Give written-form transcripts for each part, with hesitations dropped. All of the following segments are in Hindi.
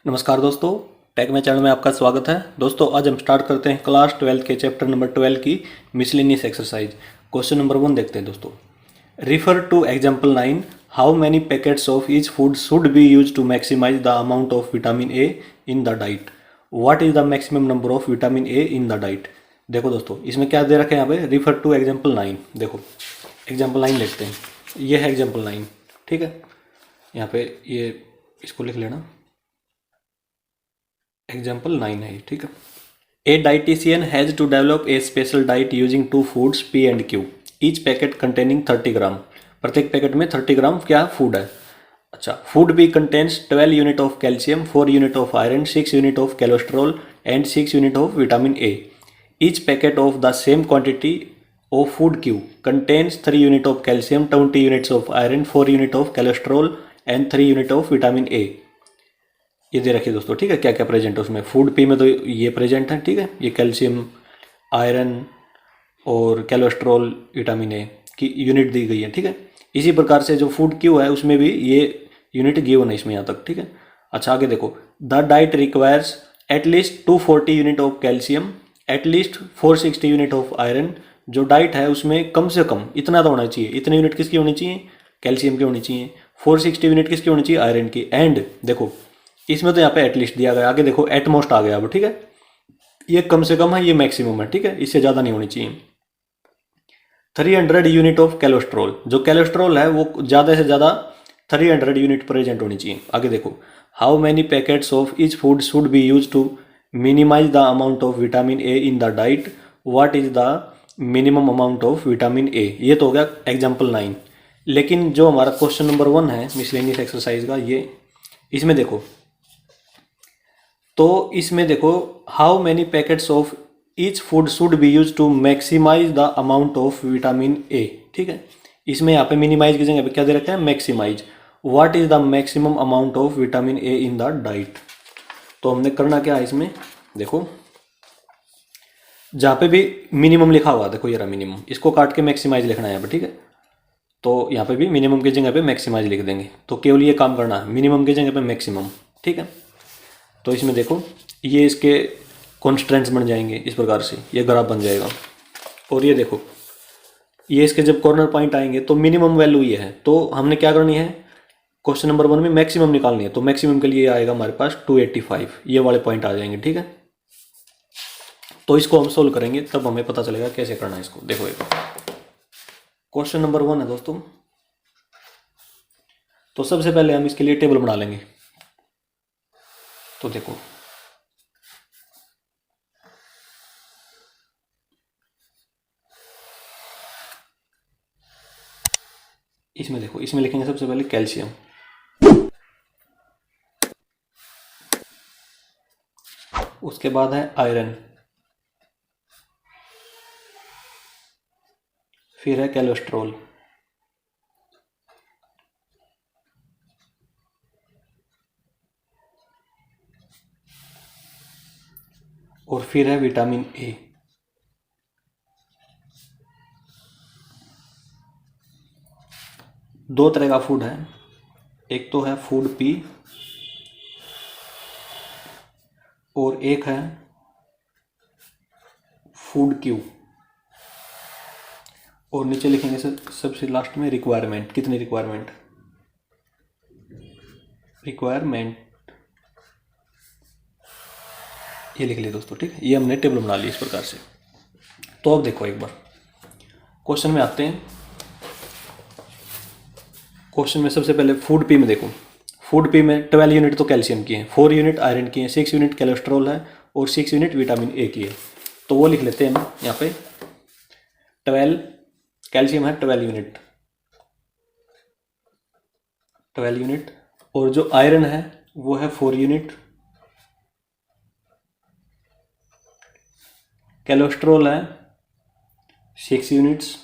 नमस्कार दोस्तों, टेक में चैनल में आपका स्वागत है। दोस्तों आज हम स्टार्ट करते हैं क्लास 12 के चैप्टर नंबर 12 की मिसलेनियस एक्सरसाइज। क्वेश्चन नंबर 1 देखते हैं दोस्तों। Refer to example 9। How many packets of each food should be use to maximise the amount of vitamin A in the diet. What is the maximum number of vitamin A in the diet. देखो दोस्तों, इसमें क्या दे रखे हैं यहाँ पे, रिफर टू एग्जाम्पल 9। देखो एग्जाम्पल 9 देखते हैं। ये है एग्जाम्पल 9, ठीक है। यहाँ पे ये इसको लिख लेना, एग्जाम्पल 9 है, ठीक है। A dietitian has to develop a special diet using two foods P and Q, each packet containing 30 ग्राम। प्रत्येक पैकेट में 30 ग्राम क्या फूड है। अच्छा, food B contains 12 unit of calcium, 4 unit of iron, 6 unit of cholesterol and 6 unit of vitamin A. Each packet of the same quantity of food Q contains 3 unit of calcium, 20 units of iron, 4 unit of cholesterol and 3 unit of vitamin A. ये दे रखिए दोस्तों, ठीक है, क्या क्या प्रेजेंट है उसमें। फूड पी में तो ये प्रेजेंट है, ठीक है, ये कैल्शियम, आयरन और कोलेस्ट्रॉल, विटामिन ए की यूनिट दी गई है, ठीक है। इसी प्रकार से जो फूड क्यू है उसमें भी ये यूनिट गिवन है इसमें यहाँ तक, ठीक है। अच्छा आगे देखो, the diet requires at least 240 unit of calcium, at least 460 unit of iron. जो डाइट है उसमें कम से कम इतना तो होना चाहिए, इतने यूनिट किसकी होनी चाहिए, कैल्शियम की होनी चाहिए, 460 यूनिट किसकी होनी चाहिए, आयरन की। एंड देखो इसमें तो यहाँ पे एटलीस्ट दिया गया, आगे देखो एटमोस्ट आ गया अब, ठीक है। ये कम से कम है, ये मैक्सिमम है, ठीक है, इससे ज़्यादा नहीं होनी चाहिए। 300 यूनिट ऑफ कोलेस्ट्रॉल, जो कोलेस्ट्रॉल है वो ज़्यादा से ज़्यादा 300 यूनिट प्रेजेंट होनी चाहिए। आगे देखो, how many packets of each food should be use to minimise the amount of vitamin A in the diet. What is the minimum amount of vitamin A. ये तो हो गया एग्जाम्पल 9। लेकिन जो हमारा क्वेश्चन नंबर 1 है मिसलेनियस एक्सरसाइज का, ये इसमें देखो, तो इसमें देखो how many packets of each food should be use to maximise the amount of vitamin A, ठीक है। इसमें यहाँ पे मिनिमाइज की जगह पे क्या दे रखा है, maximise. What is the maximum amount of vitamin A in the diet. तो हमने करना क्या है इसमें, देखो जहाँ पे भी मिनिमम लिखा हुआ, देखो ये रहा मिनिमम, इसको काट के मैक्सिमाइज लिखना है यहाँ पे, ठीक है। तो यहाँ पे भी मिनिमम की जगह पे मैक्सिमाइज लिख देंगे, तो केवल ये काम करना है, मिनिमम की जगह पे मैक्सिमम, ठीक है। तो इसमें देखो ये इसके कॉन्स्टेंट्स बन जाएंगे इस प्रकार से, ये ग्राफ बन जाएगा। और ये देखो ये इसके जब कॉर्नर पॉइंट आएंगे तो मिनिमम वैल्यू ये है, तो हमने क्या करनी है, क्वेश्चन नंबर 1 में मैक्सिमम निकालनी है। तो मैक्सिमम के लिए आएगा हमारे पास 285, ये वाले पॉइंट आ जाएंगे, ठीक है। तो इसको हम सोल्व करेंगे तब हमें पता चलेगा कैसे करना है इसको। देखो एक क्वेश्चन नंबर 1 है दोस्तों, तो सबसे पहले हम इसके लिए टेबल बना लेंगे। तो देखो इसमें देखो, इसमें लिखेंगे सबसे पहले कैल्शियम, उसके बाद है आयरन, फिर है कोलेस्ट्रॉल, और फिर है विटामिन ए। दो तरह का फूड है, एक तो है फूड पी और एक है फूड क्यू। और नीचे लिखेंगे सबसे लास्ट में रिक्वायरमेंट, कितनी रिक्वायरमेंट, रिक्वायरमेंट ये लिख लिया दोस्तों, ठीक है। ये हमने टेबल बना ली इस प्रकार से। तो अब देखो एक बार क्वेश्चन में आते हैं। क्वेश्चन में सबसे पहले फूड पी में देखो, फूड पी में 12 यूनिट तो कैल्शियम की है, 4 यूनिट आयरन की है, 6 यूनिट कोलेस्ट्रॉल है और 6 यूनिट विटामिन ए की है। तो वो लिख लेते हैं हम यहाँ पे। 12 कैल्शियम है 12 यूनिट, 12 यूनिट, और जो आयरन है वो है 4 यूनिट, कोलेस्ट्रॉल है 6 यूनिट्स,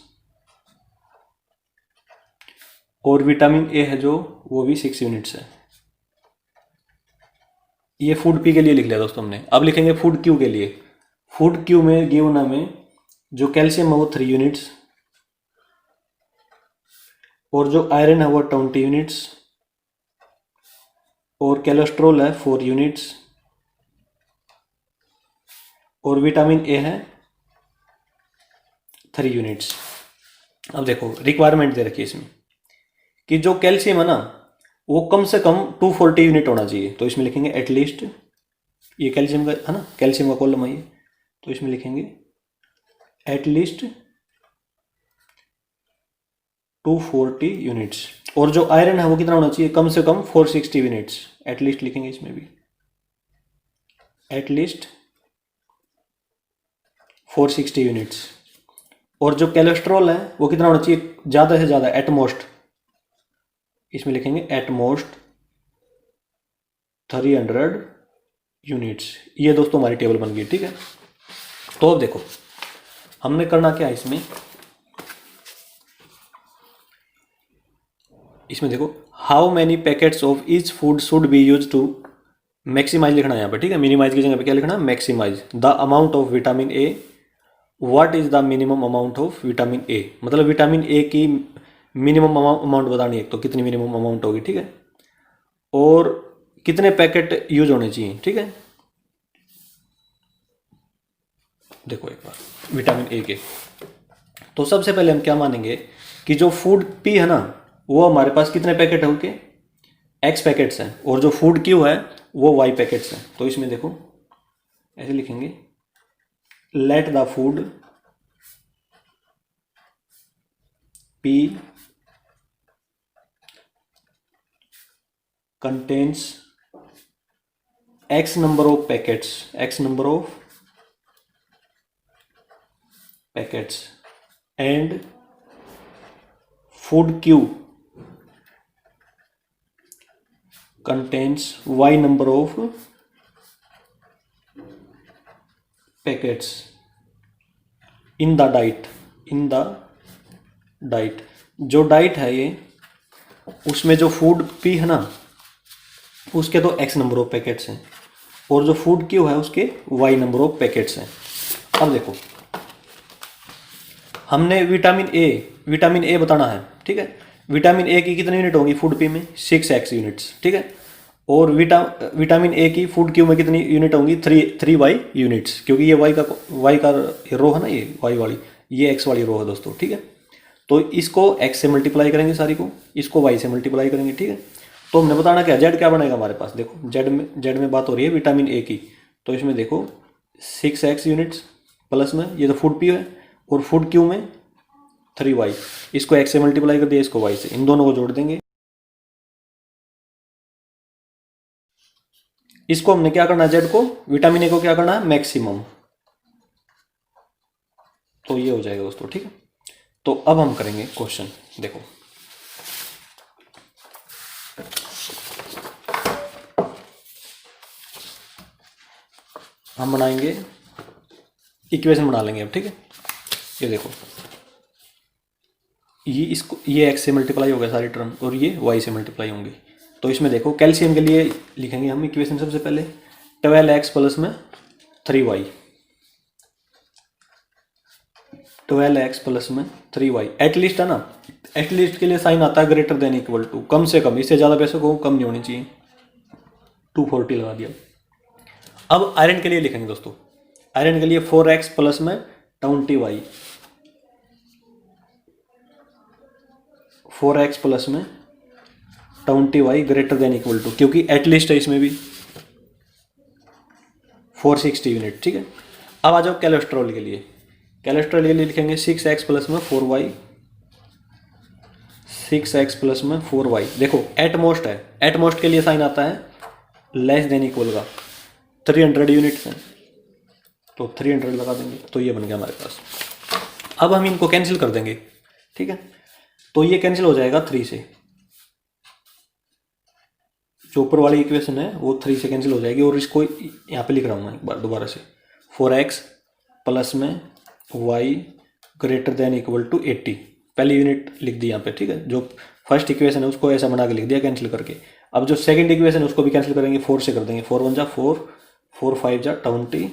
और विटामिन ए है जो वो भी 6 यूनिट्स है। ये फूड पी के लिए लिख लिया दोस्तों हमने। अब लिखेंगे फूड क्यू के लिए। फूड क्यू में गिवन हमें जो कैल्शियम है वो 3 यूनिट्स, और जो आयरन है वो 20 यूनिट्स, और कोलेस्ट्रॉल है 4 यूनिट्स, और विटामिन ए है 3 यूनिट्स। अब देखो रिक्वायरमेंट दे रखी है इसमें कि जो कैल्शियम है ना वो कम से कम 240 यूनिट होना चाहिए। तो इसमें लिखेंगे एटलीस्ट, ये कैल्शियम का है ना, कैल्शियम का कॉलम है ये, तो इसमें लिखेंगे एटलीस्ट 240 यूनिट्स। और जो आयरन है वो कितना होना चाहिए, कम से कम 460 यूनिट्स, एटलीस्ट लिखेंगे इसमें भी, एटलीस्ट 460 यूनिट्स। और जो कोलेस्ट्रॉल है वो कितना होना चाहिए, ज़्यादा से ज़्यादा, एटमोस्ट, इसमें लिखेंगे एटमोस्ट 300 यूनिट्स। ये दोस्तों हमारी टेबल बन गई, ठीक है। तो अब देखो हमने करना क्या है इसमें देखो how many packets of each food should be use to maximise लिखना है यहाँ पे, ठीक है। मिनिमाइज की जगह पे क्या लिखना है, maximise the amount of vitamin A, what is the minimum amount of vitamin A, मतलब विटामिन ए की मिनिमम अमाउंट बतानी है, तो कितनी मिनिमम अमाउंट होगी, ठीक है। और कितने पैकेट यूज होने चाहिए, ठीक है। देखो एक बार विटामिन ए के, तो सबसे पहले हम क्या मानेंगे कि जो फूड पी है ना वो हमारे पास कितने पैकेट है, उनके एक्स पैकेट्स हैं, और जो फूड क्यू है वो वाई पैकेट्स हैं। तो इसमें देखो ऐसे लिखेंगे, let the food P contains x number of packets, x number of packets, and food Q contains y number of packets in the diet, in the diet। जो डाइट है ये, उसमें जो फूड पी है ना उसके तो x नंबर ऑफ पैकेट्स हैं, और जो फूड क्यू है उसके y नंबर ऑफ पैकेट्स हैं। अब देखो हमने विटामिन ए बताना है, ठीक है। विटामिन ए की कितनी यूनिट होंगी फूड पी में, 6x यूनिट्स, ठीक है। और विटामिन ए की फूड क्यू में कितनी यूनिट होंगी, 3 वाई यूनिट्स, क्योंकि ये वाई का रो है ना, ये वाई वाली, ये एक्स वाली रो है दोस्तों, ठीक है। तो इसको एक्स से मल्टीप्लाई करेंगे सारी को, इसको वाई से मल्टीप्लाई करेंगे, ठीक है। तो हमने बताना क्या, जेड क्या बनेगा हमारे पास, देखो जेड में बात हो रही है विटामिन ए की, तो इसमें देखो 6x यूनिट्स प्लस में ये तो फूड पी है, और फूड क्यू में 3y, इसको x से मल्टीप्लाई कर दिया, इसको y से, इन दोनों को जोड़ देंगे। इसको हमने क्या करना है, जेड को, विटामिन ए को क्या करना है, मैक्सिमम, तो ये हो जाएगा दोस्तों, ठीक है। तो अब हम करेंगे क्वेश्चन, देखो हम बनाएंगे इक्वेशन बना लेंगे अब, ठीक है। ये देखो ये x से मल्टीप्लाई हो गया सारी टर्म, और ये y से मल्टीप्लाई होंगी। तो इसमें देखो कैल्शियम के लिए लिखेंगे हम इक्वेशन सबसे पहले 12x प्लस में 3y, 12x प्लस में 3y, एटलीस्ट है ना, एटलीस्ट के लिए साइन आता है ग्रेटर देन इक्वल टू, कम से कम, इससे ज़्यादा पैसे को कम नहीं होनी चाहिए, 240 लगा दिया। अब आयरन के लिए लिखेंगे दोस्तों, आयरन के लिए 4x प्लस में 20y, 4x प्लस में 20y greater than equal to, क्योंकि एटलीस्ट है इसमें भी 460 यूनिट, ठीक है। अब आ जाओ कोलेस्ट्रॉल के लिए, कोलेस्ट्रॉल के लिए लिखेंगे 6x प्लस में 4y, 6x प्लस में 4y। देखो एटमोस्ट है, एटमोस्ट के लिए साइन आता है लेस देन इक्वल का, 300 यूनिट्स हैं, तो 300 लगा देंगे, तो ये बन गया हमारे पास। अब हम इनको कैंसिल कर देंगे, ठीक है। तो ये कैंसिल हो जाएगा 3 से, जो ऊपर वाली इक्वेशन है वो 3 से कैंसिल हो जाएगी, और इसको यहाँ पे लिख रहा हूँ मैं एक बार दोबारा से, 4x प्लस में y greater than equal to 80, पहली यूनिट लिख दी यहाँ पे, ठीक है। जो फर्स्ट इक्वेशन है उसको ऐसा बना के लिख दिया कैंसिल करके। अब जो सेकंड इक्वेशन है उसको भी कैंसिल करेंगे, 4 से कर देंगे, 4 1 जा 4, 4 5 जा 20,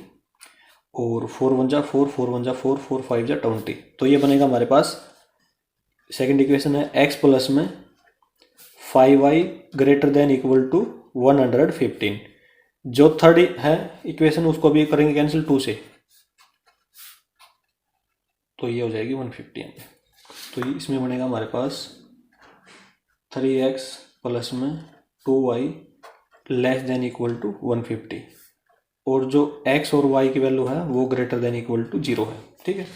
और 4 1 जा 4, 4 1 जा 4, 4 5 जा 20। तो ये बनेगा हमारे पास, सेकंड इक्वेशन है x प्लस में 5y greater than equal to 115। जो थर्ड है इक्वेशन उसको भी करेंगे कैंसिल 2 से, तो ये हो जाएगी 150 यहाँ पे। तो इसमें बनेगा हमारे पास 3x प्लस में 2y less than equal to 150, और जो x और y की वैल्यू है वो ग्रेटर देन इक्वल टू 0 है। ठीक है,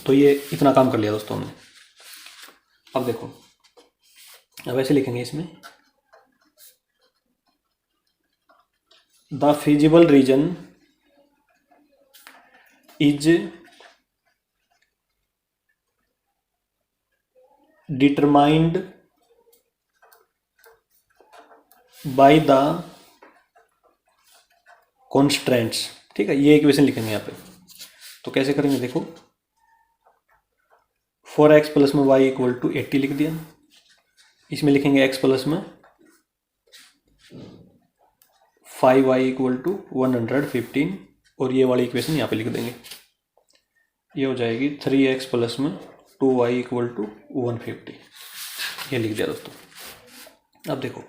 तो ये इतना काम कर लिया दोस्तों हमने। अब देखो, अब ऐसे लिखेंगे इसमें, the feasible region is determined by the constraints. ठीक है, ये इक्वेशन लिखेंगे यहाँ पे। तो कैसे करेंगे देखो, 4x प्लस में y इक्वल टू 80 लिख दिया। इसमें लिखेंगे x प्लस में 5y इक्वल टू 115, और ये वाली इक्वेशन यहाँ पे लिख देंगे। ये हो जाएगी 3x प्लस में 2y इक्वल टू 150, ये लिख दिया दोस्तों। अब देखो,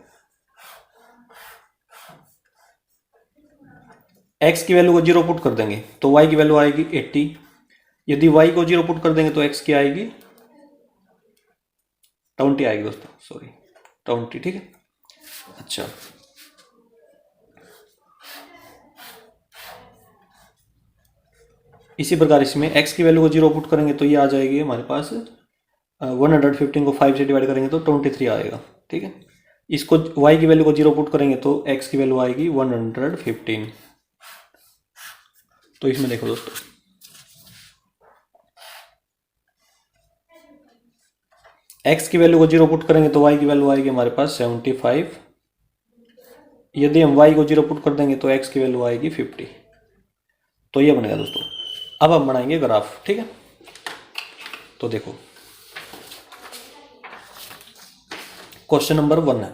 x की वैल्यू को 0 पुट कर देंगे तो y की वैल्यू आएगी 80। यदि y को 0 पुट कर देंगे तो x की आएगी 20 आएगी दोस्तों, सॉरी 20। ठीक है, अच्छा इसी प्रकार इसमें x की वैल्यू को 0 पुट करेंगे तो ये आ जाएगी हमारे पास 115 को 5 से डिवाइड करेंगे तो 23 आएगा। ठीक है, इसको y की वैल्यू को 0 पुट करेंगे तो x की वैल्यू आएगी 115। तो इसमें देखो दोस्तों, x की वैल्यू को 0 पुट करेंगे तो y की वैल्यू आएगी हमारे पास 75। यदि हम y को 0 पुट कर देंगे तो x की वैल्यू आएगी 50। तो ये बनेगा दोस्तों। अब हम बनाएंगे ग्राफ। ठीक है, तो देखो क्वेश्चन नंबर 1 है,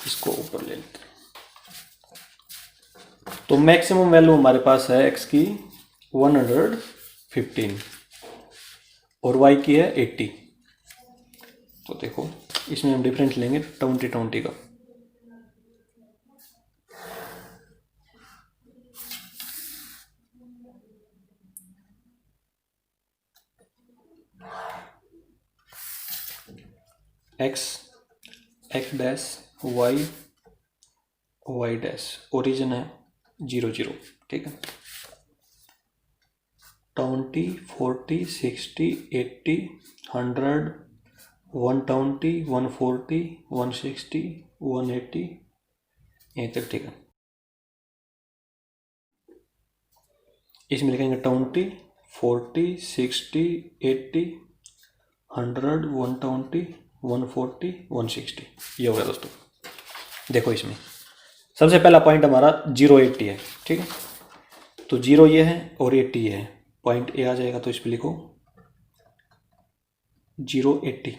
इसको ऊपर ले लेते हैं। तो मैक्सिमम वैल्यू हमारे पास है x की 115 और y की है 80। तो देखो इसमें हम डिफरेंस लेंगे 20 का। x dash y dash, origin है 0 0। ठीक है, 20 40 60 80 100 120 140 160 180 यहीं तक। ठीक है, इसमें लिखेंगे 20 40 60 80 100 120 140 160, ये हो गया दोस्तों। देखो इसमें सबसे पहला पॉइंट हमारा 0 80 है। ठीक है, तो 0 ये है और 80 ये है, पॉइंट ए आ जाएगा। तो इस पर लिखो 0 80,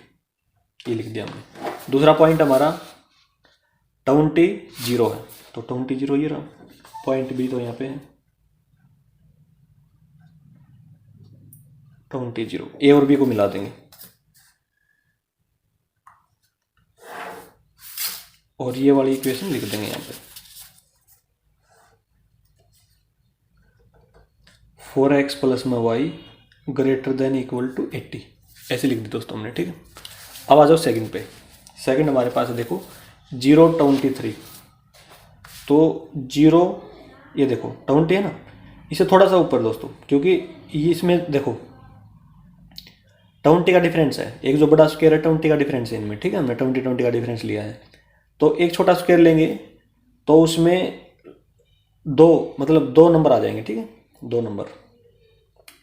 ये लिख दिया हमने। दूसरा पॉइंट हमारा 20 0 है, तो 20 0 ये रहा। पॉइंट बी तो यहाँ पे है 20 0, ए और बी को मिला देंगे और ये वाली इक्वेशन लिख देंगे यहाँ पे। 4x प्लस में y greater than equal to 80, ऐसे लिख दी दोस्तों हमने। ठीक है, अब आ जाओ सेकंड पे। सेकंड हमारे पास है देखो 0 23। तो 0 ये देखो 20 है ना, इसे थोड़ा सा ऊपर दोस्तों, क्योंकि ये इसमें देखो 20 का डिफरेंस है। एक जो बड़ा स्क्वायर है 20 का डिफरेंस है इनमें। ठीक है, हमने 20 का डिफरेंस लिया है। तो एक छोटा स्क्वायर लेंगे तो उसमें दो नंबर आ जाएंगे। ठीक है, 2 नंबर,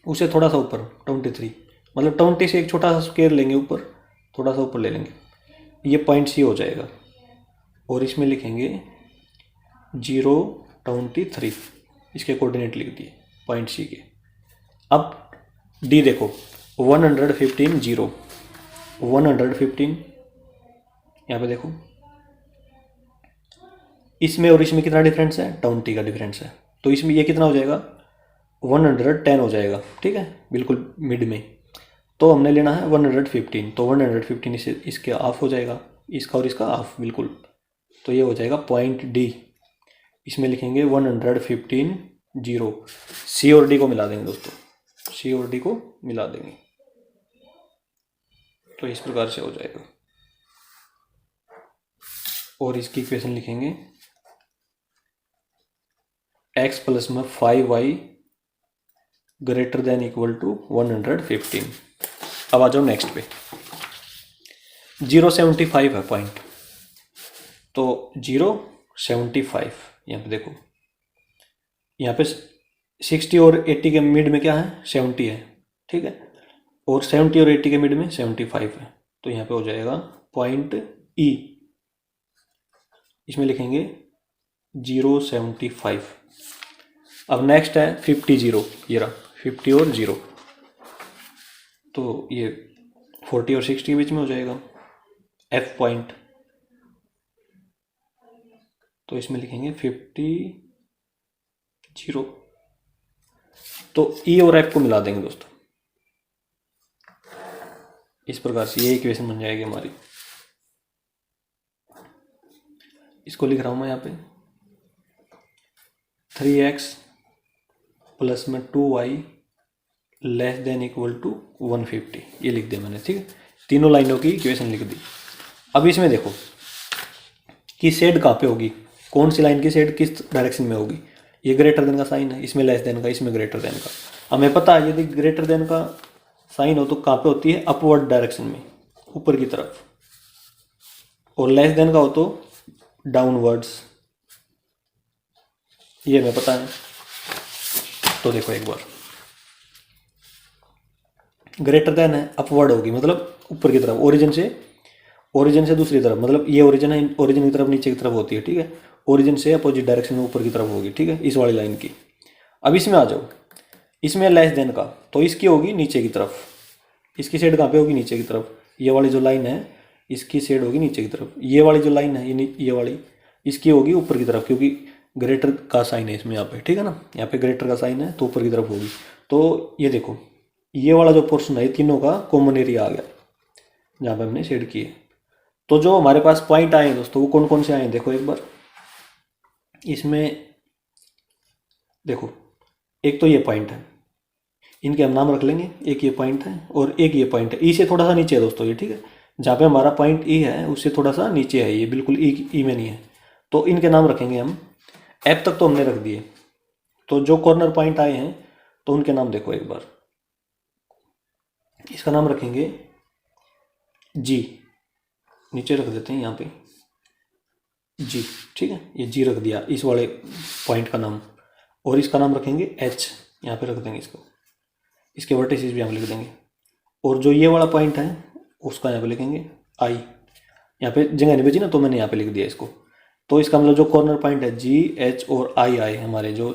उसे थोड़ा सा ऊपर 23, मतलब 20 से एक छोटा सा स्क्वायर लेंगे ऊपर, थोड़ा सा ऊपर ले लेंगे, ये पॉइंट सी हो जाएगा। और इसमें लिखेंगे 0 23, इसके कोऑर्डिनेट लिख दिए पॉइंट सी के। अब डी देखो 115 0 115, यहाँ पे देखो इसमें और इसमें कितना डिफरेंस है, 20 का डिफरेंस है। तो इसमें ये कितना हो जाएगा, 110 हो जाएगा, ठीक है, बिल्कुल मिड में। तो हमने लेना है 115, तो 115 इसके ऑफ हो जाएगा, इसका और इसका ऑफ बिल्कुल। तो ये हो जाएगा पॉइंट डी। इसमें लिखेंगे 115 जीरो। सी और डी को मिला देंगे दोस्तों, सी और डी को मिला देंगे, तो इस प्रकार से हो जाएगा। और इसकी इक्वेशन लिखेंगे x प्लस में 5y greater than equal to 115। अब आ जाओ नेक्स्ट पे। 0.75 है पॉइंट, तो 0.75 यहाँ पे देखो, यहाँ पे 60 और 80 के मिड में क्या है, 70 है, ठीक है, और 70 और 80 के मिड में 75 है। तो यहाँ पे हो जाएगा पॉइंट ई, इसमें लिखेंगे 0.75। अब नेक्स्ट है 50 जीरो, ये रहा 50 और 0, तो ये 40 और 60 के बीच में हो जाएगा एफ पॉइंट। तो इसमें लिखेंगे 50 जीरो, तो ई और एफ को मिला देंगे दोस्तों, इस प्रकार से ये इक्वेशन बन जाएगी हमारी। इसको लिख रहा हूं मैं यहाँ पे 3x प्लस में 2y less than equal to 150, ये लिख दिया मैंने, ठीक है, तीनों लाइनों की इक्वेशन लिख दी। अब इसमें देखो कि शेड कहाँ पे होगी, कौन सी लाइन की शेड किस डायरेक्शन में होगी। ये ग्रेटर देन का साइन है, इसमें लेस देन का, इसमें ग्रेटर देन का। हमें पता है यदि ग्रेटर देन का साइन हो तो कहाँ पे होती है, अपवर्ड डायरेक्शन में, ऊपर की तरफ, और लेस देन का हो तो डाउनवर्ड्स, ये हमें पता है। तो देखो एक बार, ग्रेटर देन है, अपवर्ड होगी, मतलब ऊपर की तरफ, ओरिजिन से दूसरी तरफ, मतलब ये ओरिजिन है, ओरिजिन की तरफ नीचे की तरफ होती है, ठीक है, ओरिजिन से अपोजिट डायरेक्शन में ऊपर की तरफ होगी, ठीक है, इस वाली लाइन की। अब इसमें आ जाओ, इसमें लेस देन का, तो इसकी होगी नीचे की तरफ, इसकी शेड कहाँ पे होगी, नीचे की तरफ। ये वाली जो लाइन है इसकी शेड होगी नीचे की तरफ, ये वाली जो लाइन है ये वाली, इसकी होगी ऊपर की तरफ, क्योंकि ग्रेटर का साइन है इसमें यहाँ पे, ठीक है ना, यहाँ पे ग्रेटर का साइन है तो ऊपर की तरफ होगी। तो ये देखो, ये वाला जो पोर्शन है ये तीनों का कॉमन एरिया आ गया जहाँ पे हमने शेड किए। तो जो हमारे पास पॉइंट आए हैं दोस्तों, वो कौन कौन से आए हैं देखो एक बार। इसमें देखो, एक तो ये पॉइंट है, इनके हम नाम रख लेंगे, एक ये पॉइंट है और एक ये पॉइंट है। ई से थोड़ा सा नीचे है दोस्तों ये, ठीक है, जहाँ पे हमारा पॉइंट ई है उससे थोड़ा सा नीचे है ये, बिल्कुल ई में नहीं है। तो इनके नाम रखेंगे हम, एफ तक तो हमने रख दिए। तो जो कॉर्नर पॉइंट आए हैं तो उनके नाम देखो एक बार, इसका नाम रखेंगे जी, नीचे रख देते हैं यहाँ पे जी, ठीक है, ये जी रख दिया इस वाले पॉइंट का नाम। और इसका नाम रखेंगे एच, यहाँ पे रख देंगे इसको, इसके वर्टिसेस भी हम लिख देंगे। और जो ये वाला पॉइंट है उसका यहाँ पे लिखेंगे आई, यहाँ पे जगह नहीं बची ना तो मैंने यहाँ पे लिख दिया इसको। तो इसका मतलब जो कॉर्नर पॉइंट है जी, एच और आई आए हमारे जो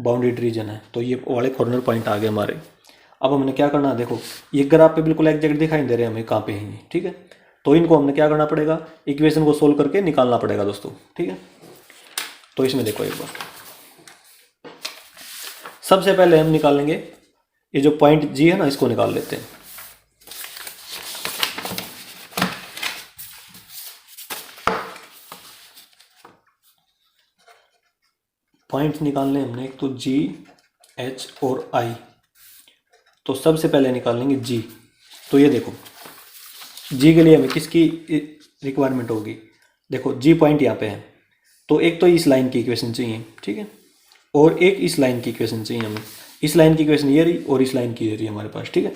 बाउंडेड रीजन है, तो ये वाले कॉर्नर पॉइंट आ गए हमारे। अब हमने क्या करना है, देखो ये ग्राफ पे बिल्कुल एग्जैक्ट दिखाई दे रहे हैं हमें कहाँ पे हैं ये, ठीक है। तो इनको हमने क्या करना पड़ेगा, इक्वेशन को सोल्व करके निकालना पड़ेगा दोस्तों, ठीक है। तो इसमें देखो एक बार, सबसे पहले हम निकालेंगे ये जो पॉइंट जी है ना, इसको निकाल लेते हैं। पॉइंट्स निकालने हमने, एक तो जी, एच और आई। तो सबसे पहले निकालेंगे जी। तो ये देखो जी के लिए हमें किसकी रिक्वायरमेंट होगी, देखो जी पॉइंट यहाँ पे है, तो एक तो इस लाइन की इक्वेशन चाहिए, ठीक है, और एक इस लाइन की इक्वेशन चाहिए हमें। इस लाइन की इक्वेशन ये रही और इस लाइन की ये रही हमारे पास, ठीक है।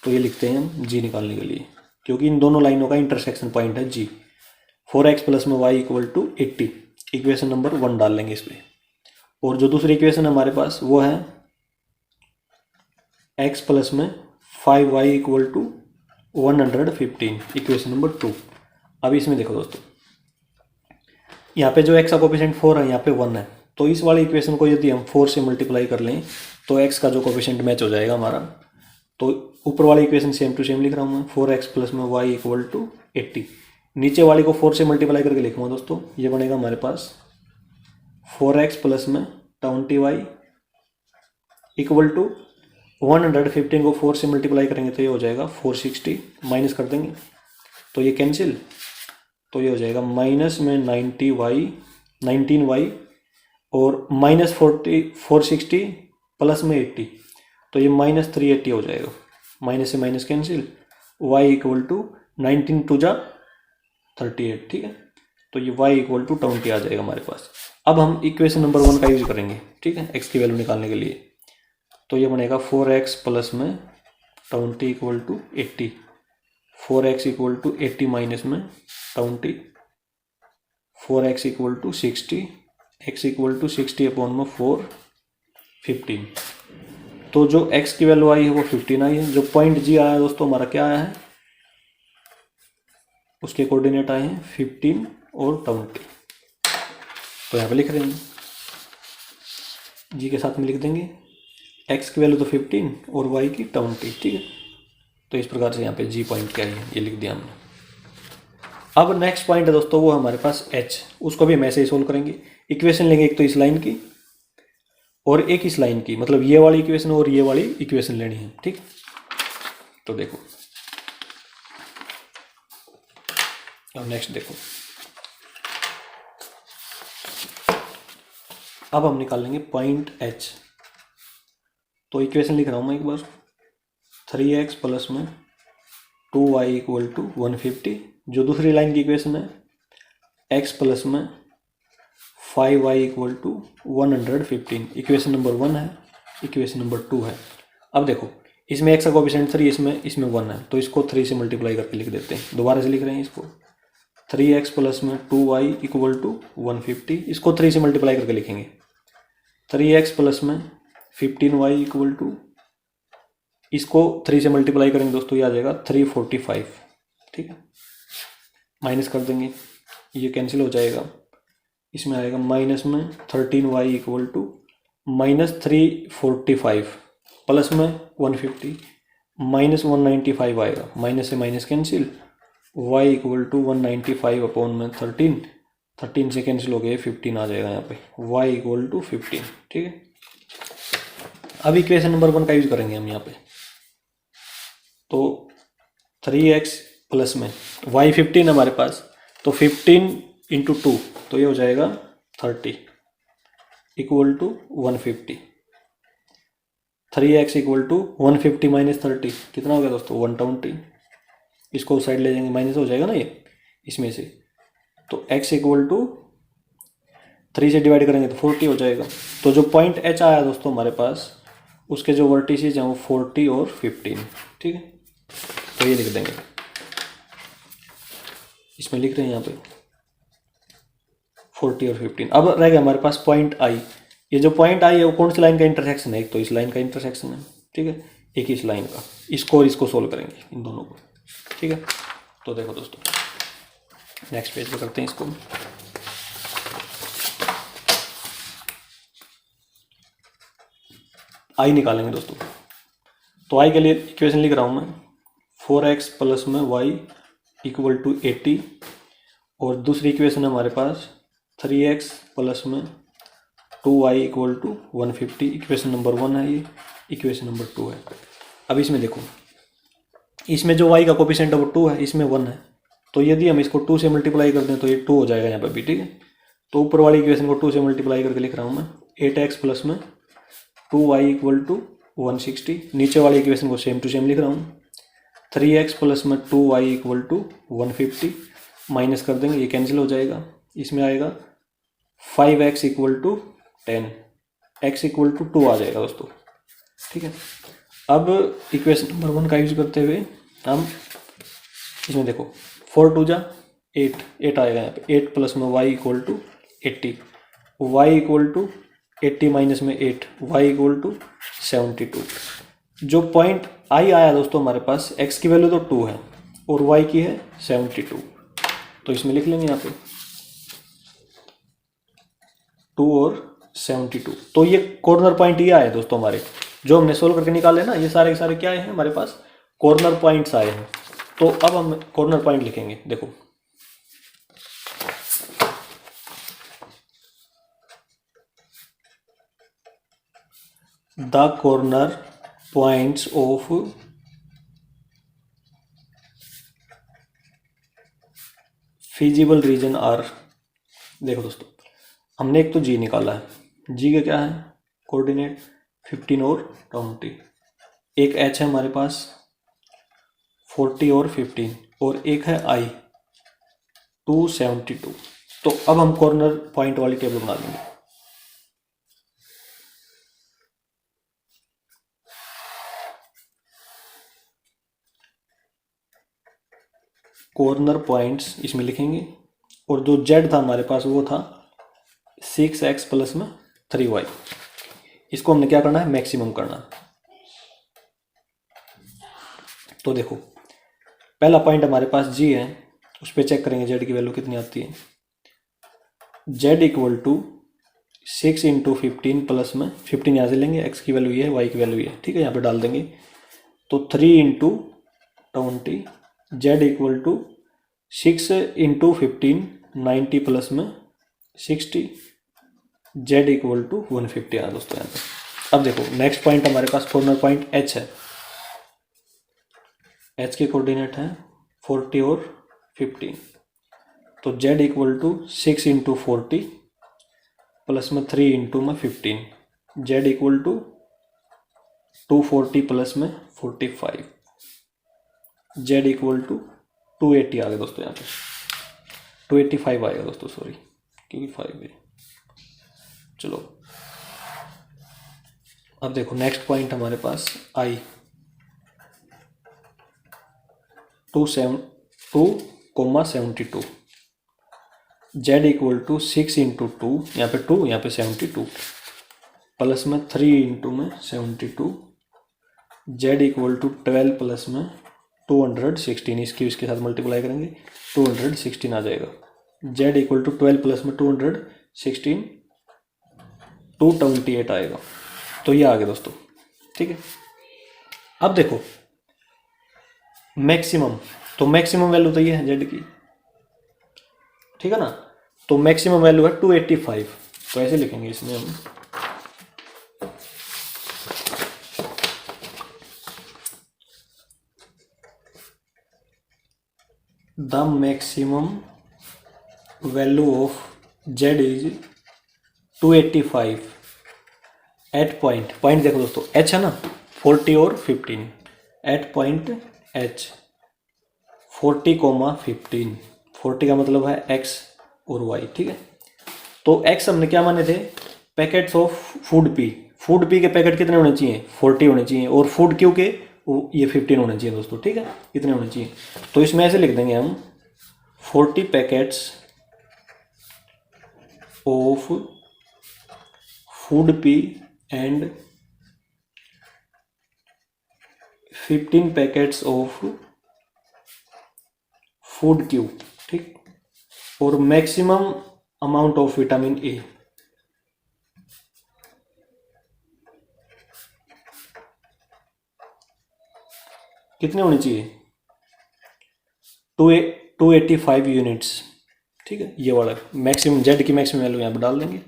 तो ये लिखते हैं हम जी निकालने के लिए, क्योंकि इन दोनों लाइनों का इंटरसेक्शन पॉइंट है जी। 4x प्लस में y equal to 80, equation number 1 डाल लेंगे इस पर। और जो दूसरी इक्वेशन है हमारे पास वो है x प्लस में 5y equal to 115, equation number 2। अब इसमें देखो दोस्तों, यहाँ पे जो x का कोफिशिएंट 4 है, यहाँ पे 1 है, तो इस वाली इक्वेशन को यदि हम 4 से मल्टीप्लाई कर लें तो x का जो कोफिशिएंट मैच हो जाएगा हमारा। तो ऊपर वाली इक्वेशन सेम टू सेम लिख रहा हूँ मैं, 4x प्लस में y इक्वल टू 80। नीचे वाली को 4 से मल्टीप्लाई करके लिखूँगा दोस्तों, ये बनेगा हमारे पास 4x प्लस में 20y इक्वल टू 115 को 4 से मल्टीप्लाई करेंगे तो ये हो जाएगा 460, माइनस कर देंगे तो ये कैंसिल, तो ये हो जाएगा माइनस में 19y और माइनस 460 प्लस में 80, तो ये माइनस 380 हो जाएगा, माइनस से minus cancel, y equal to 19 टू जा 38, ठीक है, तो ये y इक्वल टू 20 आ जाएगा हमारे पास। अब हम इक्वेशन नंबर 1 का यूज करेंगे, ठीक है, x की वैल्यू निकालने के लिए, तो ये बनेगा 4x प्लस में 20 equal to 80, 4x equal to 80 minus में 20, 4x equal to 60, x equal to 60 upon में 4, 15। तो जो x की वैल्यू आई है वो 15 आई है। जो पॉइंट g आया दोस्तों हमारा क्या आया है, उसके कोऑर्डिनेट आए हैं 15 और 20, तो यहाँ पे लिख रहे हैं g के साथ में लिख देंगे x की वैल्यू तो 15 और y की 20, ठीक है, तो इस प्रकार से यहाँ पे g पॉइंट क्या है ये लिख दिया हमने। अब नेक्स्ट पॉइंट है दोस्तों वो हमारे पास h, उसको भी हम ऐसे ही सोल्व करेंगे। इक्वेशन लेंगे एक तो इस लाइन की और एक इस लाइन की, मतलब ये वाली इक्वेशन और ये वाली इक्वेशन लेनी है, ठीक। तो देखो अब नेक्स्ट देखो, अब हम निकालेंगे पॉइंट h। तो इक्वेशन लिख रहा हूँ मैं एक बार, 3x प्लस में 2y इक्वल टू 150, जो दूसरी लाइन की इक्वेशन है x प्लस में 5y equal to 115, equation number 1 है, इक्वेशन नंबर 2 है। अब देखो इसमें x का कोएफिशिएंट 3, इसमें 1 है, तो इसको 3 से मल्टीप्लाई करके लिख देते हैं, दोबारा से लिख रहे हैं इसको, 3x प्लस में 2y इक्वल टू 150, इसको 3 से मल्टीप्लाई करके लिखेंगे, 3x प्लस में 15y इक्वल टू, इसको 3 से मल्टीप्लाई करेंगे दोस्तों, ये आ जाएगा 345, ठीक है, माइनस कर देंगे, ये कैंसिल हो जाएगा, इसमें आएगा माइनस में 13y equal to minus 345 plus में 150 माइनस 195 आएगा, माइनस से minus cancel, y equal to 195 upon में 13 से कैंसिल हो गए, 15 आ जाएगा यहाँ पे, y इक्वल टू 15, ठीक है। अब इक्वेशन नंबर 1 का यूज करेंगे हम यहाँ पे, तो 3x प्लस में y 15 है हमारे पास, तो 15 इंटू 2, तो ये हो जाएगा 30 equal to 150, 3x equal to 150 minus 30 कितना हो गया दोस्तों 120, इसको साइड ले जाएंगे, माइनस हो जाएगा ना ये इसमें से, तो x इक्वल टू 3 से डिवाइड करेंगे तो 40 हो जाएगा। तो जो पॉइंट h आया दोस्तों हमारे पास, उसके जो वर्टिसेस हैं वो 40 और 15, ठीक है, तो ये लिख देंगे, इसमें लिख रहे हैं यहाँ पे 40 और 15। अब रह गया हमारे पास पॉइंट I, ये जो पॉइंट I है वो कौन सी लाइन का इंटरसेक्शन है, एक तो इस लाइन का इंटरसेक्शन है, ठीक है, एक इस लाइन का, इसको और इसको सोल्व करेंगे इन दोनों को, ठीक है। तो देखो दोस्तों नेक्स्ट पेज पे करते हैं इसको, I निकालेंगे दोस्तों, तो I के लिए इक्वेशन लिख रहा हूँ मैं, 4x प्लस में y इक्वल टू 80, और दूसरी इक्वेशन है हमारे पास 3x प्लस में 2y equal to 150, equation number 1 है ये, इक्वेशन नंबर 2 है। अब इसमें देखो, इसमें जो y का कोएफिशिएंट है वो 2 है, इसमें 1 है, तो यदि हम इसको 2 से मल्टीप्लाई कर दें तो ये 2 हो जाएगा यहाँ पर भी, ठीक है। तो ऊपर वाली इक्वेशन को 2 से मल्टीप्लाई करके लिख रहा हूँ मैं, 8x प्लस में 2y इक्वल टू 160, नीचे वाली इक्वेशन को सेम टू सेम लिख रहा हूँ, 3x प्लस में 2y इक्वल टू 150, माइनस कर देंगे, ये कैंसिल हो जाएगा, इसमें आएगा 5x equal to 10, x equal to 2 आ जाएगा दोस्तों, ठीक है। अब इक्वेशन नंबर 1 का यूज करते हुए हम इसमें देखो 4 2 जा 8 आएगा यहाँ पे, 8 प्लस में y equal to 80, y equal to 80 minus में 8, y इक्वल टू 72। जो पॉइंट I आया दोस्तों हमारे पास, x की वैल्यू तो 2 है और y की है 72, तो इसमें लिख लेंगे यहाँ पे 2 और 72। तो ये कॉर्नर पॉइंट ये आए दोस्तों हमारे, जो हमने सोल्व करके निकाले ना, ये सारे के सारे क्या आए हैं हमारे पास, कॉर्नर पॉइंट्स आए हैं। तो अब हम कॉर्नर पॉइंट लिखेंगे, देखो the corner points of feasible region are. देखो दोस्तों, हमने एक तो जी निकाला है, जी का क्या है कोऑर्डिनेट 15 और 20, एक एच है हमारे पास 40 और 15, और एक है आई 272। तो अब हम कॉर्नर पॉइंट वाली टेबल बना लेंगे। कॉर्नर पॉइंट्स इसमें लिखेंगे, और जो जेड था हमारे पास वो था 6x प्लस में 3y। इसको हमने क्या करना है, मैक्सिमम करना है। तो देखो पहला पॉइंट हमारे पास जी है, उस पर चेक करेंगे जेड की वैल्यू कितनी आती है। Z equal to 6 into 15 plus में 15 यहाँ से लेंगे, एक्स की वैल्यू ये है, वाई की वैल्यू ये है, ठीक है, यहाँ पे डाल देंगे। तो 3 into 20, Z equal to 6 into 15 90 plus में 60, जेड इक्वल टू 150 आया दोस्तों यहाँ पे। अब देखो नेक्स्ट पॉइंट हमारे पास कॉर्नर पॉइंट एच है, एच के कोऑर्डिनेट हैं 40 और 15। तो Z equal to 6 into 40 plus में 3 इंटू में 15, जेड इक्वल टू 240 प्लस में 45, जेड इक्वल टू 280 आ गया दोस्तों यहाँ पे, 285 आएगा दोस्तों, सॉरी क्योंकि 5 है। चलो अब देखो नेक्स्ट पॉइंट हमारे पास आई 2.72, जेड इक्वल टू 6 इंटू 2, यहाँ पे 2 यहाँ पे 72 प्लस में 3 इंटू में 72, जेड इक्वल टू 12 प्लस में 216, इसके साथ मल्टीप्लाई करेंगे 216 आ जाएगा। जेड इक्वल टू 12 प्लस में 216 228 आएगा। तो ये आ गया दोस्तों, ठीक है। अब देखो मैक्सिमम, तो मैक्सिमम वैल्यू तो ये है जेड की, ठीक है ना। तो मैक्सिमम वैल्यू है 285, तो ऐसे लिखेंगे इसमें हम the maximum value of Z is 285 at point, point देखो दोस्तों एच है ना 40 और 15, एट पॉइंट एच 40,15, 40 का मतलब है एक्स और वाई, ठीक है। तो एक्स हमने क्या माने थे, packets of food P, food P के पैकेट कितने होने चाहिए 40 होने चाहिए, और फूड क्यू के ये 15 होने चाहिए दोस्तों, ठीक है, कितने होने चाहिए। तो इसमें ऐसे लिख देंगे हम 40 packets of food P and 15 packets of food Q, ठीक, और मैक्सिमम अमाउंट ऑफ विटामिन ए। कितने होने चाहिए 285 यूनिट्स, ठीक है। ये वाला मैक्सिमम जेड की मैक्सिमम वैल्यू यहाँ पर डाल देंगे,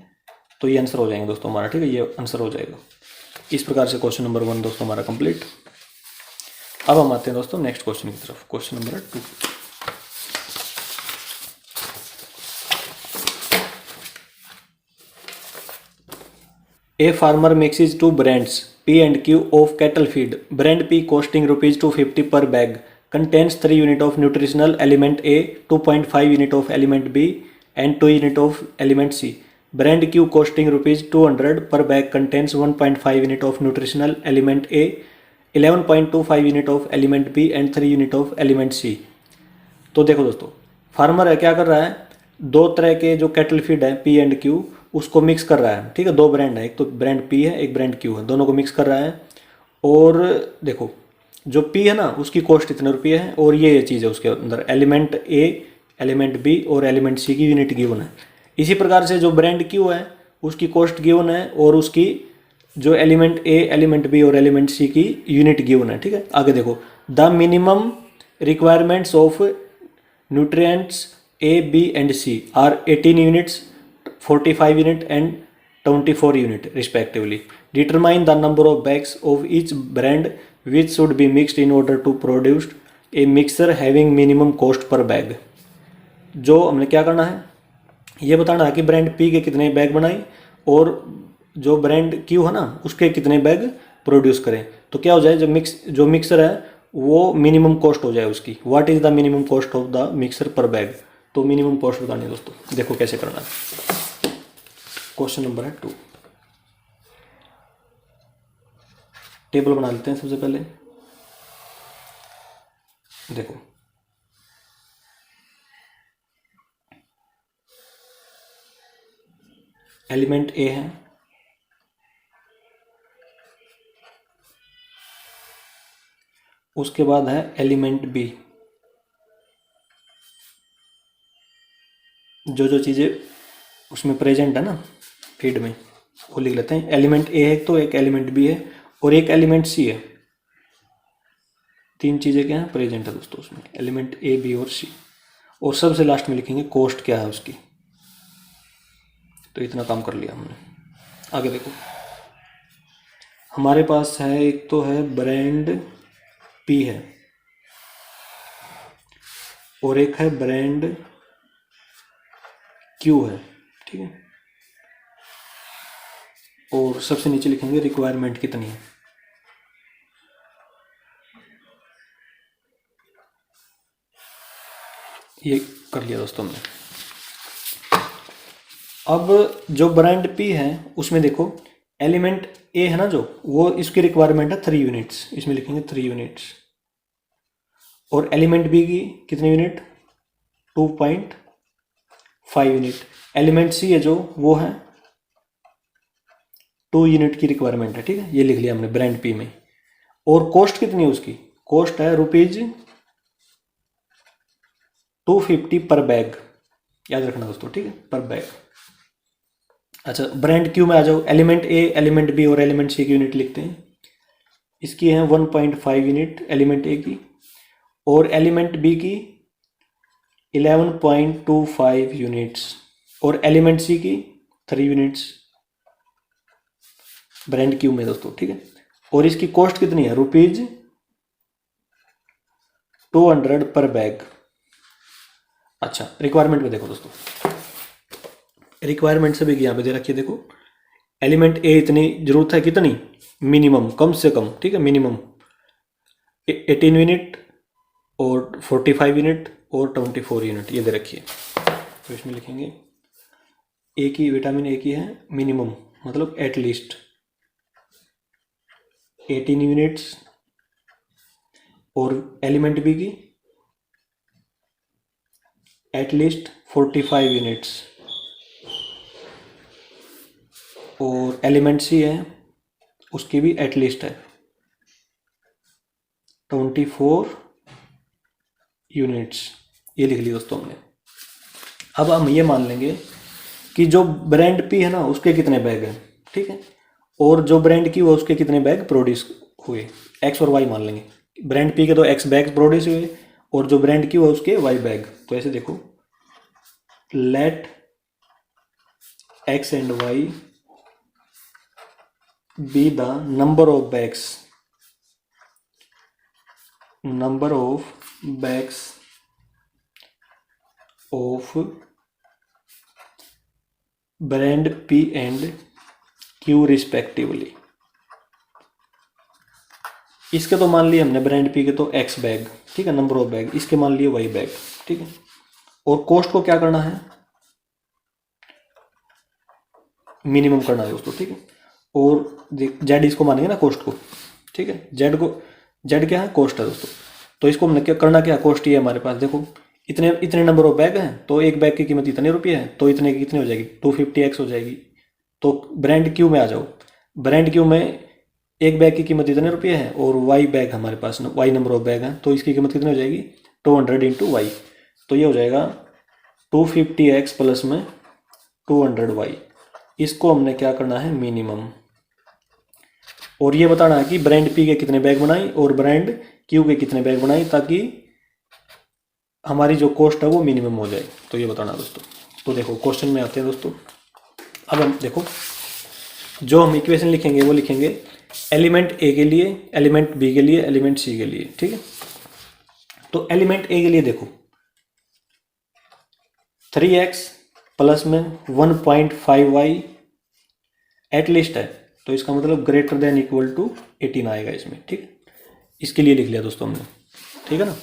तो ये आंसर हो जाएंगे दोस्तों हमारा, ठीक है, ये आंसर हो जाएगा। इस प्रकार से क्वेश्चन नंबर 1 दोस्तों हमारा कंप्लीट। अब हम आते हैं दोस्तों नेक्स्ट क्वेश्चन की तरफ, question number 2। A farmer mixes two brands P and Q of cattle feed. Brand P costing rupees 250 per bag contains 3 unit of nutritional element A, 2.5 unit of element B and 2 unit of element C. Brand Q costing rupees 200 per bag contains 1.5 unit of nutritional element A, 11.25 unit of element B and 3 unit of element C. तो देखो दोस्तों फार्मर है क्या कर रहा है, दो तरह के जो कैटल फीड है पी एंड क्यू उसको मिक्स कर रहा है, ठीक है। दो ब्रांड है, एक तो ब्रांड पी है एक ब्रांड क्यू है, दोनों को मिक्स कर रहा है। और देखो जो पी है ना उसकी कॉस्ट इतने रुपये है, और ये चीज़ है उसके अंदर एलिमेंट ए एलिमेंट बी और एलिमेंट सी की यूनिट गिवन है। इसी प्रकार से जो ब्रांड क्यू है उसकी कॉस्ट गिवन है, और उसकी जो एलिमेंट ए एलिमेंट बी और एलिमेंट सी की यूनिट गिवन है, ठीक है। आगे देखो the minimum requirements of nutrients A, B and C are 18 units, 45 unit and 24 unit respectively. Determine the number of bags of each brand which should be mixed in order to produce a mixer having minimum cost per bag. जो हमने क्या करना है, ये बताना है कि ब्रांड पी के कितने बैग बनाए और जो ब्रांड क्यू है ना उसके कितने बैग प्रोड्यूस करें। तो क्या हो जाए, जो मिक्सर है वो मिनिमम कॉस्ट हो जाए उसकी। What is the minimum cost of the mixer पर बैग। तो मिनिमम कॉस्ट बतानी है दोस्तों, देखो कैसे करना है। क्वेश्चन नंबर है 2। टेबल बना लेते हैं सबसे पहले। देखो एलिमेंट ए है, उसके बाद है एलिमेंट बी। जो चीज़ें उसमें प्रेजेंट है ना फीड में वो लिख लेते हैं। एलिमेंट ए है तो एक एलिमेंट बी है और एक एलिमेंट सी है। 3 चीज़ें क्या हैं प्रेजेंट है दोस्तों उसमें, एलिमेंट ए बी और सी। और सबसे लास्ट में लिखेंगे कॉस्ट क्या है उसकी। तो इतना काम कर लिया हमने। आगे देखो हमारे पास है, एक तो है ब्रांड पी है और एक है ब्रांड क्यू है, ठीक है। और सबसे नीचे लिखेंगे रिक्वायरमेंट कितनी है। ये कर लिया दोस्तों हमने। अब जो ब्रांड पी है उसमें देखो एलिमेंट ए है ना जो, वो इसकी रिक्वायरमेंट है 3 यूनिट्स, इसमें लिखेंगे 3 यूनिट्स। और एलिमेंट बी की कितने यूनिट 2.5 यूनिट। एलिमेंट सी है जो वो है 2 यूनिट की रिक्वायरमेंट है, ठीक है। ये लिख लिया हमने ब्रांड पी में। और कॉस्ट कितनी है उसकी, कॉस्ट है ₹250 पर बैग, याद रखना दोस्तों, ठीक है, पर बैग। अच्छा ब्रांड क्यू में आ जाओ। एलिमेंट ए, एलिमेंट बी और एलिमेंट सी की यूनिट लिखते हैं। इसकी है 1.5 यूनिट एलिमेंट ए की और एलिमेंट बी की 11.25 यूनिट्स और एलिमेंट सी की 3 यूनिट्स ब्रांड क्यू में दोस्तों, ठीक है। और इसकी कॉस्ट कितनी है ₹200 पर बैग। अच्छा रिक्वायरमेंट में देखो दोस्तों, रिक्वायरमेंट से भी यहाँ पे दे रखिए, देखो एलिमेंट ए इतनी जरूरत है, कितनी मिनिमम, कम से कम, ठीक है, मिनिमम 18 यूनिट और 45 यूनिट और 24 यूनिट ये दे रखिए। तो इसमें लिखेंगे ए की, विटामिन ए की है मिनिमम मतलब एटलीस्ट 18 यूनिट्स और एलिमेंट बी की एटलीस्ट 45 यूनिट्स और एलिमेंट सी है उसकी भी एटलीस्ट है 24 यूनिट्स। ये लिख लिया दोस्तों हमने। अब हम ये मान लेंगे कि जो ब्रांड पी है ना उसके कितने बैग हैं, ठीक है, और जो ब्रांड क्यू है उसके कितने बैग प्रोड्यूस हुए, एक्स और वाई मान लेंगे। ब्रांड पी के तो एक्स बैग प्रोड्यूस हुए और जो ब्रांड क्यू है उसके वाई बैग। तो ऐसे देखो, let X and Y be the number of bags of brand P and Q respectively. इसके तो मान लिए हमने ब्रांड पी के तो एक्स बैग, ठीक है, नंबर ऑफ बैग। इसके मान लिए वाई बैग, ठीक है। और कॉस्ट को क्या करना है, मिनिमम करना है दोस्तों, ठीक है। और जेड इसको मानेंगे ना कॉस्ट को, ठीक है। जेड क्या है, कॉस्ट है दोस्तों। तो इसको हमने क्या करना, क्या कॉस्ट ही है हमारे पास। देखो इतने नंबर ऑफ बैग हैं तो एक बैग की कीमत इतने रुपये है, तो इतने की कितनी हो जाएगी 250x हो जाएगी। तो ब्रांड क्यू में आ जाओ। ब्रांड क्यू में एक बैग की कीमत इतने रुपये है और वाई बैग हमारे पास वाई नंबर ऑफ बैग है, तो इसकी कीमत कितनी हो जाएगी 200 × वाई। तो ये हो जाएगा 250x प्लस में 200y। इसको हमने क्या करना है मिनिमम। और ये बताना है कि ब्रांड पी के कितने बैग बनाई और ब्रांड क्यू के कितने बैग बनाई, ताकि हमारी जो कॉस्ट है वो मिनिमम हो जाए। तो ये बताना दोस्तों। तो देखो क्वेश्चन में आते हैं दोस्तों। अब हम देखो जो हम इक्वेशन लिखेंगे वो लिखेंगे एलिमेंट ए के लिए, एलिमेंट बी के लिए, एलिमेंट सी के लिए, ठीक है। तो एलिमेंट ए के लिए देखो 3x प्लस में 1.5y एटलीस्ट है, तो इसका मतलब ग्रेटर देन इक्वल टू 18 आएगा इसमें, ठीक है। इसके लिए लिख लिया दोस्तों हमने, ठीक है ना।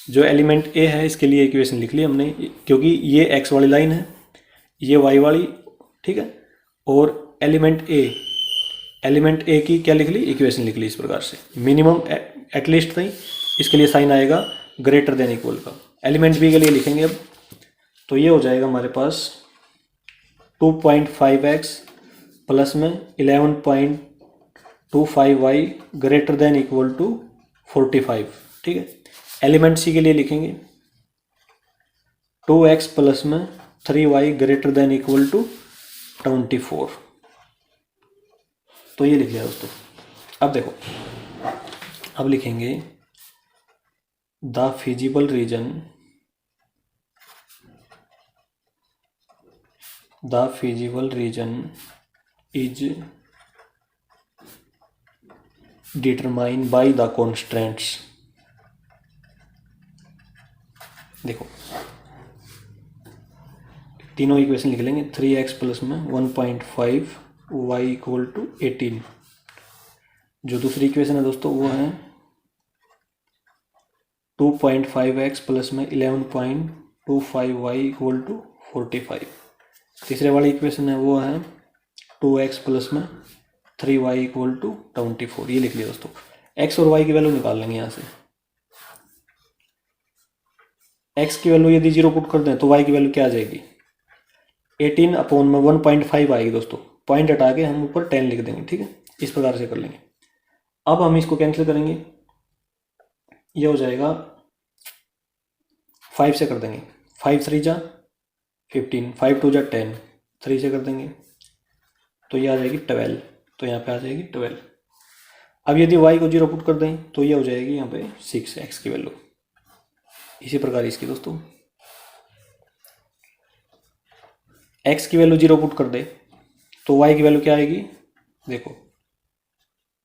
जो एलिमेंट ए है इसके लिए इक्वेशन लिख ली हमने, क्योंकि ये x वाली लाइन है, ये y वाली, ठीक है। और एलिमेंट ए की क्या लिख ली, इक्वेशन लिख ली इस प्रकार से, मिनिमम एटलीस्ट थी, इसके लिए साइन आएगा ग्रेटर देन इक्वल का। एलिमेंट बी के लिए लिखेंगे अब, तो ये हो जाएगा हमारे पास 2.5x प्लस में 11.25y greater than equal to 45, ठीक है। एलिमेंट सी के लिए लिखेंगे 2x प्लस में 3y greater than equal to 24। तो ये लिख लिया दोस्तों। अब देखो, अब लिखेंगे the feasible region is determined by the constants. देखो तीनों इक्वेशन लिख लेंगे, 3x प्लस में 1.5y इक्वल टू 18। जो दूसरी इक्वेशन है दोस्तों वो है 2.5x प्लस में 11.25y इक्वल टू 45। तीसरे वाली इक्वेशन है वो है 2x प्लस में 3y इक्वल टू 24। ये लिख लिया दोस्तों। x और y की वैल्यू निकाल लेंगे यहाँ से। x की वैल्यू यदि 0 पुट कर दें तो y की वैल्यू क्या आ जाएगी, 18 अपॉन में 1.5 आएगी दोस्तों। पॉइंट हटा के हम ऊपर 10 लिख देंगे, ठीक है। इस प्रकार से कर लेंगे। अब हम इसको कैंसिल करेंगे, ये हो जाएगा 5 से कर देंगे, 5 3 जा 15, 5 2 जा 10, 3 से कर देंगे तो ये आ जाएगी 12। तो यहाँ पे आ जाएगी 12। अब यदि y को 0 पुट कर दें तो ये हो जाएगी यहाँ पे 6x की वैल्यू। इसी प्रकार इसकी दोस्तों x की वैल्यू 0 पुट कर दे तो y की वैल्यू क्या आएगी, देखो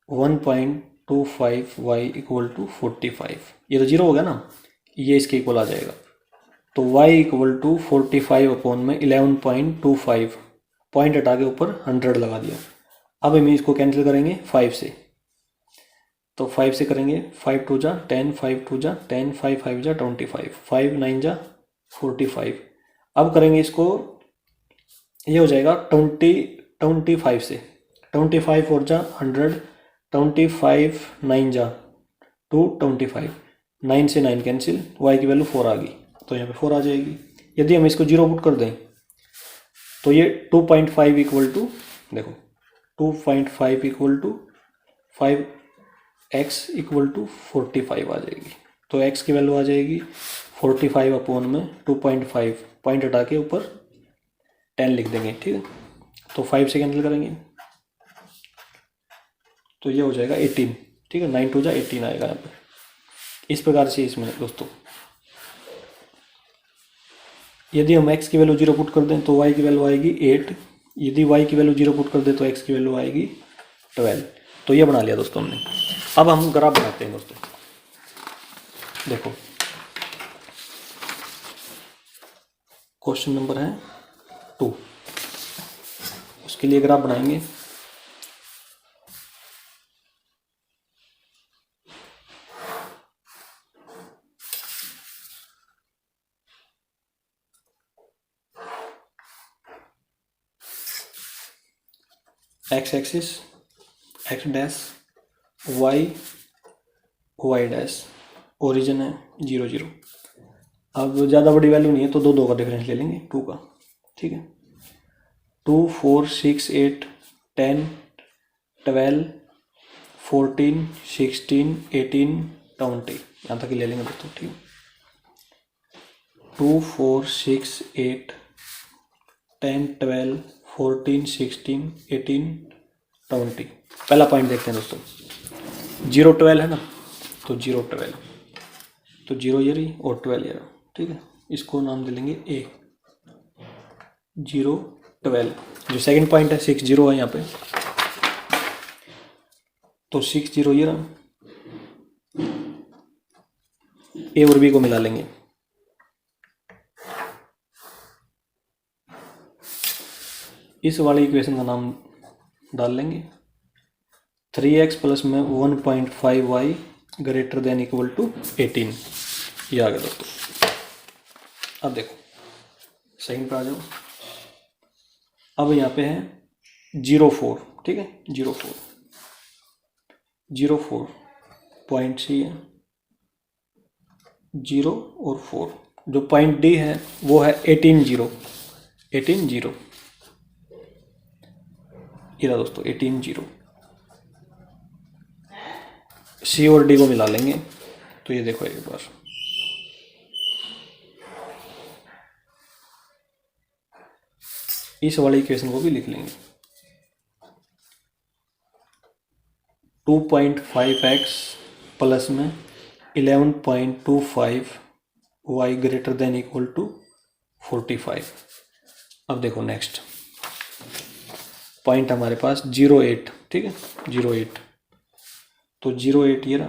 1.25y इक्वल टू 45। ये तो 0 हो गया ना, ये इसके इक्वल आ जाएगा। तो y इक्वल टू 45 अपॉन में 11.25, पॉइंट हटा के ऊपर 100 लगा दिया। अब हम इसको कैंसिल करेंगे 5 से, तो 5 से करेंगे 5 2 जा 10, 5 2 जा 10, 5 5 जा 25, 5 9 जा 45। अब करेंगे इसको, ये हो जाएगा 25 से, 25 4 जा 100, 25 9 जा 225, 9 से 9 कैंसिल, y की वैल्यू 4 आ गई तो यहाँ पे 4 आ जाएगी। यदि हम इसको 0 पुट कर दें तो ये 2.5 इक्वल टू, देखो 2.5 equal to 5x equal to 45 आ जाएगी। तो x की वैल्यू आ जाएगी 45 अपॉन में 2.5, पॉइंट हटा के ऊपर 10 लिख देंगे, ठीक है। तो 5 से कैंसिल करेंगे तो ये हो जाएगा 18, ठीक है। 9 2 जा 18 आएगा यहाँ पे। इस प्रकार से इसमें दोस्तों यदि हम x की वैल्यू 0 पुट कर दें तो y की वैल्यू आएगी 8, यदि y की वैल्यू 0 पुट कर दें तो x की वैल्यू आएगी 12। तो ये बना लिया दोस्तों हमने। अब हम ग्राफ बनाते हैं दोस्तों। देखो क्वेश्चन नंबर है 2, उसके लिए ग्राफ बनाएंगे। x axis x dash, y dash, origin है 0 0। अब ज़्यादा बड़ी वैल्यू नहीं है तो 2 2 का डिफरेंस ले लेंगे 2 का, ठीक है। 2 4 6 8 10 12 14 16 18 20, यहाँ तक ही ले लेंगे दोस्तों, ठीक है। 2 4 6 8 10 12 14 16 18 20। पहला पॉइंट देखते हैं दोस्तों, 0 12 है ना, तो 0 12, तो 0 ये रही और 12 ये रहा, ठीक है। इसको नाम दे लेंगे A। 0 12, जो सेकंड पॉइंट है 6 0 है यहाँ पे, तो 6 0 ये रहा, ए और बी को मिला लेंगे। इस वाले इक्वेशन का नाम डाल लेंगे 3x प्लस में 1.5y greater than equal to 18। ये आ गया दोस्तों। अब देखो सेकंड पे आ जाओ। अब यहाँ पे है 0.4, ठीक है, 0.4 पॉइंट सी है, 0 और 4। जो पॉइंट डी है वो है 18 0। ये रहा दोस्तों 18 0। सी और डी को मिला लेंगे तो ये देखो एक बार, इस वाले इक्वेशन को भी लिख लेंगे 2.5x प्लस में 11.25y greater than equal to 45। अब देखो नेक्स्ट पॉइंट हमारे पास 0.8, ठीक है, 0.8। तो 0.8 ये रहा,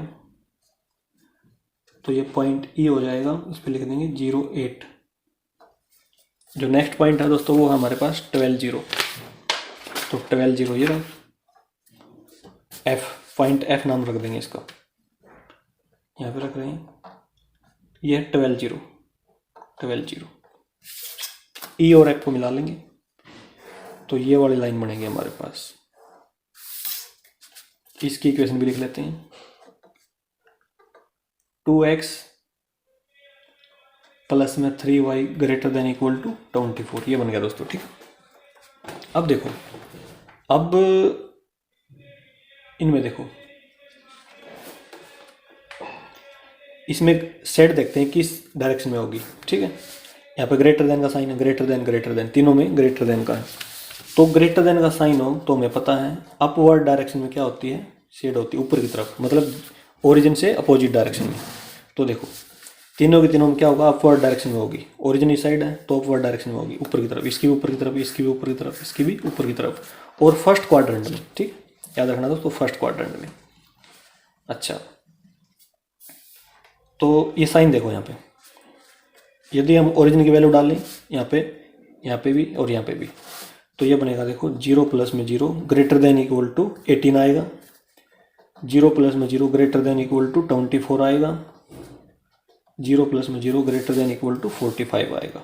तो ये पॉइंट ई हो जाएगा, इस पर लिख देंगे 0.8। जो नेक्स्ट पॉइंट है दोस्तों वो हमारे पास 12 0। तो 12 0 ये रहा, एफ पॉइंट एफ नाम रख देंगे इसका, यहाँ पे रख रहे हैं, ये 12 0। ई और एफ को मिला लेंगे तो ये वाली लाइन बनेगी हमारे पास। इसकी इक्वेशन भी लिख लेते हैं 2x प्लस में 3y greater than equal to 24। ये बन गया दोस्तों, ठीक। अब देखो, अब इनमें देखो, इसमें सेट देखते हैं किस डायरेक्शन में होगी, ठीक है। यहाँ पे ग्रेटर देन का साइन है, ग्रेटर देन, तीनों में ग्रेटर देन का है। तो ग्रेटर देन का साइन हो तो हमें पता है अपवर्ड डायरेक्शन में क्या होती है, शेड होती है ऊपर की तरफ, मतलब ओरिजिन से अपोजिट डायरेक्शन में। तो देखो तीनों के तीनों में क्या होगा, अपवर्ड डायरेक्शन में होगी। ओरिजिन इस साइड है तो अपवर्ड डायरेक्शन में होगी, ऊपर की तरफ, इसकी भी ऊपर की तरफ, इसकी भी ऊपर की तरफ, इसकी भी ऊपर की तरफ, और फर्स्ट क्वाड्रेंट में, ठीक, याद रखना दोस्तों, फर्स्ट क्वाड्रेंट में। अच्छा, तो ये साइन देखो यहाँ पे, यदि हम ओरिजिन की वैल्यू डाल लें यहाँ पे भी और यहाँ पे भी, तो ये बनेगा देखो 0 प्लस में 0 ग्रेटर देन इक्वल टू 18 आएगा, 0 प्लस में 0 ग्रेटर देन इक्वल टू 24 आएगा, 0 प्लस में 0 ग्रेटर देन इक्वल टू 45 आएगा।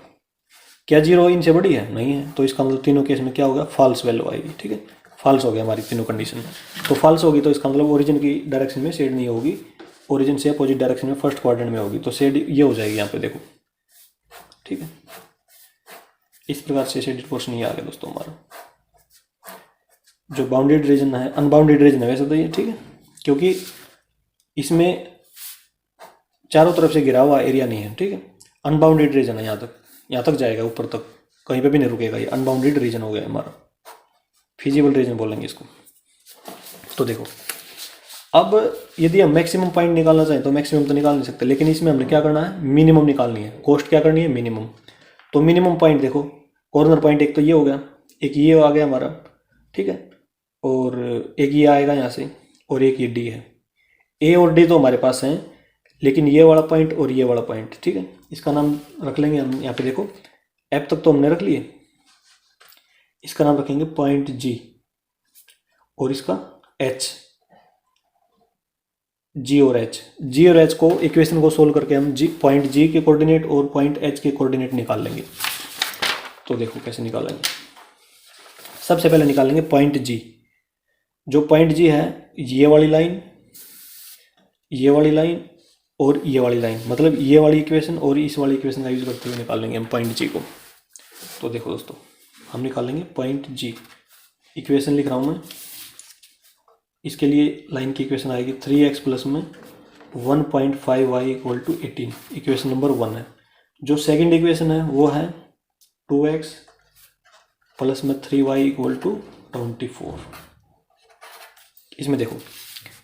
क्या 0 इनसे बड़ी है? नहीं है। तो इसका मतलब तीनों केस में क्या होगा, फॉल्स वैल्यू आएगी, ठीक है। फॉल्स हो गया हमारी तीनों कंडीशन। तो फॉल्स होगी तो इसका मतलब ओरिजिन की डायरेक्शन में शेड नहीं होगी, ओरिजिन से अपोजिट डायरेक्शन में फर्स्ट क्वाड्रेंट में होगी, तो शेड ये हो जाएगी यहाँ पे देखो, ठीक है। इस प्रकार से शेडेड पोर्शन ये आ गया दोस्तों हमारा। जो बाउंडेड रीजन है, अनबाउंडेड रीजन है वैसे तो ये, ठीक है, क्योंकि इसमें चारों तरफ से घिरा हुआ एरिया नहीं है, ठीक है। अनबाउंडेड रीजन है, यहाँ तक जाएगा, ऊपर तक कहीं पे भी नहीं रुकेगा, ये अनबाउंडेड रीजन हो गया हमारा, फिजिबल रीजन बोलेंगे इसको। तो देखो अब यदि हम मैक्सिमम पॉइंट निकालना चाहें तो मैक्सिमम तो निकाल नहीं सकते, लेकिन इसमें हमने क्या करना है, मिनिमम निकालनी है। कॉस्ट क्या करनी है, मिनिमम। तो मिनिमम पॉइंट देखो, कॉर्नर पॉइंट एक तो ये हो गया, एक ये आ गया हमारा, ठीक है, और एक ये आएगा यहाँ से, और एक ये डी है। ए और डी तो हमारे पास हैं, लेकिन ये वाला पॉइंट और ये वाला पॉइंट, ठीक है, इसका नाम रख लेंगे हम। यहाँ पे देखो एफ तक तो हमने रख लिए, इसका नाम रखेंगे पॉइंट जी, और इसका एच, जी और एच को इक्वेशन को सोल्व करके हम पॉइंट जी के कोऑर्डिनेट और पॉइंट एच के कोऑर्डिनेट निकाल लेंगे। तो देखो कैसे निकालेंगे। सबसे पहले निकालेंगे पॉइंट जी। जो पॉइंट जी है, ये वाली लाइन और ये वाली लाइन, मतलब ये वाली इक्वेशन और इस वाली इक्वेशन का यूज करते हुए निकाल लेंगे हम पॉइंट जी को। तो देखो दोस्तों, हम निकालेंगे पॉइंट जी। इक्वेशन लिख रहा हूँ मैं, इसके लिए लाइन की इक्वेशन आएगी 3x प्लस में 1.5y equal to 18, equation number 1 है। जो सेकंड इक्वेशन है वो है 2x प्लस में 3y इक्वल टू 24। इसमें देखो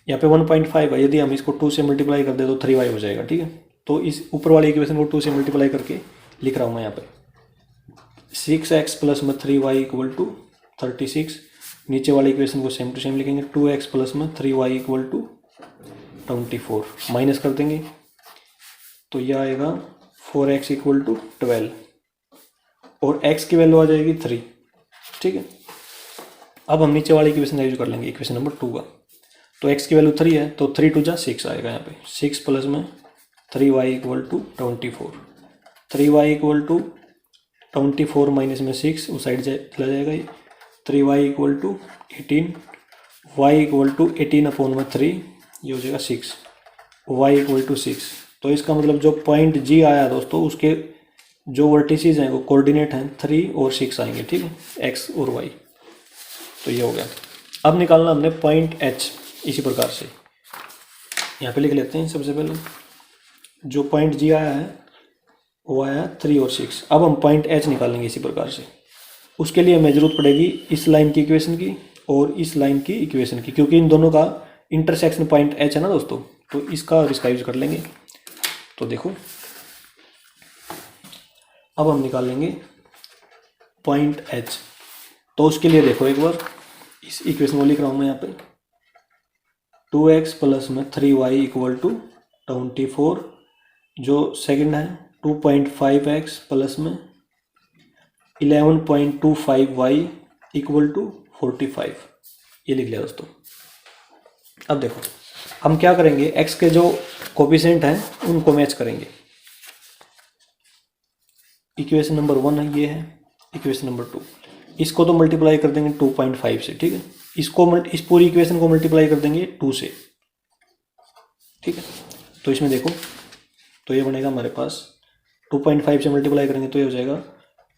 यहाँ पे 1.5 है, यदि हम इसको 2 से मल्टीप्लाई कर दे तो 3y हो जाएगा, ठीक है। तो इस ऊपर वाली इक्वेशन को 2 से मल्टीप्लाई करके लिख रहा हूँ मैं यहाँ पे 6x प्लस में 3y इक्वल टू 36 नीचे वाली इक्वेशन को सेम टू सेम लिखेंगे, 2x प्लस में 3y इक्वल टू 24, माइनस कर देंगे तो यह आएगा 4x इक्वल टू 12 और x की वैल्यू आ जाएगी 3। ठीक है, अब हम नीचे वाली इक्वेशन यूज कर लेंगे, इक्वेशन नंबर 2 का। तो x की वैल्यू 3 है तो 3 2 जा 6 आएगा यहाँ पे, 6 प्लस में 3y equal to 24, 3y equal to 24 minus में 6 उस साइड चला जाएगा ये, 3y equal to 18, y equal to 18 upon में 3, ये हो जाएगा 6, y इक्वल टू 6। तो इसका मतलब जो पॉइंट G आया दोस्तों उसके जो वर्टिसेस हैं वो कोऑर्डिनेट हैं 3 और 6 आएंगे। ठीक है, x और y। तो ये हो गया। अब निकालना हमने पॉइंट H, इसी प्रकार से यहाँ पे लिख लेते हैं। सबसे पहले जो पॉइंट G आया है वो आया 3 और 6। अब हम पॉइंट H निकालेंगे इसी प्रकार से। उसके लिए हमें ज़रूरत पड़ेगी इस लाइन की इक्वेशन की और इस लाइन की इक्वेशन की, क्योंकि इन दोनों का इंटरसेक्शन पॉइंट H है ना दोस्तों, तो इसका और इसका यूज कर लेंगे। तो देखो अब हम निकालेंगे पॉइंट H। तो उसके लिए देखो एक बार इस इक्वेशन को लिख रहा हूँ मैं यहाँ पे, 2x प्लस में 3y इक्वल टू 24, जो सेकंड है 2.5x प्लस में 11.25y इक्वल टू 45, ये लिख लिया दोस्तों। अब देखो हम क्या करेंगे, x के जो कोफिशिएंट हैं उनको मैच करेंगे। इक्वेशन नंबर 1 है, ये है इक्वेशन नंबर 2। इसको तो मल्टीप्लाई कर देंगे 2.5 से। ठीक है, इसको इस पूरी इक्वेशन को मल्टीप्लाई कर देंगे 2 से। ठीक है, तो इसमें देखो तो ये बनेगा हमारे पास 2.5 से मल्टीप्लाई करेंगे तो ये हो जाएगा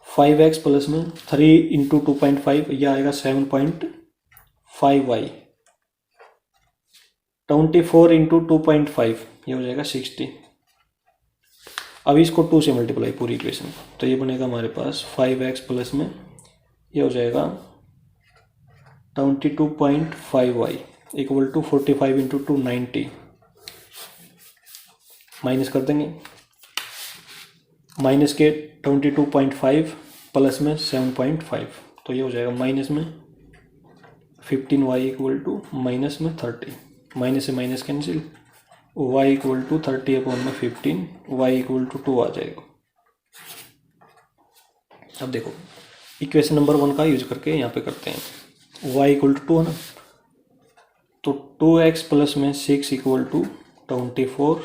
5x प्लस में 3 इंटू 2.5, यह आएगा 7.5y, 24 इंटू 2.5 ये हो जाएगा 60। अब इसको 2 से मल्टीप्लाई पूरी इक्वेशन को, तो ये बनेगा हमारे पास 5x प्लस में ये हो जाएगा 22.5y equal to 45 into 2 90, minus कर देंगे, माइनस के 22.5 प्लस में 7.5, तो ये हो जाएगा माइनस में 15y इक्वल टू माइनस में 30, माइनस से minus cancel, y equal to 30 upon में 15, y इक्वल टू 2 आ जाएगा। अब देखो इक्वेशन नंबर 1 का यूज करके यहाँ पे करते हैं, y इक्वल टू 2 है ना, तो 2x प्लस में 6 equal to 24,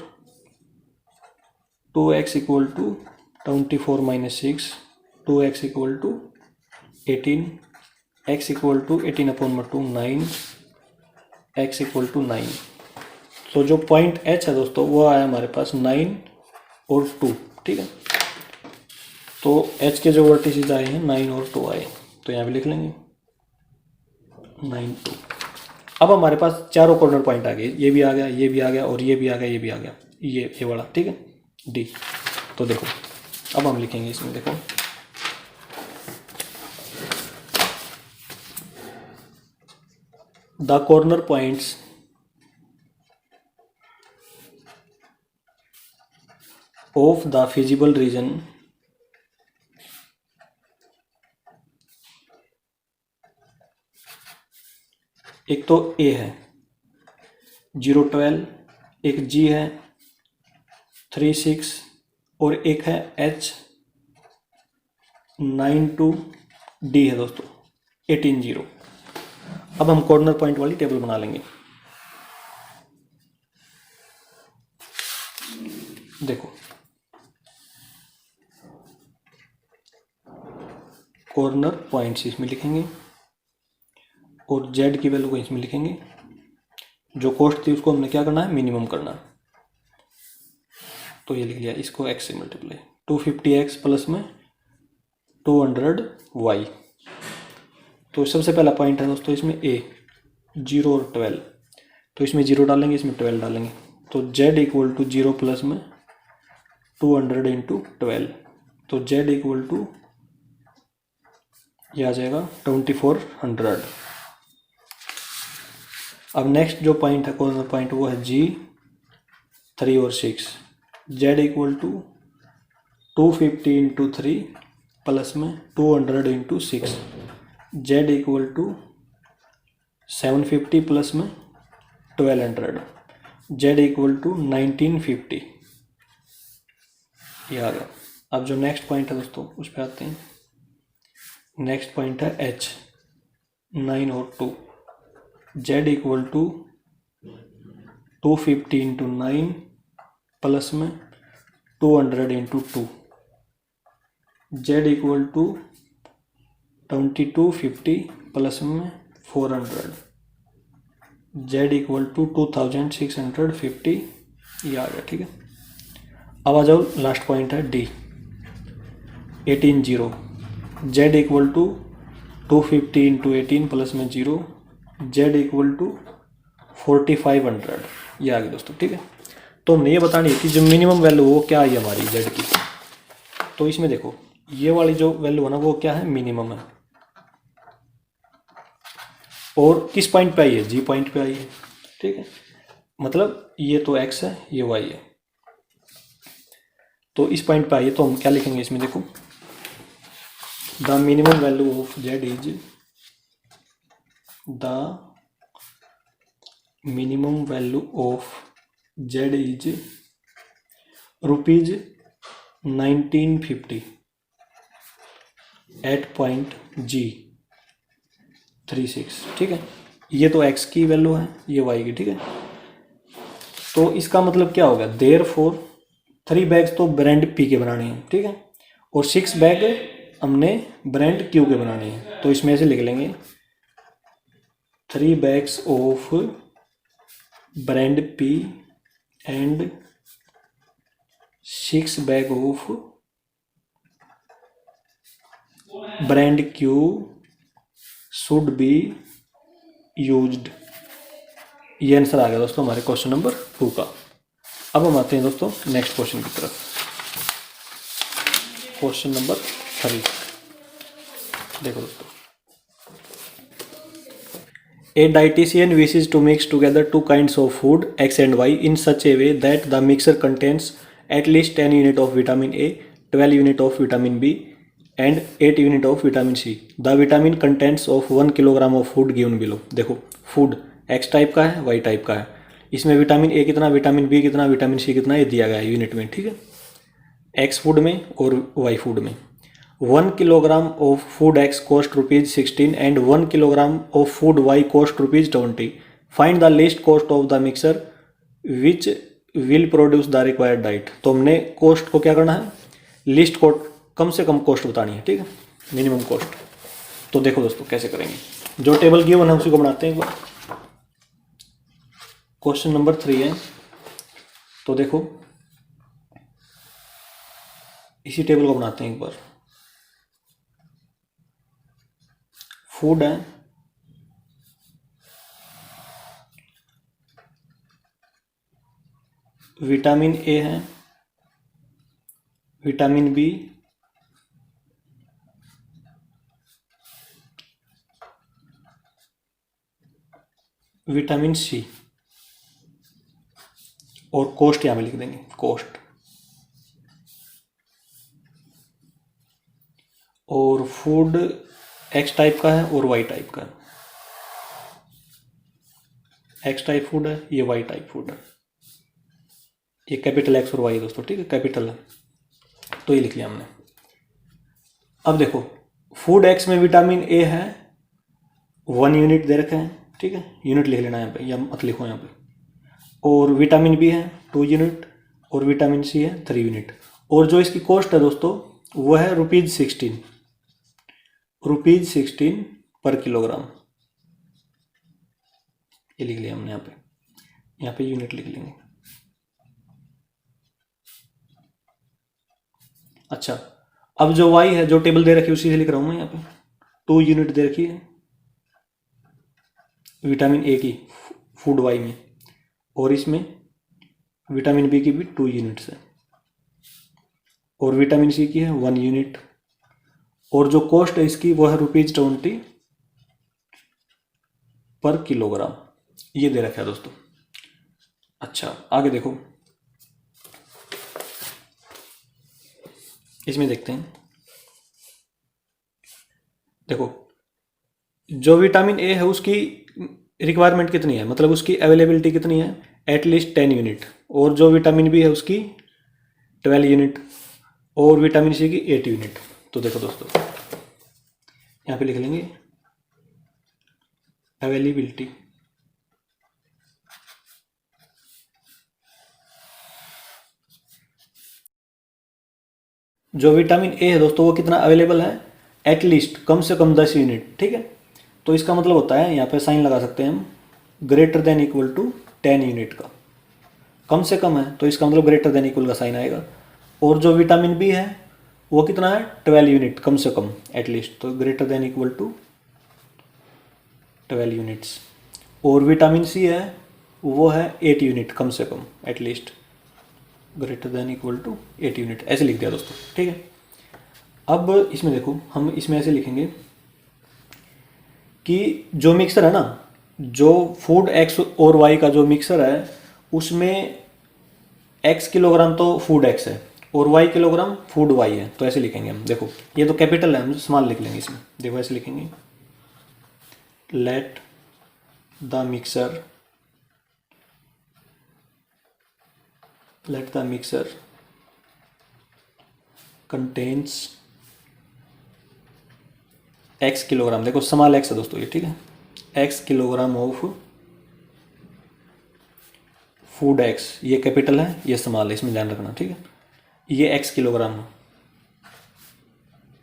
2x equal to 24 minus 6, 2x equal to 18, x equal to 18 upon में 2 9, x इक्वल टू 9। तो जो पॉइंट H है दोस्तों वो आया हमारे पास 9 और 2। ठीक है, तो H के जो वर्टिसेस आए हैं 9 और 2 आए, तो यहाँ पे लिख लेंगे 9 2। अब हमारे पास चारों कॉर्नर पॉइंट आ गए, ये भी आ गया, ये भी आ गया और ये भी आ गया, ये भी आ गया, ये वाला। ठीक है, D। तो देखो अब हम लिखेंगे इसमें, देखो the corner points of the feasible reason एक तो A है 012, एक G है 3 6 और एक है H 9 2, D है दोस्तों 18 0। अब हम कॉर्नर पॉइंट वाली टेबल बना लेंगे। देखो कॉर्नर पॉइंट्स इसमें लिखेंगे और Z की वैल्यू को इसमें लिखेंगे। जो कॉस्ट थी उसको हमने क्या करना है, मिनिमम करना है, तो ये लिख लिया, इसको x से मल्टीप्लाई 250x प्लस में 200y। तो सबसे पहला पॉइंट है दोस्तों इसमें A 0 और 12, तो इसमें 0 डालेंगे, इसमें 12 डालेंगे, तो z इक्वल टू 0 प्लस में 200 इंटू 12, तो z इक्वल टू ये आ जाएगा 2400। अब नेक्स्ट जो पॉइंट है कॉर्नर पॉइंट वो है G 3 और 6, z equal to 250 into 3 plus में 200 into 6, z equal to 750 plus में 1200, जेड इक्वल टू 1950, ये आ गया। अब जो नेक्स्ट पॉइंट है दोस्तों उस पर आते हैं। नेक्स्ट पॉइंट है एच 9 और 2, Z equal to 250 into 9 plus में 200 into 2, Z equal to 2250 plus में 400, जेड इक्वल टू 2650, ये आ गया। ठीक है, अब आ जाओ लास्ट पॉइंट है D 18 0, Z equal to 250 into 18 plus में 0, जेड इक्वल टू 4500, ये आ गया दोस्तों। ठीक है, तो हमने ये बतानी है कि जो मिनिमम वैल्यू वो क्या है हमारी जेड की। तो इसमें देखो ये वाली जो वैल्यू है ना वो क्या है, मिनिमम है, और किस पॉइंट पे आई है, जी पॉइंट पे आई है। ठीक है, मतलब ये तो एक्स है, ये वाई है, तो इस पॉइंट पे आई है। तो हम क्या लिखेंगे इसमें, देखो the minimum value of Z is, the minimum value of Z is rupees 1950 at point G 36। ठीक है, ये तो x की वैल्यू है, ये y की। ठीक है, तो इसका मतलब क्या होगा, देयर फोर 3 बैग्स तो ब्रांड P के बनाने हैं। ठीक है, और 6 बैग हमने ब्रांड Q के बनाने हैं। तो इसमें से लिख लेंगे 3 bags of brand P and 6 bag of brand Q should be used. ये आंसर आ गया दोस्तों हमारे क्वेश्चन नंबर 2 का। अब हम आते हैं दोस्तों नेक्स्ट क्वेश्चन की तरफ। क्वेश्चन नंबर 3 देखो दोस्तों, A dietitian wishes to mix together 2 kinds of food X and Y in such a way that the mixture contains at least 10 unit of vitamin A, 12 unit of vitamin B and 8 unit of vitamin C. The vitamin contents of 1 kilogram of food given below। देखो फूड X टाइप का है, Y टाइप का है, इसमें विटामिन A कितना, विटामिन B कितना, विटामिन C कितना, ये दिया गया है यूनिट में। ठीक है, X फूड में और Y फूड में। 1 kilogram of food X cost rupees 16 and 1 kilogram of food Y cost rupees 20. Find the least cost of the mixture which will produce the required diet। तो हमने कॉस्ट को क्या करना है, लिस्ट कॉस्ट, कम से कम कॉस्ट बतानी है। ठीक है, मिनिमम कॉस्ट। तो देखो दोस्तों कैसे करेंगे, जो टेबल गिवन है उसी को बनाते हैं एक बार। क्वेश्चन नंबर 3 है, तो देखो इसी टेबल को बनाते हैं एक बार। फूड है, विटामिन ए है, विटामिन बी, विटामिन सी, और कॉस्ट यहां पे लिख देंगे, कॉस्ट। और फूड एक्स टाइप का है और वाई टाइप का है। एक्स टाइप फूड है, ये वाई टाइप फूड है। ये कैपिटल एक्स और वाई दोस्तों। ठीक है, कैपिटल है तो ये लिख लिया हमने। अब देखो फूड एक्स में विटामिन ए है 1 यूनिट दे रखे हैं। ठीक है, यूनिट लिख लेना यहाँ पे, या मत लिखो यहाँ पे। और विटामिन बी है 2 यूनिट और विटामिन सी है 3 यूनिट। और जो इसकी कॉस्ट है दोस्तों वो है ₹16 पर किलोग्राम। ये लिख लिया हमने यहाँ पे यूनिट लिख लेंगे। अच्छा, अब जो वाई है, जो टेबल दे रखी है उसी से लिख रहा हूं मैं यहाँ पे। 2 यूनिट दे रखी है विटामिन ए की फूड वाई में, और इसमें विटामिन बी की भी 2 यूनिट्स है, और विटामिन सी की है 1 यूनिट। और जो कॉस्ट है इसकी वो है ₹20 पर किलोग्राम। ये दे रखा है दोस्तों। अच्छा, आगे देखो, इसमें देखते हैं। देखो जो विटामिन ए है उसकी रिक्वायरमेंट कितनी है, मतलब उसकी अवेलेबिलिटी कितनी है, एटलीस्ट 10 यूनिट, और जो विटामिन बी है उसकी 12 यूनिट, और विटामिन सी की 8 यूनिट। तो देखो दोस्तों यहाँ पे लिख लेंगे अवेलेबिलिटी। जो विटामिन ए है दोस्तों वो कितना अवेलेबल है, एटलीस्ट कम से कम 10 यूनिट, ठीक है। तो इसका मतलब होता है, यहाँ पे साइन लगा सकते हैं हम, greater than equal to 10 unit का। कम से कम है तो इसका मतलब ग्रेटर देन इक्वल का साइन आएगा। और जो विटामिन बी है वो कितना है, 12 यूनिट कम से कम, एटलीस्ट, तो greater than equal to 12 units. और विटामिन सी है वो है 8 यूनिट कम से कम, at least, greater than equal to 8 unit. ऐसे लिख दिया दोस्तों, ठीक है। अब इसमें देखो, हम इसमें ऐसे लिखेंगे कि जो मिक्सर है ना, जो फूड एक्स और वाई का जो मिक्सर है उसमें एक्स किलोग्राम तो फूड एक्स है और वाई किलोग्राम फूड वाई है। तो ऐसे लिखेंगे हम, देखो ये तो कैपिटल है, हम स्मॉल लिख लेंगे इसमें। देखो ऐसे लिखेंगे, let the mixer, let the mixer contains x kilogram, देखो स्मॉल x है दोस्तों ये, ठीक है, x kilogram of food x, ये कैपिटल है ये स्मॉल है, इसमें ध्यान रखना, ठीक है। ये x किलोग्राम है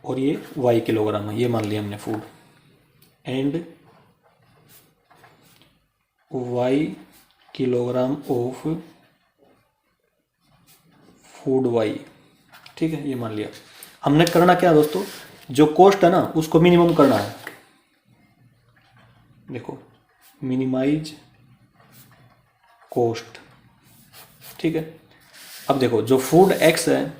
और ये y किलोग्राम है, ये मान लिया हमने food, and y kilogram of food Y, ठीक है, ये मान लिया। हमने करना क्या दोस्तों, जो कॉस्ट है ना उसको मिनिमम करना है। देखो मिनिमाइज कॉस्ट, ठीक है। अब देखो जो फूड एक्स है,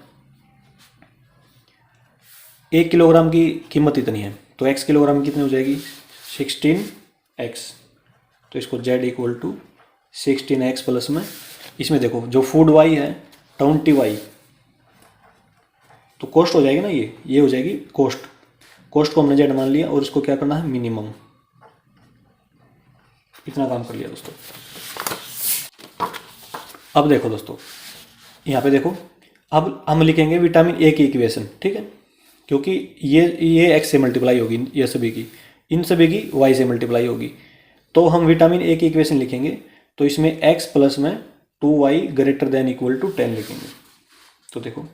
1 किलोग्राम की कीमत इतनी है, तो x किलोग्राम की कितनी हो जाएगी, 16x। तो इसको z equal to 16x plus में, इसमें देखो जो फूड y है 20y, तो कॉस्ट हो जाएगी ना, ये हो जाएगी कॉस्ट। कॉस्ट को हमने z मान लिया और इसको क्या करना है, मिनिमम। इतना काम कर लिया दोस्तों। अब देखो दोस्तों यहाँ पे देखो, अब हम लिखेंगे विटामिन ए की इक्वेशन, ठीक है, क्योंकि ये x से मल्टीप्लाई होगी, ये सभी की, इन सभी की y से मल्टीप्लाई होगी। तो हम विटामिन ए की इक्वेशन लिखेंगे, तो इसमें x प्लस में 2y greater than equal to 10 लिखेंगे। तो देखो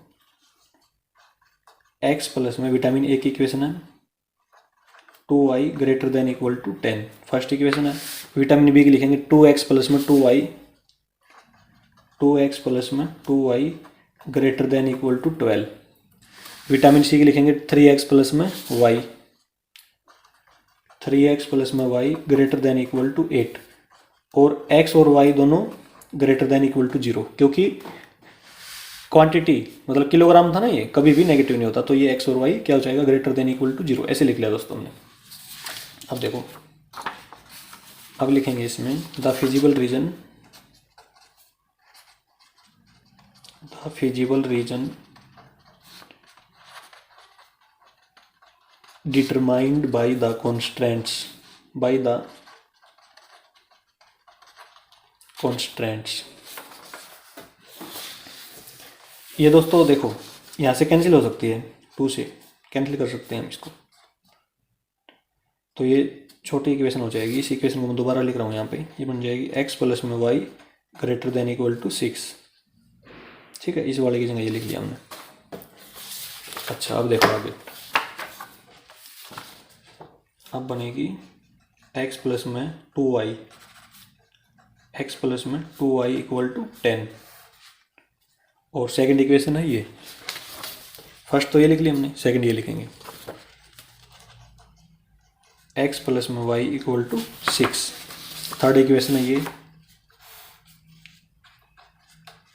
x प्लस में विटामिन ए की इक्वेशन है 2y greater than equal to 10, first equation है। विटामिन बी की लिखेंगे 2x प्लस में 2y, 2x प्लस में 2y greater than equal to 12। Vitamin C की लिखेंगे 3x प्लस में y, 3x प्लस में y greater than equal to 8, और x और y दोनों ग्रेटर देन इक्वल टू 0, क्योंकि क्वांटिटी मतलब किलोग्राम था ना, ये कभी भी नेगेटिव नहीं होता, तो ये x और y क्या हो जाएगा, ग्रेटर देन इक्वल टू 0। ऐसे लिख लिया दोस्तों हमने। अब देखो, अब लिखेंगे इसमें the feasible reason determined by the constraints, ये दोस्तों देखो यहाँ से कैंसिल हो सकती है, 2 से कैंसिल कर सकते हैं हम इसको, तो ये छोटी इक्वेशन हो जाएगी। इस इक्वेशन को मैं दोबारा लिख रहा हूँ यहाँ पे, ये बन जाएगी x प्लस में y greater than equal to 6, ठीक है। इस वाले की जगह ये लिख लिया हमने। अच्छा अब देखो आगे, अब बनेगी x प्लस में 2y, x प्लस में 2y इक्वल टू 10, और सेकंड इक्वेशन है ये, फर्स्ट तो ये लिख लिया हमने, सेकंड ये लिखेंगे x प्लस में y equal to 6, third equation है ये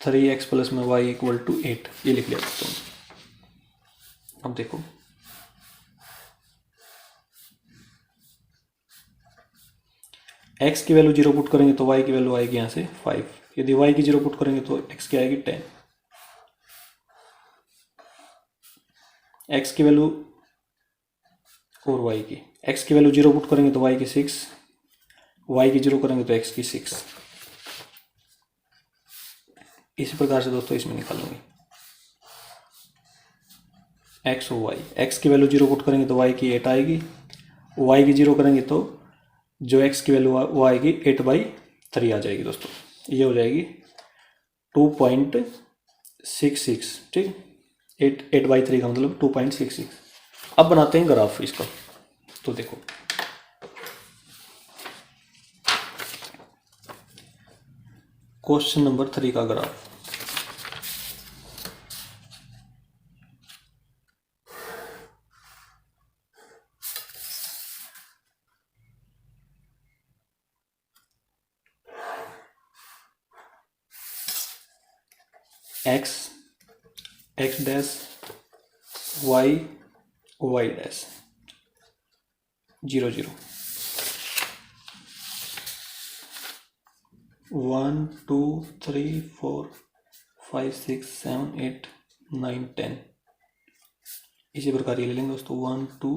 3x प्लस में y इक्वल टू 8, ये लिख लिया दोस्तों। अब देखो x की वैल्यू 0 पुट करेंगे तो y की वैल्यू आएगी यहाँ से 5, यदि y की 0 पुट करेंगे तो x की आएगी 10, x की वैल्यू और y की, x की वैल्यू 0 पुट करेंगे तो y की 6, y की 0 करेंगे तो x की 6। इसी प्रकार से दोस्तों इसमें निकालेंगे x और y। x की वैल्यू 0 पुट करेंगे तो y की 8 आएगी, y की 0 करेंगे तो जो x की वैल्यू वो आएगी 8/3 आ जाएगी दोस्तों। ये हो जाएगी 2.66। ठीक, 8/3 का मतलब 2.66। अब बनाते हैं ग्राफ इसका। तो देखो क्वेश्चन नंबर 3 का graph. x dash y dash 0 0 1 2 3 4 5 6 7 8 9 10। इसी प्रकार ये ले लेंगे दोस्तों 1 2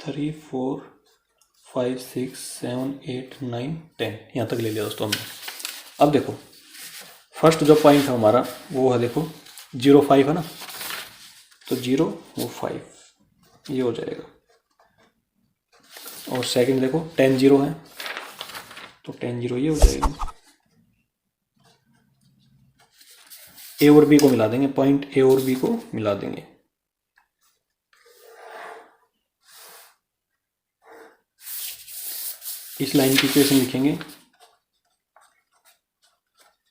3 4 5 6 7 8 9 10। यहाँ तक ले लिया दोस्तों हमने। अब देखो फर्स्ट जो पॉइंट है हमारा वो है, देखो 0 5 है ना, तो 0 वो 5 ये हो जाएगा। और सेकंड देखो 10 0 है तो 10 0 ये हो जाएगा। ए और बी को मिला देंगे, पॉइंट ए और बी को मिला देंगे। इस लाइन की इक्वेशन लिखेंगे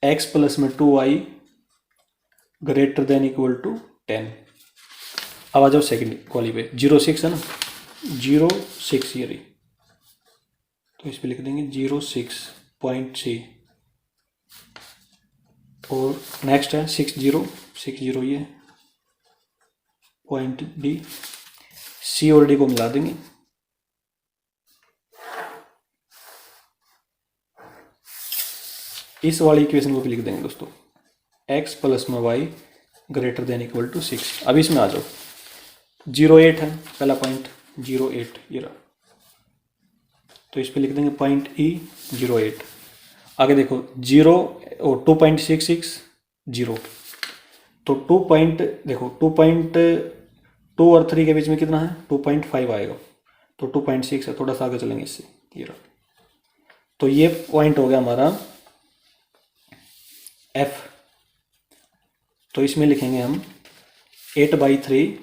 x प्लस में 2y greater than equal to 10। अब आ जाओ सेकेंड वाली पे, 0 6 है ना, 0 6 ये रही, तो इस पे लिख देंगे 0 6.3। और नेक्स्ट है 6 0 ये पॉइंट डी, सी और डी को मिला देंगे। इस वाली इक्वेशन को भी लिख देंगे दोस्तों x प्लस में y greater than equal to 6। अब इसमें आ जाओ 0 8 है पहला पॉइंट, 0 8 ये रहा, तो इस पे लिख देंगे पॉइंट ई 0 8। आगे देखो 0 और 2.66 0, तो 2 पॉइंट देखो 2.2 और 3 के बीच में कितना है 2.5 आएगा, तो 2.6 है, थोड़ा सा आगे चलेंगे इससे ये रहा। तो ये पॉइंट हो गया हमारा F। तो इसमें लिखेंगे हम 8/3,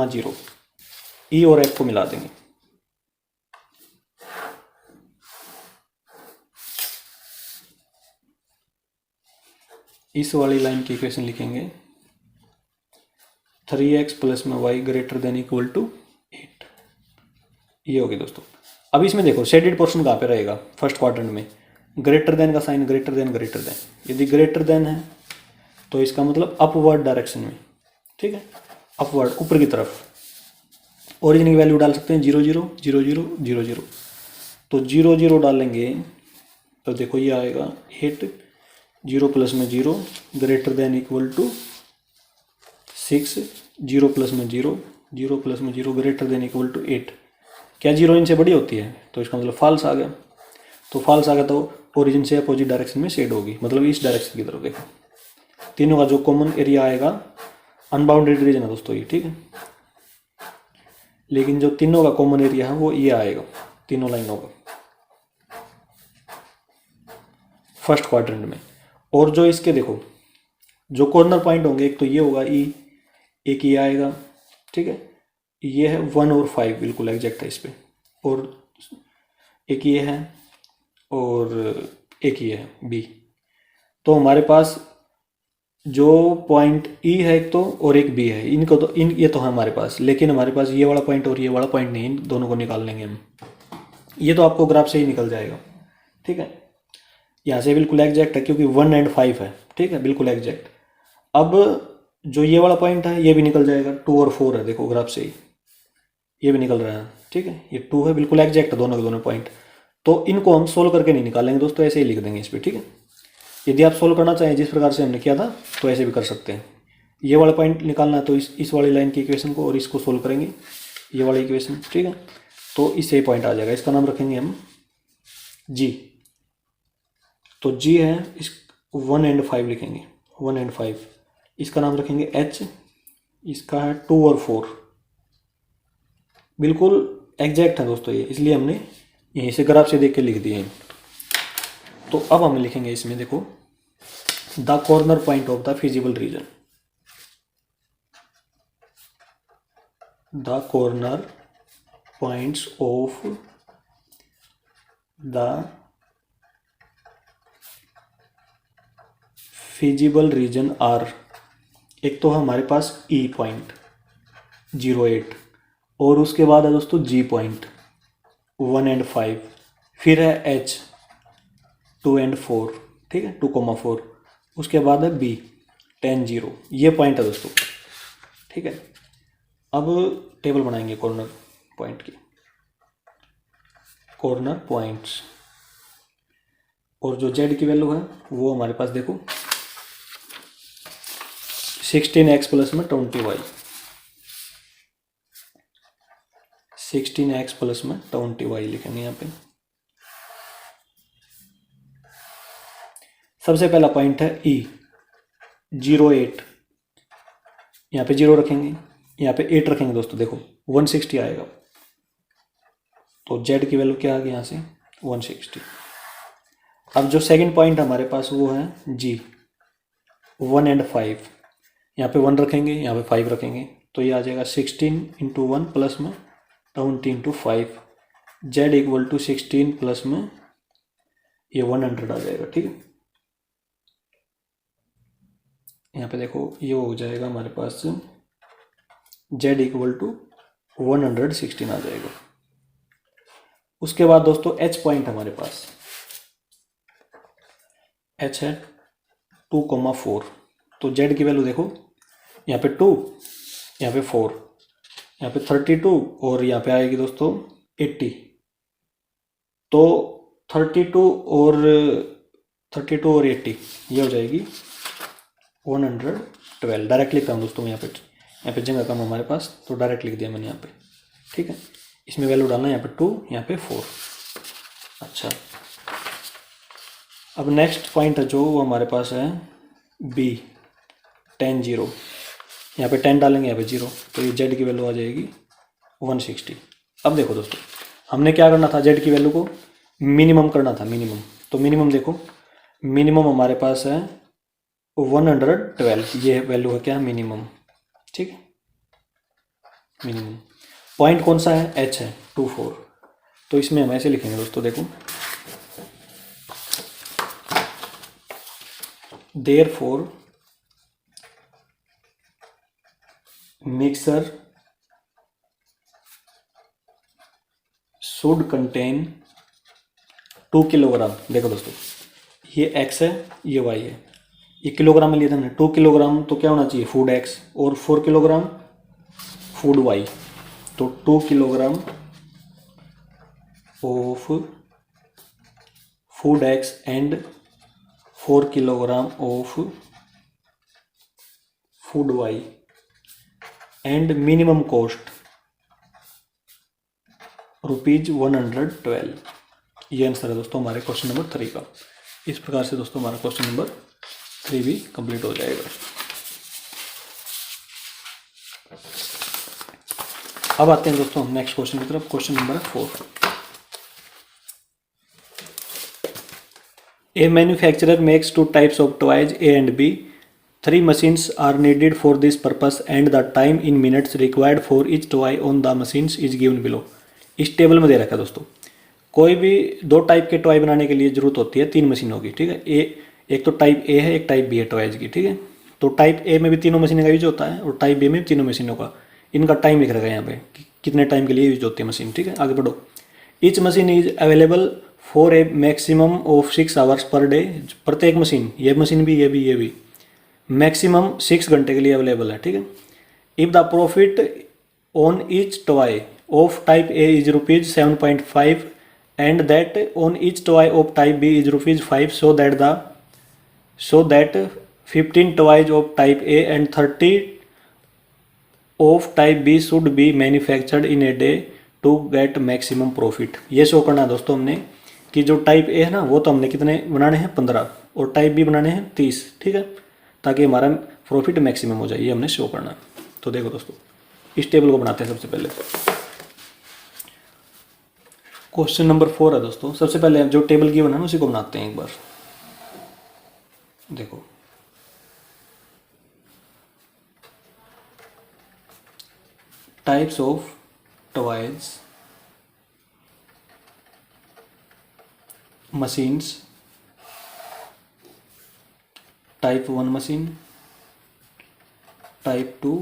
0 E और F को मिला देंगे। इस वाली लाइन की इक्वेशन लिखेंगे 3x प्लस में y greater than equal to 8। ये होगी दोस्तों। अब इसमें देखो शेडेड पोर्शन कहाँ पे रहेगा, फर्स्ट क्वाड्रेंट में ग्रेटर देन का साइन, ग्रेटर देन। यदि ग्रेटर देन है तो इसका मतलब अपवर्ड डायरेक्शन में, ठीक है, अपवर्ड ऊपर की तरफ। ओरिजिन की वैल्यू डाल सकते हैं 0 0 0 0 0 0, तो 0 0 डालेंगे तो देखो ये आएगा 8, 0 प्लस में 0 greater than equal to 6, 0 plus में 0 0 प्लस में 0 ग्रेटर देन इक्वल टू 8। क्या 0 इनसे बड़ी होती है, तो इसका मतलब फॉल्स आ गया। तो फॉल्स आ गया तो ओरिजिन से अपोजिट डायरेक्शन में शेड होगी, मतलब इस डायरेक्शन की तरफ। देखो तीनों का जो कॉमन एरिया आएगा, अनबाउंडेड रीजन है दोस्तों ये, ठीक है, लेकिन जो तीनों का कॉमन एरिया है वो ये आएगा तीनों लाइनों का फर्स्ट क्वाड्रेंट में। और जो इसके देखो जो कॉर्नर पॉइंट होंगे, एक तो ये होगा ई, एक ये आएगा, ठीक है, ये है 1 और 5 बिल्कुल एग्जैक्ट है इस पे, और एक ये है और एक ये है बी। तो हमारे पास जो पॉइंट ई है एक तो और एक बी है, इनको तो ये तो है हमारे पास, लेकिन हमारे पास ये वाला पॉइंट और ये वाला पॉइंट नहीं, इन दोनों को निकाल लेंगे हम। ये तो आपको ग्राफ से ही निकल जाएगा, ठीक है, यहाँ से बिल्कुल एग्जैक्ट है क्योंकि 1 और 5 है, ठीक है, बिल्कुल एग्जैक्ट। अब जो ये वाला पॉइंट है ये भी निकल जाएगा, 2 और 4 है, देखो ग्राफ से ही ये भी निकल रहा है, ठीक है, ये 2 है, बिल्कुल एग्जैक्ट है दोनों के दोनों पॉइंट। तो इनको हम सोल्व करके नहीं निकालेंगे दोस्तों, ऐसे ही लिख देंगे इस पर, ठीक है। यदि आप सोल्व करना चाहें जिस प्रकार से हमने किया था तो ऐसे भी कर सकते हैं। ये वाला पॉइंट निकालना है तो इस वाली लाइन की इक्वेशन को और इसको सोल्व करेंगे, ये वाली इक्वेशन, ठीक है, तो इससे ही पॉइंट आ जाएगा। इसका नाम रखेंगे हम जी, तो जी है इस 1 एंड 5 लिखेंगे, 1 एंड 5। इसका नाम रखेंगे एच, इसका है 2 और 4। बिल्कुल एग्जैक्ट है दोस्तों ये, इसलिए हमने यहीं से ग्राफ से देख के लिख दिए हैं। तो अब हम लिखेंगे इसमें देखो, the corner point of the feasible region, the corner points of the feasible region are, एक तो है हमारे पास ई पॉइंट 08, और उसके बाद है दोस्तों जी पॉइंट 1 एंड 5, फिर है एच 2 एंड 4, ठीक है 2,4, उसके बाद है बी 10 0, ये पॉइंट है दोस्तों, ठीक है। अब टेबल बनाएंगे कॉर्नर पॉइंट की, कॉर्नर पॉइंट्स, और जो जेड की वैल्यू है वो हमारे पास देखो 16x प्लस में 20y, 16x प्लस में 20y लिखेंगे यहाँ पे। सबसे पहला पॉइंट है ई 08, यहाँ पे 0 रखेंगे, यहाँ पे 8 रखेंगे दोस्तों, देखो 160 आएगा, तो जेड की वैल्यू क्या आ गई यहाँ से 160। अब जो सेकंड पॉइंट हमारे पास वो है जी 1 एंड 5, यहाँ पे 1 रखेंगे, यहाँ पे 5 रखेंगे, तो ये आ जाएगा 16 इंटू 1 प्लस में 20 into 5, Z equal to 16 plus में ये 100 आ जाएगा, ठीक है। यहाँ पे देखो ये हो जाएगा हमारे पास जेड इक्वल टू 116 आ जाएगा। उसके बाद दोस्तों एच पॉइंट हमारे पास, एच है 2,4, तो जेड की वैल्यू देखो यहाँ पे 2, यहाँ पे 4, यहाँ पे 32, और यहाँ पे आएगी दोस्तों 80, तो 32 और 80 ये हो जाएगी 112। डायरेक्ट लिखता हूँ दोस्तों, यहाँ पे जगह कम हमारे पास, तो डायरेक्ट लिख दिया मैंने यहाँ पे, ठीक है। इसमें वैल्यू डालना है यहाँ पे 2, यहाँ पे 4। अच्छा, अब नेक्स्ट पॉइंट है जो वो हमारे पास है बी 10 0, यहाँ पे 10 डालेंगे, यहाँ पे 0, तो ये जेड की वैल्यू आ जाएगी 160। अब देखो दोस्तों, हमने क्या करना था, जेड की वैल्यू को मिनिमम करना था, मिनिमम, तो मिनिमम देखो, मिनिमम हमारे पास है 112, ये वैल्यू है क्या, मिनिमम, ठीक है, मिनिमम। पॉइंट कौन सा है, एच है 24, तो इसमें हम ऐसे लिखेंगे दोस्तों, देखो therefore mixer should contain 2 kilogram. देखो दोस्तों, ये x है, ये y है, ये किलोग्राम में लिया था हमने, 2 किलोग्राम तो क्या होना चाहिए, फूड x, और 4 किलोग्राम फूड y, तो 2 kilogram of food x and 4 kilogram of food y and minimum cost ₹112। ये आंसर है दोस्तों हमारे क्वेश्चन नंबर 3 का। इस प्रकार से दोस्तों हमारा क्वेश्चन नंबर 3 भी कंप्लीट हो जाएगा। अब आते हैं दोस्तों हम नेक्स्ट क्वेश्चन की तरफ, question number 4। A manufacturer makes 2 types of toys A and B. 3 machines are needed for this purpose and the time in minutes required for each toy on the machines is given below. इस टेबल में दे रखा है दोस्तों, कोई भी 2 टाइप के टॉय बनाने के लिए जरूरत होती है 3 मशीनों की, ठीक है। एक तो टाइप ए है, एक टाइप बी है टॉयज की, ठीक है। तो टाइप ए में भी तीनों मशीनों का यूज होता है और टाइप बी में भी तीनों मशीनों का, इनका टाइम लिख रखा है यहाँ पे कितने टाइम के लिए यूज होती है मशीन, ठीक है। आगे बढ़ो। Each machine is available for a maximum of 6 hours per day. प्रत्येक मशीन, ये मशीन भी, ये भी मैक्सिमम 6 घंटे के लिए अवेलेबल है, ठीक है। If the profit on each toy of type A is ₹7.5 and that on each toy of type B is ₹5, so that 15 toys of type A and 30 of type B should be manufactured in a day to get maximum profit। ये शो करना है दोस्तों हमने कि जो टाइप ए है ना वो तो हमने कितने बनाने हैं 15 और टाइप बी बनाने हैं 30, ठीक है, ताकि हमारा प्रॉफिट मैक्सिमम हो जाए, ये हमने शो करना है। तो देखो दोस्तों इस टेबल को बनाते हैं सबसे पहले। क्वेश्चन नंबर 4 है दोस्तों, सबसे पहले जो टेबल की बनाना उसी को बनाते हैं एक बार। देखो types of toys machines, type 1 machine, type 2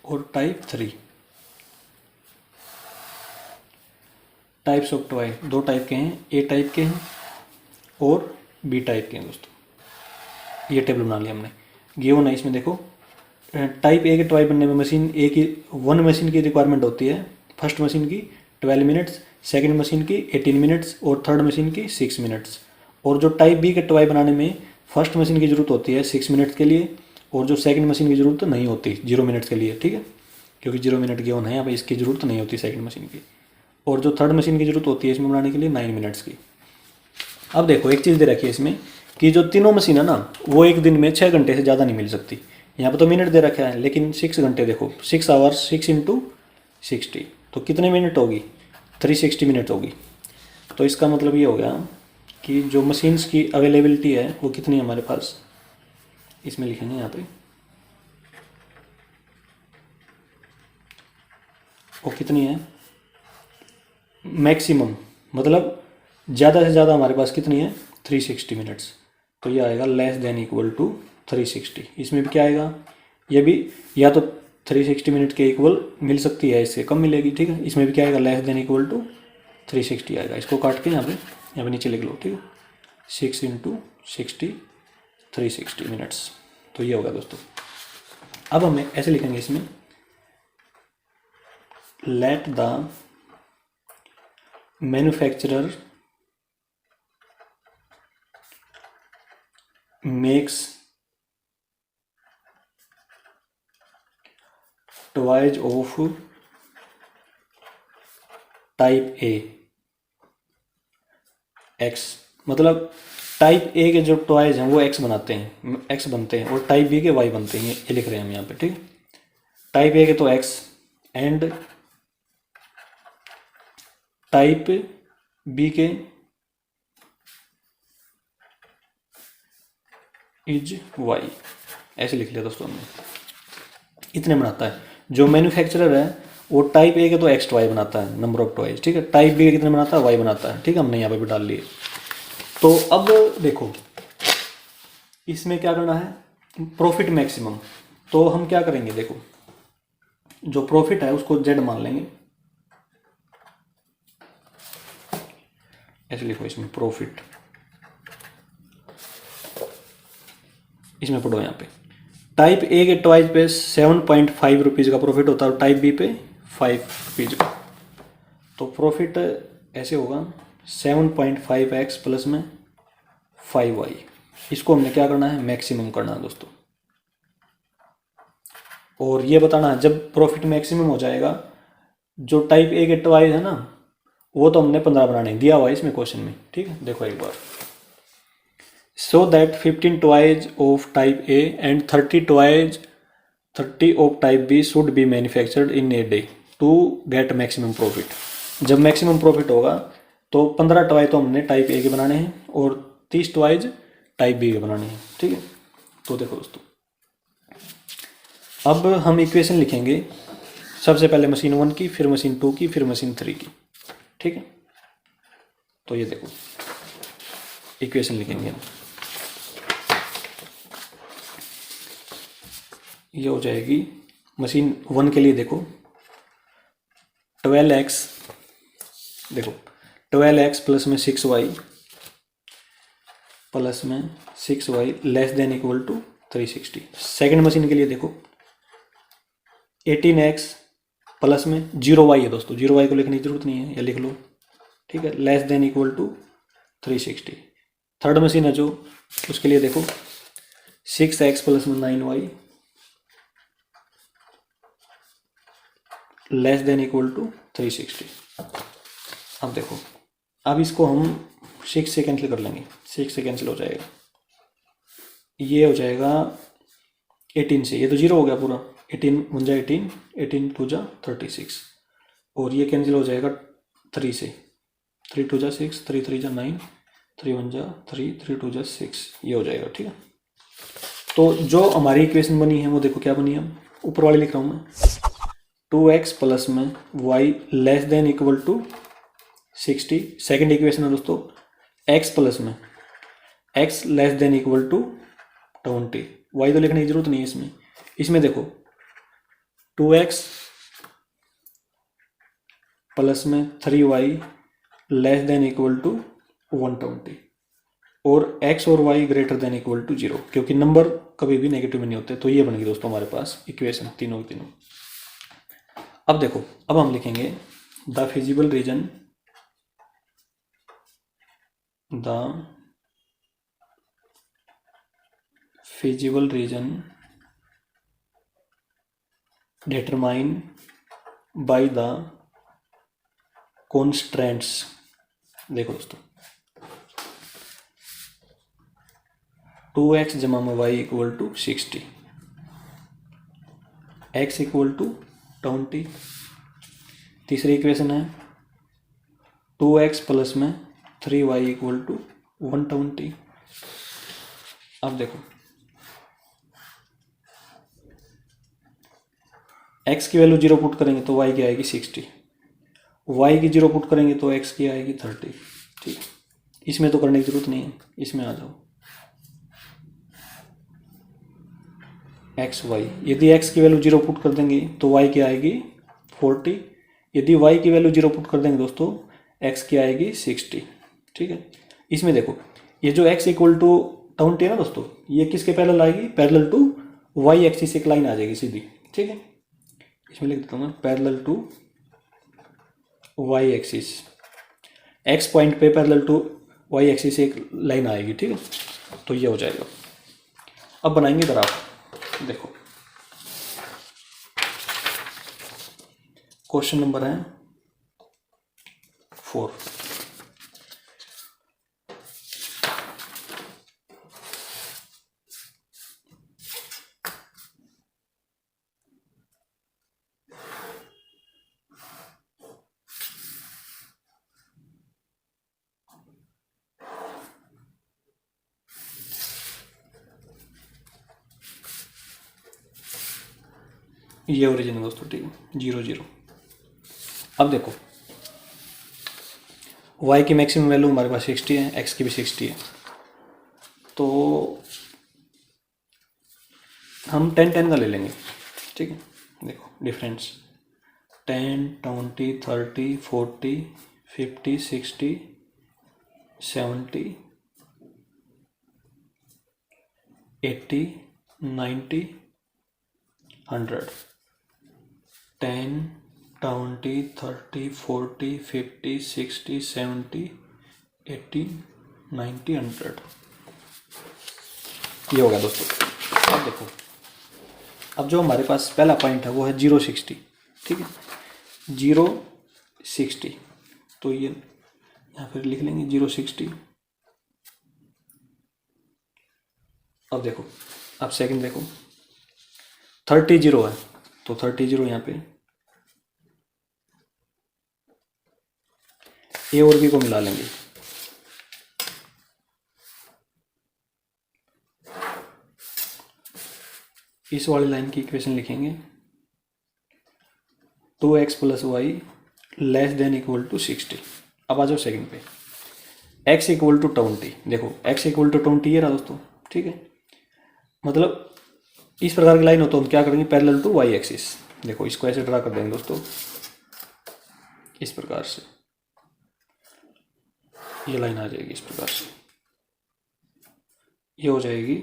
और टाइप 3। टाइप्स ऑफ टॉय दो टाइप के हैं, ए टाइप के हैं और बी टाइप के हैं दोस्तों। ये टेबल बना लिया हमने, गिवन है इसमें देखो। टाइप ए के टॉय बनने में मशीन ए की 1 मशीन की रिक्वायरमेंट होती है, फर्स्ट मशीन की 12 मिनट्स, सेकंड मशीन की 18 मिनट्स और थर्ड मशीन की 6 मिनट्स। और जो टाइप बी के टॉय बनाने में फर्स्ट मशीन की ज़रूरत होती है 6 मिनट्स के लिए और जो सेकंड मशीन की ज़रूरत नहीं होती 0 मिनट्स के लिए, ठीक है, क्योंकि 0 मिनट गिवन है यहाँ पर, इसकी ज़रूरत नहीं होती सेकंड मशीन की। और जो थर्ड मशीन की ज़रूरत होती है इसमें बनाने के लिए 9 मिनट्स की। अब देखो एक चीज़ दे रखी है इसमें कि जो तीनों मशीन है ना वो एक दिन में 6 घंटे से ज़्यादा नहीं मिल सकती। यहाँ पर तो मिनट दे रखा है लेकिन 6 घंटे देखो, 6 आवर्स, 6 इंटू 60, तो कितने मिनट होगी, 360 मिनट होगी। तो इसका मतलब ये हो गया कि जो मशीन्स की अवेलेबिलिटी है वो कितनी है हमारे पास, इसमें लिखेंगे यहाँ पे, वो कितनी है मैक्सिमम, मतलब ज़्यादा से ज़्यादा हमारे पास कितनी है 360 मिनट्स। तो ये आएगा लेस देन इक्वल टू 360। इसमें भी क्या आएगा, ये भी या तो 360 मिनट के इक्वल मिल सकती है, इससे कम मिलेगी, ठीक है। इसमें भी क्या आएगा, लेस देन इक्वल टू 360 आएगा। इसको काट के यहाँ पे नीचे लिख लो, ठीक है, 6 इंटू 60 360 मिनट्स। तो ये होगा दोस्तों। अब हमें ऐसे लिखेंगे इसमें, let the manufacturer makes toys of type A x, मतलब टाइप ए के जो टॉयज हैं वो एक्स बनाते हैं, एक्स बनते हैं, और टाइप बी के वाई बनते हैं, ये लिख रहे हैं हम यहाँ पे, ठीक है। टाइप ए के तो एक्स एंड टाइप बी के इज वाई, ऐसे लिख लिया दोस्तों हमने। इतने बनाता है जो मैन्युफैक्चरर है वो टाइप ए के तो एक्स टॉय बनाता है, नंबर ऑफ टॉयज, ठीक है। टाइप बी के कितने बनाता है, वाई बनाता है, ठीक है, हमने यहाँ पे भी डाल लिए। तो अब देखो इसमें क्या करना है, प्रॉफिट मैक्सिमम। तो हम क्या करेंगे, देखो जो प्रॉफिट है उसको जेड मान लेंगे, ऐसे लिखो इसमें प्रॉफिट, इसमें पढ़ो यहाँ पे टाइप ए के टॉयज पे 7.5 रुपीज़ का प्रॉफिट होता है और टाइप बी पे 5 रुपीज़ का। तो प्रॉफिट ऐसे होगा 7.5x प्लस में 5y। इसको हमने क्या करना है, मैक्सिमम करना है दोस्तों। और ये बताना है जब प्रॉफिट मैक्सिमम हो जाएगा, जो टाइप ए के टॉयज है ना वो तो हमने 15 बनाने दिया हुआ है इसमें क्वेश्चन में, ठीक है। देखो एक बार, so that 15 toys of type A and 30 of type B should be manufactured in a day to get maximum profit। जब मैक्सिमम प्रॉफिट होगा तो 15 टॉय तो हमने टाइप ए के बनाने हैं और 30 टॉयज टाइप बी के बनाने हैं, ठीक है। तो देखो दोस्तों अब हम इक्वेशन लिखेंगे, सबसे पहले मशीन 1 की, फिर मशीन 2 की, फिर मशीन 3 की, ठीक है। तो ये देखो इक्वेशन लिखेंगे हम, ये हो जाएगी मशीन 1 के लिए, देखो 12x, देखो 12x प्लस में 6y प्लस में 6y less than equal to 360। Second machine के लिए देखो 18x प्लस में 0y है दोस्तों, 0y को लिखने की जरूरत नहीं है, या लिख लो, ठीक है, less than equal to 360। Third machine है जो, उसके लिए देखो 6x प्लस में 9y less than equal to 360। अब देखो अब इसको हम 6 से कैंसिल कर लेंगे, 6 से कैंसिल हो जाएगा, ये हो जाएगा 18 से, ये तो 0 हो गया पूरा, 18 1 जा 18, 18 2 जा 36, और ये कैंसिल हो जाएगा 3 से, 3 2 जा 6, 3 3 जा 9, 3 1 जा 3, 3 2 जा 6, ये हो जाएगा। ठीक है, तो जो हमारी इक्वेशन बनी है वो देखो क्या बनी है, ऊपर वाली लिख रहा हूँ मैं, 2x प्लस में y less than equal to 60, second equation है दोस्तों, x प्लस में x less than equal to 20, y तो लिखने की जरूरत नहीं है इसमें, इसमें देखो 2x प्लस में 3y less than equal to 120, और x और y greater than equal to 0, क्योंकि नंबर कभी भी नेगेटिव में नहीं होते। तो ये बन गई दोस्तों हमारे पास इक्वेशन तीनों की तीनों। अब देखो, अब हम लिखेंगे the feasible region, the feasible region determine by the constraints. देखो दोस्तों, 2x जमा में y equal to 60, x equal to 20, तीसरी इक्वेशन है 2x प्लस में 3y इक्वल टू 120। अब देखो, x की वैल्यू 0 पुट करेंगे तो y की आएगी 60, y की 0 पुट करेंगे तो x की आएगी 30। ठीक, इसमें तो करने की जरूरत नहीं है, इसमें आ जाओ, एक्स वाई, यदि x की वैल्यू 0 पुट कर देंगे तो y की आएगी 40, यदि y की वैल्यू 0 पुट कर देंगे दोस्तों x की आएगी 60। ठीक है, इसमें देखो ये जो x इक्वल टू 20 है ना दोस्तों, ये किसके पैरेलल आएगी, पैरेलल टू y एक्सिस एक लाइन आ जाएगी सीधी। ठीक है, इसमें लिख देता हूँ मैं, parallel to y axis, x point पे पैरेलल टू y एक्सिस एक लाइन आएगी। ठीक है, तो ये हो जाएगा। अब बनाएंगे ग्राफ, देखो क्वेश्चन नंबर है 4। ये ओरिजिन है दोस्तों। ठीक है, 0 0। अब देखो y की मैक्सिमम वैल्यू हमारे पास 60 है, x की भी 60 है, तो हम 10 10 का ले लेंगे। ठीक है, देखो डिफरेंस 10 20 30 40 50 60 70 80 90 100, 10 20 30 40 50 60 70 80 90 100, ये होगा दोस्तों। अब देखो, अब जो हमारे पास पहला पॉइंट है वो है 0 60। ठीक है, 0 60, तो ये यहाँ पर लिख लेंगे 0 60। अब देखो, अब सेकंड देखो 30 0 है, तो 30 0 यहाँ पे ए और बी को मिला लेंगे, इस वाली लाइन की इक्वेशन लिखेंगे 2x plus Y less than equal to 60। अब आ जाओ सेकंड पे, x इक्वल टू 20। देखो x इक्वल टू 20 ये रहा दोस्तों। ठीक है, मतलब इस प्रकार की लाइन हो तो हम क्या करेंगे, पैरेलल टू y एक्सिस। देखो इसको ऐसे ड्रा कर देंगे दोस्तों, इस प्रकार से ये लाइन आ जाएगी, इस प्रकार से ये हो जाएगी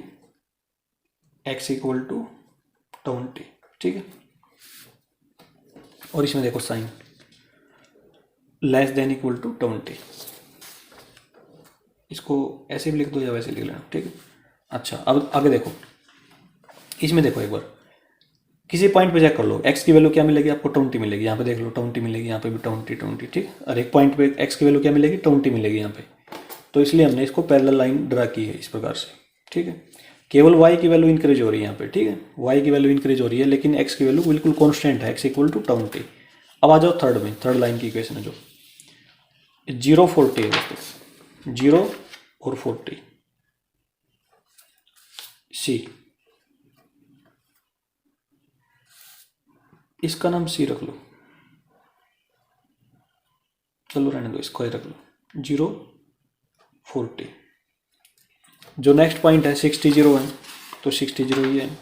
x इक्वल टू 20। ठीक है, और इसमें देखो sign less than equal to 20, इसको ऐसे भी लिख दो या वैसे लिख लेना। ठीक है, अच्छा अब आगे देखो, इसमें देखो एक बार किसी पॉइंट पे चेक कर लो, एक्स की वैल्यू क्या मिलेगी आपको, 20 मिलेगी। यहाँ पे देख लो 20 मिलेगी, यहाँ पे भी 20, ठीक। और एक पॉइंट पे एक्स की वैल्यू क्या मिलेगी, 20 मिलेगी यहाँ पे। तो इसलिए हमने इसको पैरेलल लाइन ड्रा की है इस प्रकार से, ठीक है। केवल y की वैल्यू इंक्रीज हो रही है यहाँ पे, ठीक है, y की वैल्यू इंक्रीज हो रही है, लेकिन x की वैल्यू बिल्कुल कॉन्स्टेंट है, x इक्वल टू 20। अब आ जाओ थर्ड में, थर्ड लाइन की इक्वेशन है जो 0 40 है दोस्तों, 0 और 40 सी, इसका नाम सी रख लो, चलो रहने दो, इसको ही रख लो 0 40। जो नेक्स्ट पॉइंट है 60 0 है, तो 60 0 ये है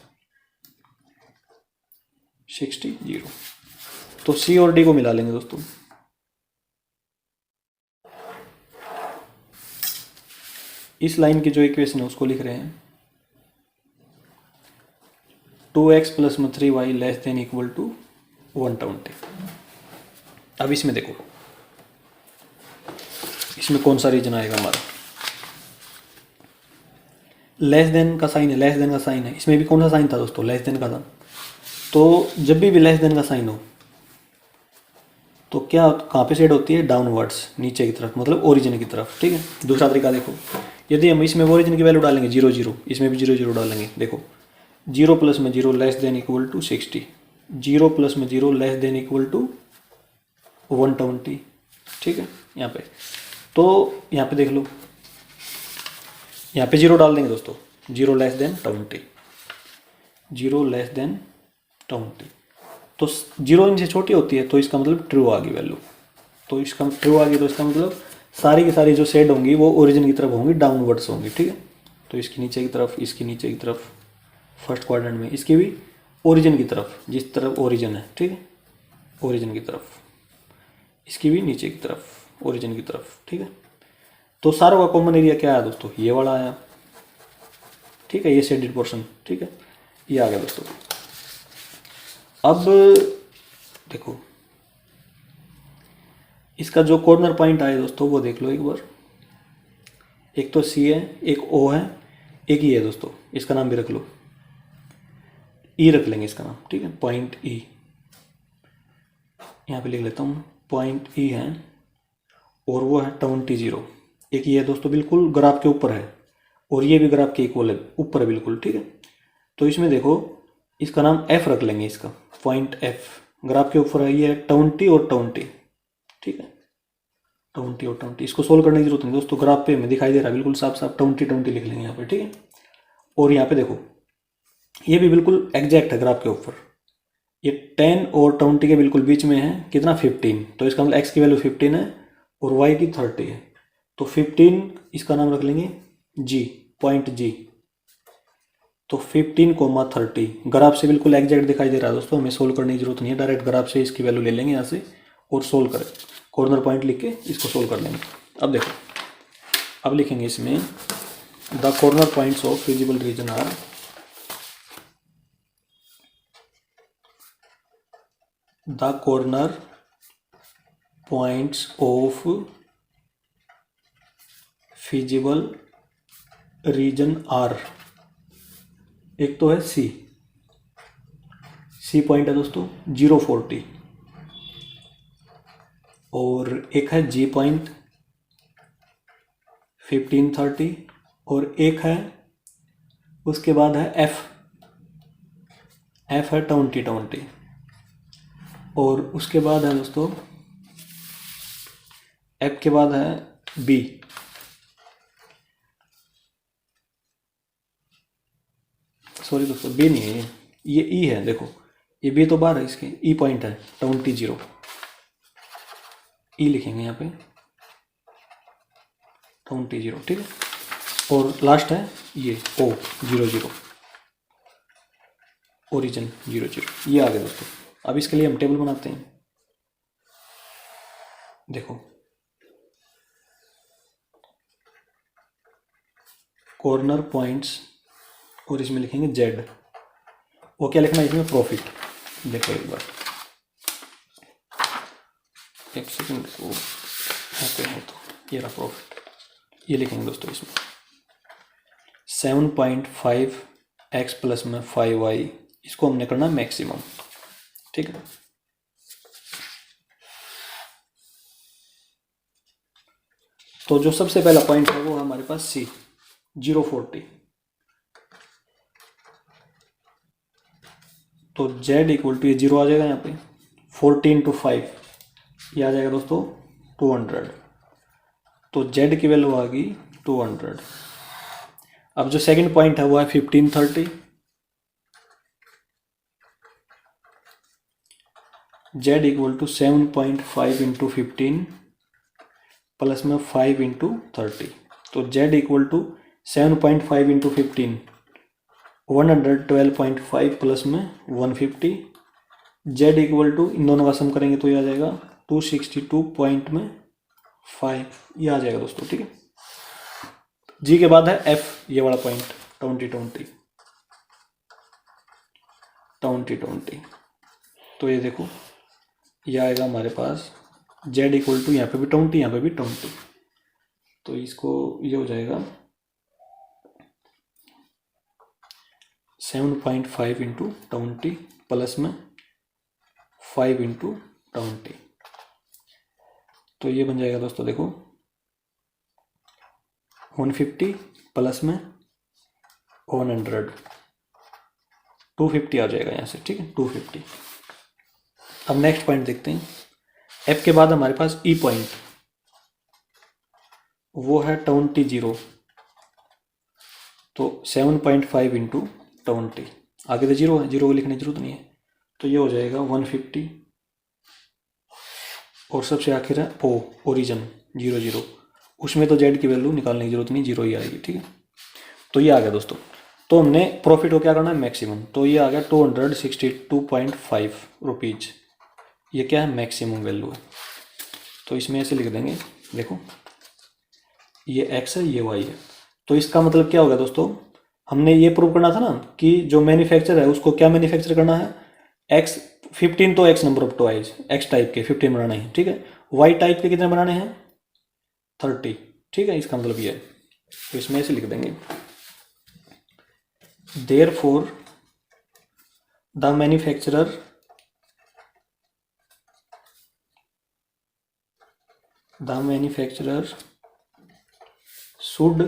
60 0। तो सी और डी को मिला लेंगे दोस्तों। इस लाइन की जो इक्वेशन है उसको लिख रहे हैं 2x प्लस में 3y less than equal to 120। अब इसमें देखो, इसमें कौन सा रीजन आएगा हमारा, लेस देन का साइन है, लेस देन का साइन है। इसमें भी कौन सा साइन था दोस्तों, लेस देन का था। तो जब भी लेस देन का साइन हो तो क्या कहाँ पे सेड होती है, डाउनवर्ड्स, नीचे की तरफ, मतलब ओरिजिन की तरफ, ठीक है। दूसरा तरीका देखो, यदि हम इसमें ओरिजिन की वैल्यू डालेंगे 0 0, इसमें भी 0 0 डालेंगे, देखो 0 प्लस में 0 less than equal to 60, 0 plus में 0 लेस देन इक्वल टू 120, ठीक है। यहाँ पे तो यहाँ पे देख लो, यहाँ पे 0 डाल देंगे दोस्तों, 0 लेस देन 20, 0 लेस देन 20। तो 0 इनसे छोटी होती है, तो इसका मतलब ट्रू आ गई वैल्यू। तो इसका ट्रू आ गई, तो इसका मतलब सारी की सारी जो शेड होंगी वो ओरिजिन की तरफ होंगी, डाउनवर्ड्स होंगी, ठीक है। तो इसकी नीचे की तरफ, इसकी नीचे की तरफ, फर्स्ट क्वाड्रेंट में इसकी भी ओरिजिन की तरफ, जिस तरफ ओरिजिन है, ठीक है, ओरिजिन की तरफ, इसकी भी नीचे की तरफ, ओरिजिन की तरफ, ठीक है। तो सारों का कॉमन एरिया क्या आया दोस्तों, ये वाला आया, ठीक है, ये शेडेड पोर्शन, ठीक है, ये आ गया दोस्तों। अब देखो इसका जो कॉर्नर पॉइंट आए दोस्तों वो देख लो एक बार, एक तो सी है, एक ओ है, एक ई है दोस्तों, इसका नाम भी रख लो, ई रख लेंगे इसका नाम, ठीक है, पॉइंट ई, यहाँ पे लिख लेता हूँ, पॉइंट ई है और वो है 20 0। एक ये है दोस्तों बिल्कुल ग्राफ के ऊपर है, और ये भी ग्राफ के इक्वल है, ऊपर है बिल्कुल, ठीक है। तो इसमें देखो इसका नाम एफ रख लेंगे, इसका पॉइंट एफ ग्राफ के ऊपर है, ये है 20 और 20, ठीक है, 20 और 20। इसको सोल्व करने की जरूरत नहीं दोस्तों, ग्राफ पे हमें दिखाई दे रहा है बिल्कुल साफ साफ, 20 20 लिख लेंगे यहाँ पे, ठीक है। और यहाँ पे देखो ये भी बिल्कुल एग्जैक्ट है ग्राफ के ऊपर, ये 10 और 20 के बिल्कुल बीच में है, कितना 15। तो इसका मतलब एक्स की वैल्यू 15 है और वाई की 30 है, तो 15 इसका नाम रख लेंगे जी, पॉइंट जी। तो 15, 30 ग्राफ से बिल्कुल एग्जैक्ट दिखाई दे रहा है दोस्तों, हमें सोल्व करने की जरूरत नहीं है, डायरेक्ट ग्राफ से इसकी वैल्यू ले लेंगे यहाँ से और सोल्व करें, कॉर्नर पॉइंट लिख के इसको सोल्व कर लेंगे। अब देखो, अब लिखेंगे इसमें the corner points of feasible region are the corner points of feasible region are. एक तो है सी, सी पॉइंट है दोस्तों 0 40, और एक है जी पॉइंट 15 30, और एक है उसके बाद है एफ, एफ है 20 20, और उसके बाद है दोस्तों एफ के बाद है बी, सॉरी दोस्तों बी नहीं है, ये ई है, देखो ये बी तो बाहर है, इसके ई पॉइंट है 20 0, ई लिखेंगे यहाँ पे 20 0, ठीक है। और लास्ट है ये ओ 0 0, ओरिजिन 0 0, ये आ गया दोस्तों। अब इसके लिए हम टेबल बनाते हैं, देखो कॉर्नर पॉइंट्स, और इसमें लिखेंगे जेड, वो क्या लिखना है इसमें, प्रॉफिट। देखो एक बार, एक सेकंड को ऐसे है, तो ये रहा प्रॉफिट, ये लिखेंगे दोस्तों इसमें 7.5 x प्लस में 5y इसको हमने करना मैक्सिमम। ठीक है, तो जो सबसे पहला पॉइंट है वो हमारे पास सी 040। तो z इक्वल टू ये 0 आ जाएगा यहाँ पे, 40 × 5 ये आ जाएगा दोस्तों 200। तो z की वैल्यू आ गई 200। अब जो सेकंड पॉइंट है वो है 1530। z इक्वल टू 7.5 × 15 प्लस में 5 × 30। तो z इक्वल टू 7.5 × 15 112.5 प्लस में 150। z इक्वल टू इन दोनों का सम करेंगे तो ये आ जाएगा 262.5 ये आ जाएगा दोस्तों। ठीक है, जी के बाद है f ये वाला पॉइंट 2020। तो ये देखो ये आएगा हमारे पास z इक्वल टू यहाँ पे भी 20 यहाँ पे भी 20। तो इसको ये हो जाएगा 7.5 × 20 प्लस में 5 × 20। तो ये बन जाएगा दोस्तों देखो 150 प्लस में 100 250 आ जाएगा यहाँ से। ठीक है, 250। अब नेक्स्ट पॉइंट देखते हैं। f के बाद हमारे पास e पॉइंट वो है 20। तो 7.5 × 20 आगे तो 0 है, 0 को लिखने की जरूरत नहीं है। तो ये हो जाएगा 150 और सबसे आखिर है o ओरिजिन 00, उसमें तो z की वैल्यू निकालने की जरूरत नहीं, 0 ही आएगी। ठीक है, तो ये आ गया दोस्तों। तो हमने प्रॉफिट को क्या करना है मैक्सिमम। तो ये आ गया 262.5 रुपीज़, ये क्या है मैक्सिमम वैल्यू है। तो इसमें ऐसे लिख देंगे, देखो ये x है ये y है। तो इसका मतलब क्या होगा दोस्तों, हमने ये प्रूव करना था ना कि जो मैन्युफैक्चर है उसको क्या मैन्युफैक्चर करना है x 15 तो x number of toys x type के 15 बनाने हैं। ठीक है, y टाइप के कितने बनाने हैं 30। ठीक है, इसका मतलब ये है। तो इसमें ऐसे लिख देंगे therefore the manufacturer should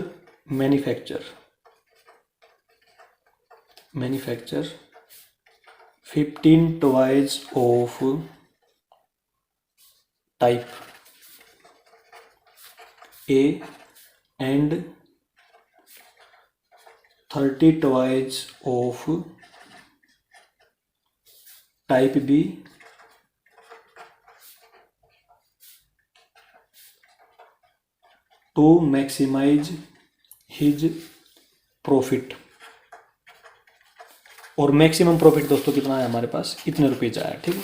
manufacture 15 toys of type A and 30 toys of type B to maximize his profit। और मैक्सिमम प्रॉफिट दोस्तों कितना है हमारे पास, इतने रुपीज आया। ठीक है,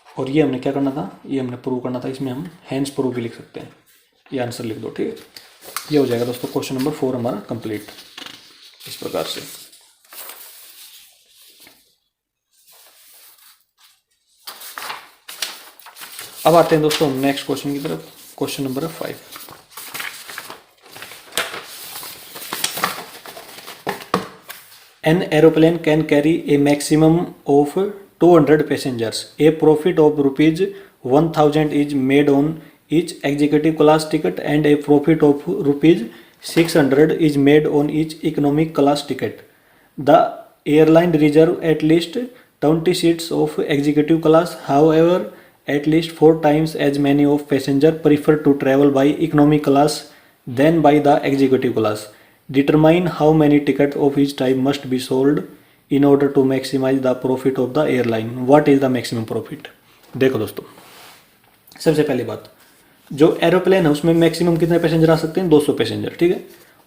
और ये हमने क्या करना था, ये हमने प्रूव करना था। इसमें हम हैंस प्रूव भी लिख सकते हैं, ये आंसर लिख दो। ठीक है, ये हो जाएगा दोस्तों क्वेश्चन नंबर 4 हमारा कंप्लीट इस प्रकार से। अब आते हैं दोस्तों नेक्स्ट क्वेश्चन की तरफ। Question number 5। An aeroplane can carry a maximum of 200 passengers. A profit of rupees 1000 is made on each executive class ticket and a profit of rupees 600 is made on each economic class ticket. The airline reserve at least 20 seats of executive class. However, at least 4 times as many of passengers prefer to travel by economy class than by the executive class. Determine how many tickets of each type must be sold in order to maximize the profit of the airline. What is the maximum profit? देखो दोस्तों, सबसे पहली बात, जो एरोप्लेन है उसमें मैक्सिमम कितने पैसेंजर आ सकते हैं 200 पैसेंजर। ठीक है,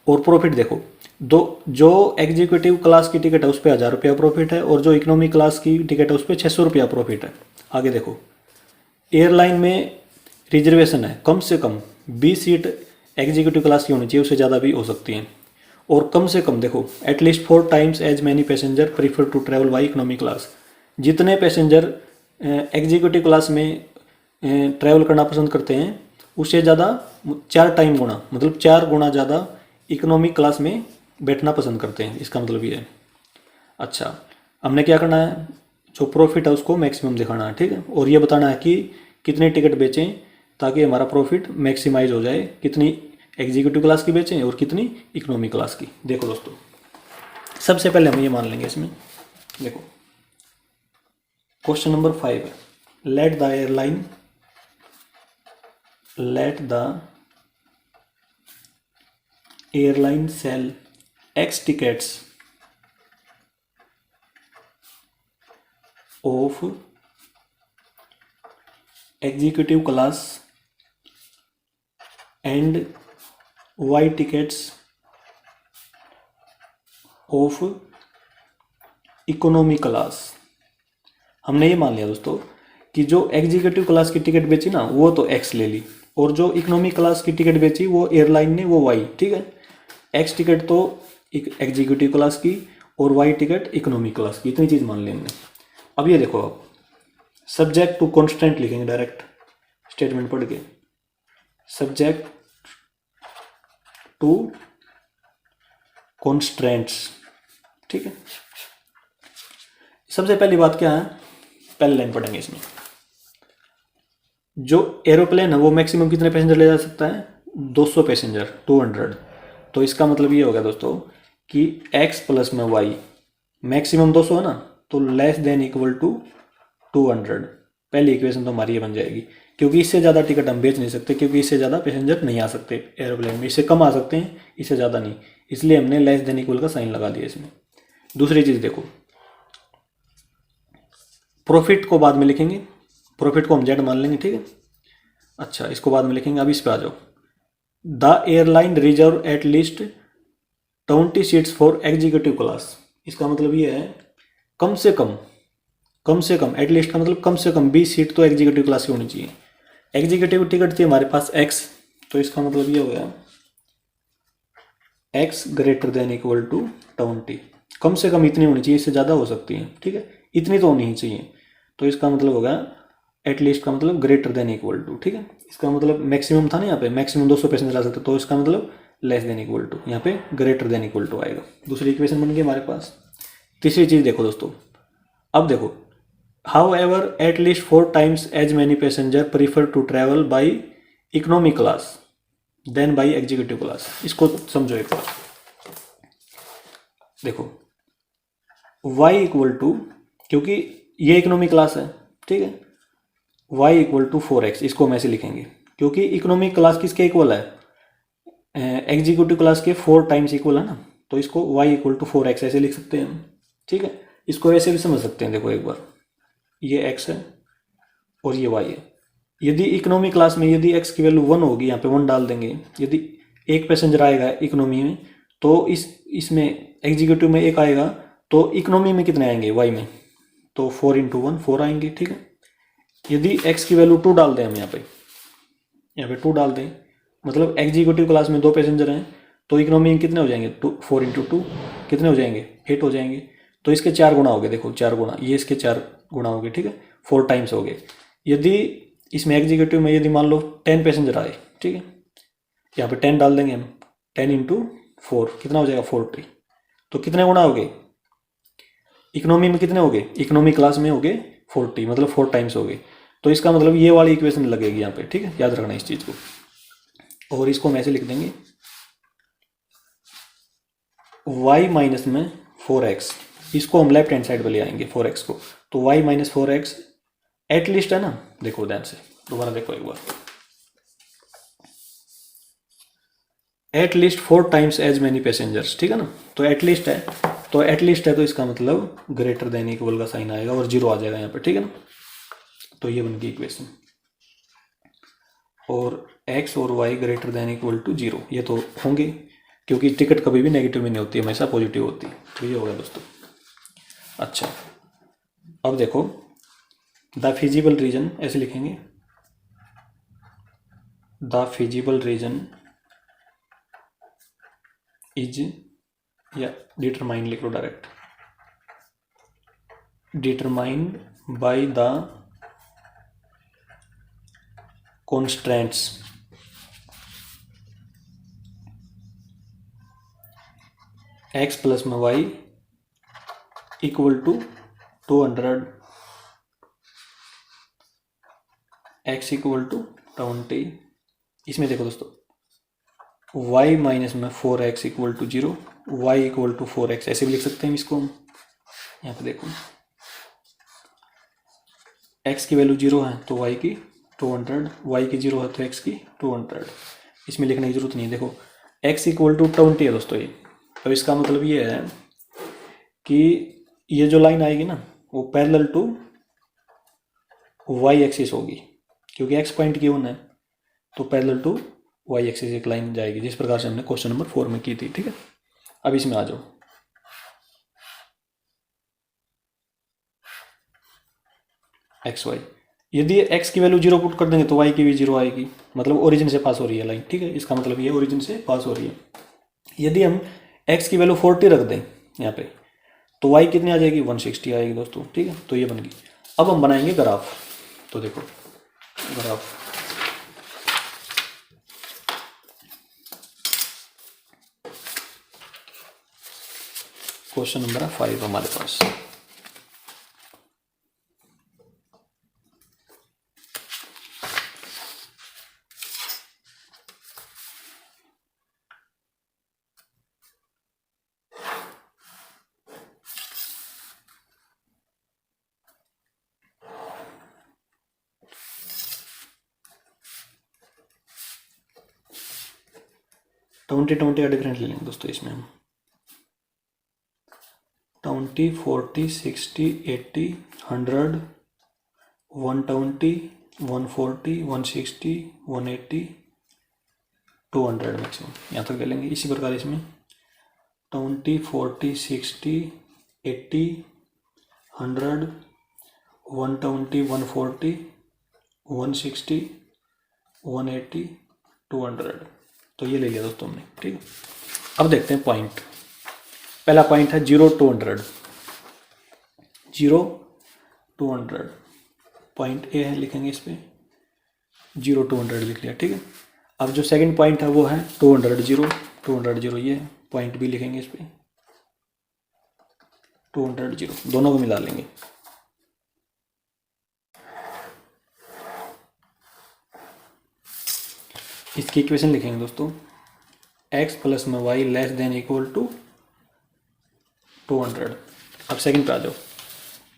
और प्रॉफिट देखो, जो एग्जीक्यूटिव क्लास की टिकट है उस पर 1000 रुपया प्रॉफिट है और जो इकोनॉमी क्लास की टिकट है उस पर 600 रुपया प्रॉफिट है। आगे देखो, एयरलाइन में रिजर्वेशन है कम से कम 20 सीट एग्जीक्यूटिव क्लास की होनी चाहिए, उससे ज़्यादा भी हो सकती हैं। और कम से कम देखो at least 4 times as many passenger prefer to travel by economy class. जितने पैसेंजर एग्जीक्यूटिव क्लास में ट्रैवल करना पसंद करते हैं उससे ज़्यादा 4 टाइम गुना, मतलब 4 गुना ज़्यादा इकोनॉमिक क्लास में बैठना पसंद करते हैं, इसका मतलब ये है। अच्छा, हमने क्या करना है, जो प्रॉफिट है उसको मैक्सिमम दिखाना है, ठीक है। और ये बताना है कि कितने टिकट बेचें ताकि हमारा प्रॉफिट मैक्सिमाइज हो जाए, कितनी एग्जीक्यूटिव क्लास की बेचें और कितनी इकोनॉमी क्लास की। देखो दोस्तों, सबसे पहले हम ये मान लेंगे इसमें, देखो क्वेश्चन नंबर 5 है, let the airline sell X tickets of executive class and Y tickets of economy class. हमने ये मान लिया दोस्तों कि जो एग्जीक्यूटिव क्लास की टिकट बेची ना वो तो X ले ली, और जो इकोनॉमी क्लास की टिकट बेची वो एयरलाइन ने वो Y, ठीक है। X टिकट तो एग्जीक्यूटिव क्लास की और Y टिकट इकोनॉमी क्लास की, इतनी चीज़ मान लेंगे। अब ये देखो, आप सब्जेक्ट टू कॉन्स्टेंट लिखेंगे डायरेक्ट स्टेटमेंट पढ़ के, सब्जेक्ट टू कॉन्स्ट्रेंट्स, ठीक है। सबसे पहली बात क्या है, पहली लाइन पढ़ेंगे इसमें, जो एरोप्लेन है वो मैक्सिमम कितने पैसेंजर ले जा सकता है, 200 पैसेंजर, 200। तो इसका मतलब ये होगा दोस्तों कि x प्लस में y मैक्सिमम 200 है ना, तो लेस देन इक्वल टू 200। पहली इक्वेशन तो हमारी ये बन जाएगी, क्योंकि इससे ज़्यादा टिकट हम बेच नहीं सकते, क्योंकि इससे ज़्यादा पैसेंजर नहीं आ सकते एरोप्लेन में, इससे कम आ सकते हैं, इससे ज़्यादा नहीं, इसलिए हमने लेस देन इक्वल का साइन लगा दिया इसमें। दूसरी चीज़ देखो, प्रॉफिट को बाद में लिखेंगे, प्रॉफिट को हम जेड मान लेंगे, ठीक है। अच्छा, इसको बाद में लिखेंगे, अब इस पे आ जाओ, the airline reserve at least 20 seats for executive class. इसका मतलब ये है कम से कम, एटलीस्ट का मतलब कम से कम 20 सीट तो एग्जीक्यूटिव क्लास की होनी चाहिए। एग्जीक्यूटिव टिकट थी हमारे पास X, तो इसका मतलब ये हो गया X greater than equal to 20, कम से कम इतनी होनी चाहिए, इससे ज़्यादा हो सकती है, ठीक है, इतनी तो होनी ही चाहिए। तो इसका मतलब होगा एटलीस्ट का मतलब ग्रेटर देन इक्वल टू, ठीक है। इसका मतलब मैक्सिमम था ना, यहाँ पे मैक्सिमम 200 पैसेंजर आ सकते, तो इसका मतलब लेस देन इक्वल टू, यहाँ पे ग्रेटर देन इक्वल टू आएगा। दूसरी इक्वेशन बन गई हमारे पास। तीसरी चीज़ देखो दोस्तों, अब देखो, however at least 4 times as many passenger prefer to travel by economy class than by executive class. इसको समझो एक बार, देखो y इक्वल टू, क्योंकि ये इकोनॉमी क्लास है, ठीक है, y इक्वल टू 4x, इसको हम ऐसे लिखेंगे, क्योंकि इकोनॉमी क्लास किसके इक्वल है, एग्जीक्यूटिव क्लास के 4 times इक्वल है ना, तो इसको y इक्वल टू 4x ऐसे लिख सकते हैं हम, ठीक है। इसको ऐसे भी समझ सकते हैं, देखो एक बार, ये x है और ये y है। यदि इकोनॉमी क्लास में यदि x की वैल्यू 1 होगी, यहाँ पे 1 डाल देंगे, यदि एक पैसेंजर आएगा इकोनॉमी में, तो इसमें एग्जीक्यूटिव में एक आएगा, तो इकोनॉमी में कितने आएंगे y में, तो 4 × 1 4 आएंगे, ठीक है। यदि x की वैल्यू 2 डाल दें हम, यहाँ पे 2 डाल दें, मतलब एग्जीक्यूटिव क्लास में 2 पैसेंजर हैं, तो इकोनॉमी में कितने हो जाएंगे, 4 × 2 कितने हो जाएंगे, 8 हो जाएंगे। तो इसके 4 गुना हो गए, देखो 4 गुना, ये इसके 4 गुना हो गए, ठीक है, 4 times हो गए। यदि इसमें एग्जीक्यूटिव में यदि मान लो 10 पैसेंजर आए, ठीक है, यहाँ पे 10 डाल देंगे हम, 10 × 4 कितना हो जाएगा, 40। तो कितने गुना हो गए, इकोनॉमी में कितने हो गए, इकोनॉमी क्लास में हो गए 40, मतलब 4 times हो गए। तो इसका मतलब ये वाली इक्वेशन लगेगी यहाँ पे, ठीक है, याद रखना इस चीज़ को। और इसको हम ऐसे लिख देंगे, y माइनस में 4x, इसको हम लेफ्ट हैंड साइड पे ले आएंगे 4x को, तो y माइनस 4x एटलीस्ट है ना, देखो ध्यान से दोबारा देखो एक बार, at least 4 times as many passengers, ठीक है ना, तो एटलीस्ट है, तो एटलीस्ट है, तो इसका मतलब ग्रेटर देन इक्वल का साइन आएगा और 0 आ जाएगा यहाँ पे, ठीक है ना। तो ये बन गई इक्वेशन, और x और y greater than equal to 0 ये तो होंगे, क्योंकि टिकट कभी भी नेगेटिव में नहीं होती, हमेशा पॉजिटिव होती है। तो ये हो गया दोस्तों। अच्छा, अब देखो, द फिजिबल रीजन ऐसे लिखेंगे, द फिजिबल रीजन इज, या डिटरमाइन लिख लो direct, determined by the constraints x plus में y equal to 200, x equal to 20। इसमें देखो दोस्तों y माइनस में 4x equal to 0, y equal to 4x, ऐसे भी लिख सकते हैं इसको हम। यहाँ पे देखो x की वैल्यू 0 है तो y की 200, y की 0 है तो x की 200। इसमें लिखने की जरूरत नहीं है। देखो x इक्वल टू 20 है दोस्तों ये, तो इसका मतलब ये है कि ये जो लाइन आएगी ना वो पैरेलल टू y एक्सिस होगी, क्योंकि x पॉइंट गिवन है तो पैरेलल टू y एक्सिस एक लाइन जाएगी, जिस प्रकार से हमने क्वेश्चन नंबर 4 में की थी। ठीक है, अब इसमें आ जाओ। एक्स वाई, यदि x की वैल्यू 0 पुट कर देंगे तो y की भी 0 आएगी, मतलब ओरिजिन से पास हो रही है लाइन। ठीक है, इसका मतलब ये ओरिजिन से पास हो रही है। यदि हम x की वैल्यू 40 रख दें यहाँ पे तो y कितनी आ जाएगी, 160 आएगी दोस्तों। ठीक है, तो ये बन गई। अब हम बनाएंगे ग्राफ। तो देखो ग्राफ, क्वेश्चन नंबर 5 हमारे पास। ट्वेंटी का डिफरेंस ले लेंगे दोस्तों इसमें हम। 20, 40, 60, 80, 100, 120, 140, 160, 180, 200 मैक्सिमम, यहाँ तक ले लेंगे। इसी प्रकार इसमें 20, 40, 60, 80, 100, 120, 140, 160, 180, 200, तो ये ले लिया दोस्तों हमने। ठीक है, अब देखते हैं पॉइंट। पहला पॉइंट है 0 to 100, 0 to 100 पॉइंट ए है, लिखेंगे इस पर 0 to 100 लिख लिया। ठीक है, अब जो सेकंड पॉइंट है वो है 200, 0 ये है, पॉइंट बी लिखेंगे इस पर 200, 0, दोनों को मिला लेंगे। इसकी इक्वेशन लिखेंगे दोस्तों, x प्लस में y less than equal to 200। अब सेकंड पे आ जाओ,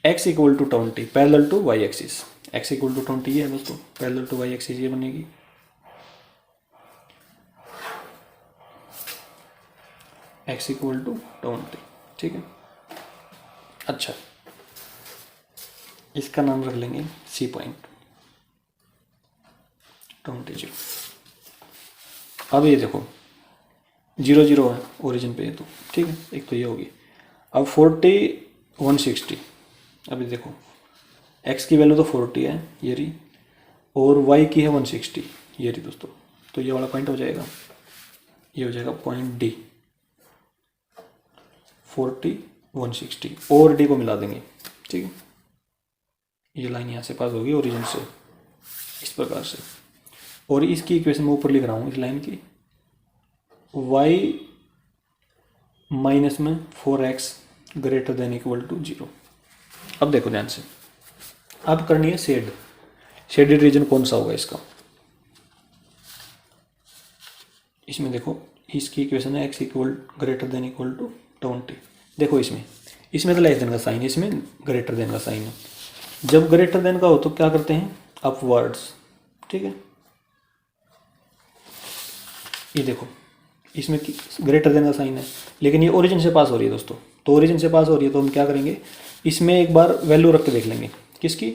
x equal to 20 parallel to y axis, x equal to 20 ये है दोस्तों, पैरेलल टू y एक्सिस ये बनेगी। x equal to 20। ठीक है, अच्छा इसका नाम रख लेंगे C पॉइंट 20, 0। अब ये देखो 0, 0 है ओरिजिन पे, तो ठीक है, एक तो ये होगी। अब 40, 160, अभी देखो x की वैल्यू तो 40 है ये रही, और y की है 160 ये रही दोस्तों, तो ये वाला पॉइंट हो जाएगा, ये हो जाएगा पॉइंट D। 40, 160 और D को मिला देंगे। ठीक है, ये लाइन यहाँ से पास होगी ओरिजिन से इस प्रकार से, और इसकी इक्वेशन मैं ऊपर लिख रहा हूँ इस लाइन की, y माइनस में 4x greater than equal to 0। अब देखो ध्यान से, अब करनी है शेडेड रीजन कौन सा होगा इसका। इसमें देखो इसकी इक्वेशन है x equal greater than equal to 20। देखो इसमें तो लेस देन का साइन है, इसमें ग्रेटर देन का साइन है। जब ग्रेटर देन का हो तो क्या करते हैं, अपवर्ड्स। ठीक है, ये देखो इसमें ग्रेटर देन का साइन है, लेकिन ये ओरिजिन से पास हो रही है दोस्तों, तो ओरिजिन से पास हो रही है तो हम क्या करेंगे, इसमें एक बार वैल्यू रख के देख लेंगे। किसकी,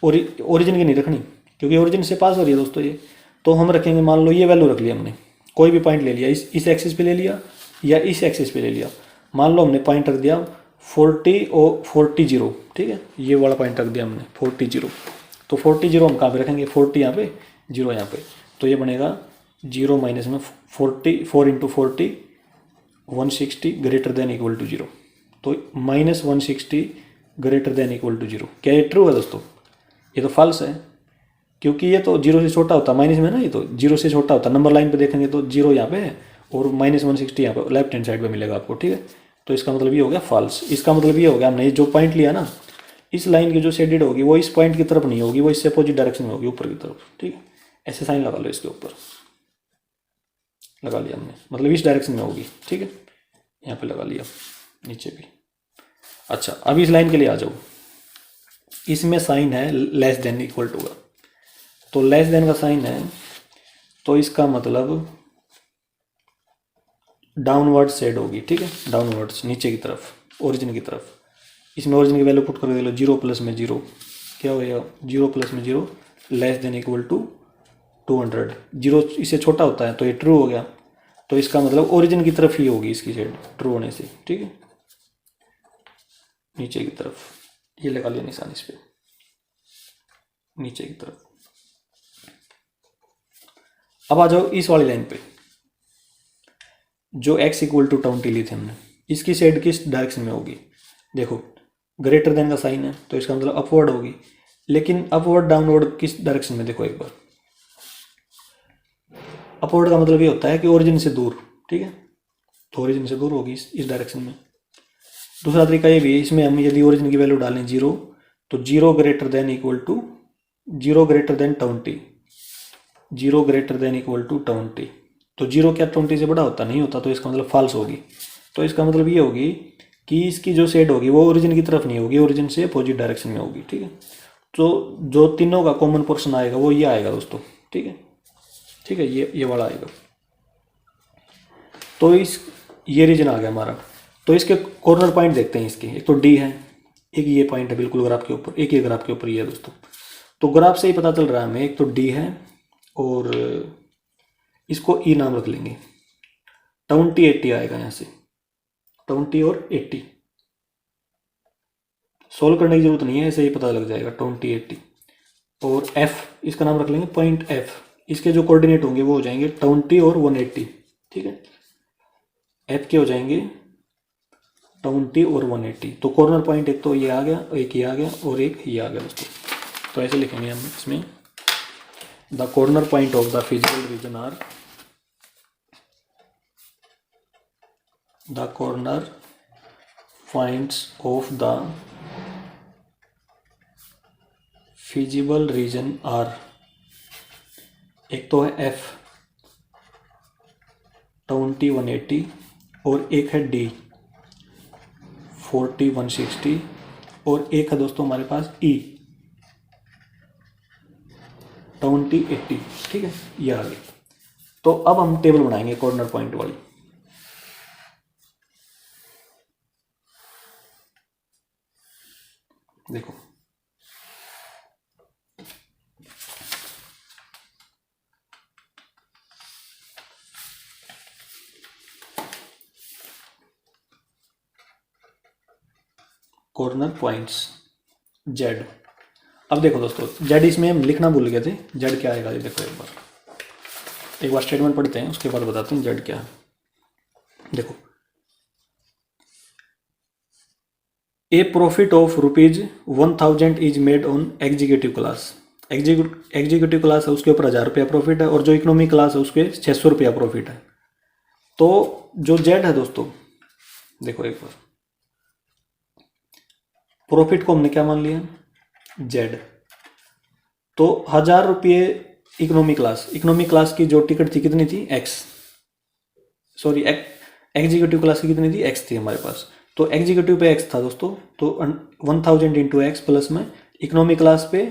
ओरिजिन की नहीं रखनी, क्योंकि ओरिजिन से पास हो रही है दोस्तों ये, तो हम रखेंगे, मान लो ये वैल्यू रख लिया हमने, कोई भी पॉइंट ले लिया, इस एक्सिस पे ले लिया या इस एक्सिस पे ले लिया। मान लो हमने पॉइंट रख दिया 40 और 40, 0। ठीक है, ये वाला पॉइंट रख दिया हमने 40, 0, तो 40, 0 हम कहाँ पे रखेंगे, 40 यहाँ पे, 0 यहाँ पे, तो ये बनेगा 0 माइनस में 40, 4 into 40, 160 greater than equal to 0, तो minus 160 greater than equal to 0। क्या ये ट्रू है दोस्तों, ये तो फॉल्स है, क्योंकि ये तो 0 से छोटा होता, माइनस में ना, ये तो 0 से छोटा होता। नंबर लाइन पे देखेंगे तो 0 यहाँ पे है और माइनस 160 यहाँ पे लेफ्ट हैंड साइड पे मिलेगा आपको। ठीक है, तो इसका मतलब ये हो गया फॉल्स। इसका मतलब ये हो गया हमने जो पॉइंट लिया ना, इस लाइन की जो शेडेड होगी वो इस पॉइंट की तरफ नहीं होगी, वो इससे अपोजिट डायरेक्शन में होगी, ऊपर की तरफ। ठीक है, ऐसे साइन लगा लो, इसके ऊपर लगा लिया हमने, मतलब इस डायरेक्शन में होगी। ठीक है, यहाँ पे लगा लिया, नीचे भी। अच्छा, अब इस लाइन के लिए आ जाओ। इसमें साइन है लेस देन इक्वल टू का, तो लेस देन का साइन है, तो इसका मतलब डाउनवर्ड शेड होगी। ठीक है, डाउनवर्ड्स, नीचे की तरफ, ओरिजिन की तरफ। इसमें ओरिजिन की वैल्यू पुट कर दे लो, 0 प्लस में 0 क्या हो गया, 0 प्लस में 0 लेस देन इक्वल टू 200। 0 इससे छोटा होता है तो ये ट्रू हो गया, तो इसका मतलब ओरिजिन की तरफ ही होगी इसकी शेड, ट्रू होने से। ठीक है, नीचे की तरफ, ये लगा लिया निशान इस पे, नीचे की तरफ। अब आ जाओ इस वाली लाइन पे, जो x इक्वल टू 20 ली थी हमने, इसकी शेड किस डायरेक्शन में होगी। देखो, ग्रेटर देन का साइन है तो इसका मतलब अपवर्ड होगी, लेकिन अपवर्ड डाउनवर्ड किस डायरेक्शन में, देखो एक बार। अपवर्ड का मतलब ये होता है कि ओरिजिन से दूर। ठीक है, तो ओरिजिन से दूर होगी इस डायरेक्शन में। दूसरा तरीका ये भी है, इसमें हम यदि ओरिजिन की वैल्यू डालें 0, तो 0 greater than equal to 0 greater than 20, 0 greater than equal to 20, तो 0 क्या 20 से बड़ा होता नहीं होता, तो इसका मतलब फॉल्स होगी। तो इसका मतलब ये होगी कि इसकी जो शेड होगी वो ओरिजिन की तरफ नहीं होगी, ओरिजिन से अपोजिट डायरेक्शन में होगी। ठीक है, तो जो तीनों का कॉमन पोर्शन आएगा वो ये आएगा दोस्तों। ठीक है, ठीक है, ये वाला आएगा। तो ये रीजन आ गया हमारा। तो इसके कॉर्नर पॉइंट देखते हैं इसके, एक तो डी है, एक ये पॉइंट है बिल्कुल ग्राफ के ऊपर, एक ये ग्राफ के ऊपर ये है दोस्तों। तो ग्राफ से ही पता चल रहा है हमें, एक तो डी है और इसको ई नाम रख लेंगे। 20 80 आएगा यहाँ से, 20 और 80। सोल्व करने की जरूरत नहीं है, ऐसे ही पता लग जाएगा 20 80। और एफ, इसका नाम रख लेंगे पॉइंट एफ। इसके जो कोऑर्डिनेट होंगे वो हो जाएंगे 20 और 180। ठीक है, एफ के हो जाएंगे 20 और 180। तो कॉर्नर पॉइंट एक तो ये आ गया, एक ये आ गया और एक ये आ गया दोस्तों। तो ऐसे लिखेंगे हम इसमें, the corner point of the physical region are, the corner points of the feasible region are, एक तो है एफ 20 180 और एक है डी 40 160 और एक है दोस्तों हमारे पास ई 20 80। ठीक है, ये आ गया। तो अब हम टेबल बनाएंगे कॉर्नर पॉइंट वाली। देखो, कॉर्नर पॉइंट्स जेड। अब देखो दोस्तों, जेड इसमें हम लिखना भूल गए थे, जेड क्या आएगा ये देखो, एक बार स्टेटमेंट पढ़ते हैं उसके बाद बताते हैं जेड क्या है। देखो, a profit of ₹1000 is made on executive class. Executive class है उसके ऊपर 1000 रुपया प्रॉफिट है, और जो इकोनॉमी क्लास है उसके 600 रुपया प्रॉफिट है। तो जो जेड है दोस्तों, देखो एक बार, प्रॉफिट को हमने क्या मान लिया, जेड। तो 1000 रुपये इकोनॉमी क्लास की जो टिकट थी कितनी थी, एक्स, सॉरी एग्जीक्यूटिव क्लास की कितनी थी, एक्स थी हमारे पास। तो एग्जीक्यूटिव पे एक्स था दोस्तों, तो 1000 इंटू एक्स प्लस में इकोनॉमी क्लास पे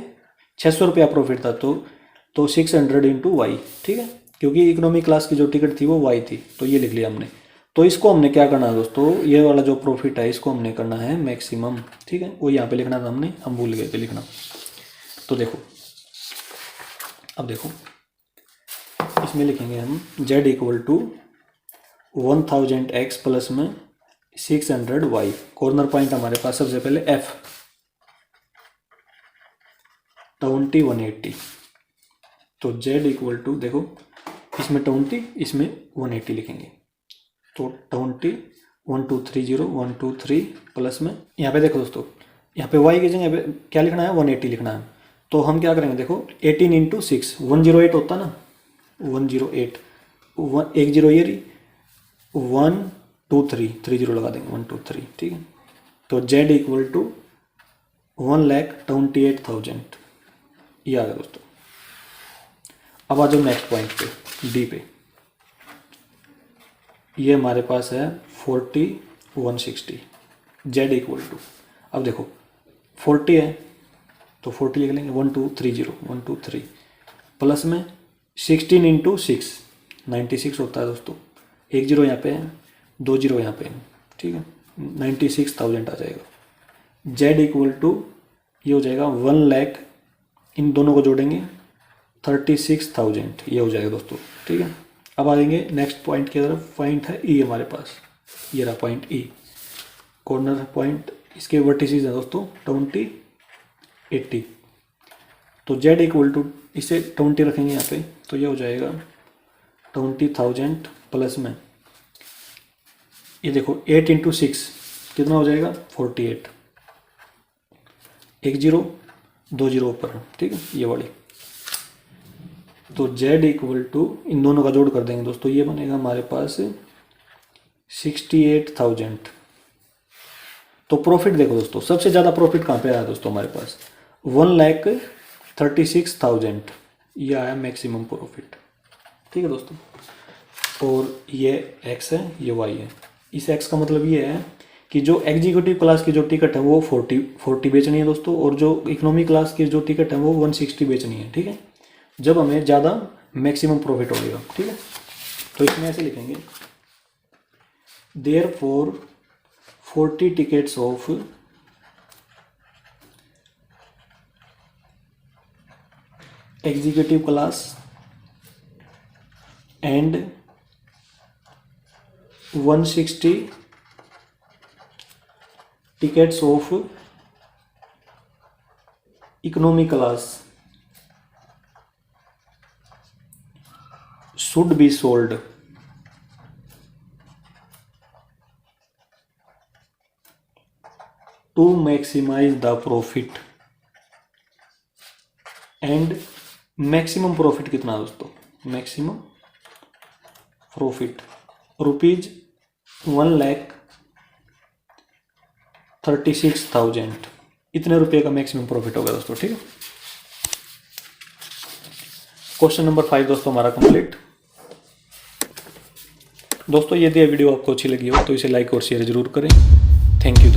600 रुपया प्रॉफिट था, तो 600 इंटू वाई। ठीक है, क्योंकि इकोनॉमी क्लास की जो टिकट थी वो वाई थी, तो ये लिख लिया हमने। तो इसको हमने क्या करना है दोस्तों, ये वाला जो प्रॉफिट है इसको हमने करना है मैक्सिमम। ठीक है, वो यहाँ पे लिखना था हमने, हम भूल गए थे लिखना। तो देखो, अब देखो इसमें लिखेंगे हम Z equal to 1000 X plus में 600 वाई। कॉर्नर पॉइंट हमारे पास सबसे पहले एफ 20 180। तो जेड इक्वल टू, देखो इसमें 20 इसमें 180 लिखेंगे, तो 20 1230 123 प्लस में यहाँ पे देखो दोस्तों, यहाँ पे y की जगह पे क्या लिखना है, 180 लिखना है। तो हम क्या करेंगे, देखो 18 इंटू 6 108 होता ना, 108 1 0 ये रही 1 30 लगा देंगे 123, ठीक है। तो Z इक्वल टू 1,28,000, ये आ गया दोस्तों। अब आ जाओ नेक्स्ट पॉइंट पे, डी पे। ये हमारे पास है 40,160, Z इक्वल टू, अब देखो 40 है तो 40 लिख लेंगे 1,230 प्लस में 16 इंटू 6 96 होता है दोस्तों। एक जीरो यहाँ पे है, 2 जीरो यहाँ पे है, ठीक है। 96,000 आ जाएगा। Z इक्वल टू ये हो जाएगा 1 लाख, इन दोनों को जोड़ेंगे 36,000, ये हो जाएगा दोस्तों, ठीक है। अब आ जाएंगे नेक्स्ट पॉइंट की तरफ। पॉइंट है E हमारे पास, ये रहा पॉइंट E, कॉर्नर पॉइंट। इसके वर्टिसेस हैं दोस्तों 20, 80। तो Z इक्वल टू, इसे 20 रखेंगे यहाँ पे, तो ये हो जाएगा 20,000 प्लस में ये देखो 8 इंटू 6 कितना हो जाएगा 48, एक जीरो 2 जीरो ऊपर, ठीक है, ये वाली। तो Z इक्वल टू इन दोनों का जोड़ कर देंगे दोस्तों, ये बनेगा हमारे पास 68,000। तो प्रॉफिट देखो दोस्तों, सबसे ज़्यादा प्रॉफिट कहाँ पे आया दोस्तों हमारे पास 1,36,000, ये आया मैक्सिमम प्रॉफिट, ठीक है दोस्तों। और ये X है, ये Y है। इस X का मतलब ये है कि जो एग्जीक्यूटिव क्लास की जो टिकट है वो 40 बेचनी है दोस्तों, और जो इकोनॉमी क्लास की जो टिकट है वो 160 बेचनी है, ठीक है, जब हमें ज़्यादा मैक्सिमम प्रॉफिट होगा, ठीक है। तो इसमें ऐसे लिखेंगे, therefore 40 tickets of executive class and 160 tickets of economy class should be sold to maximize the profit, and maximum profit कितना है दोस्तों, maximum profit ₹1,36,000, इतने रुपये का मैक्सिमम प्रॉफिट होगा दोस्तों, ठीक है। क्वेश्चन नंबर 5 दोस्तों हमारा कंप्लीट। दोस्तों यदि यह वीडियो आपको अच्छी लगी हो तो इसे लाइक और शेयर जरूर करें। Thank you.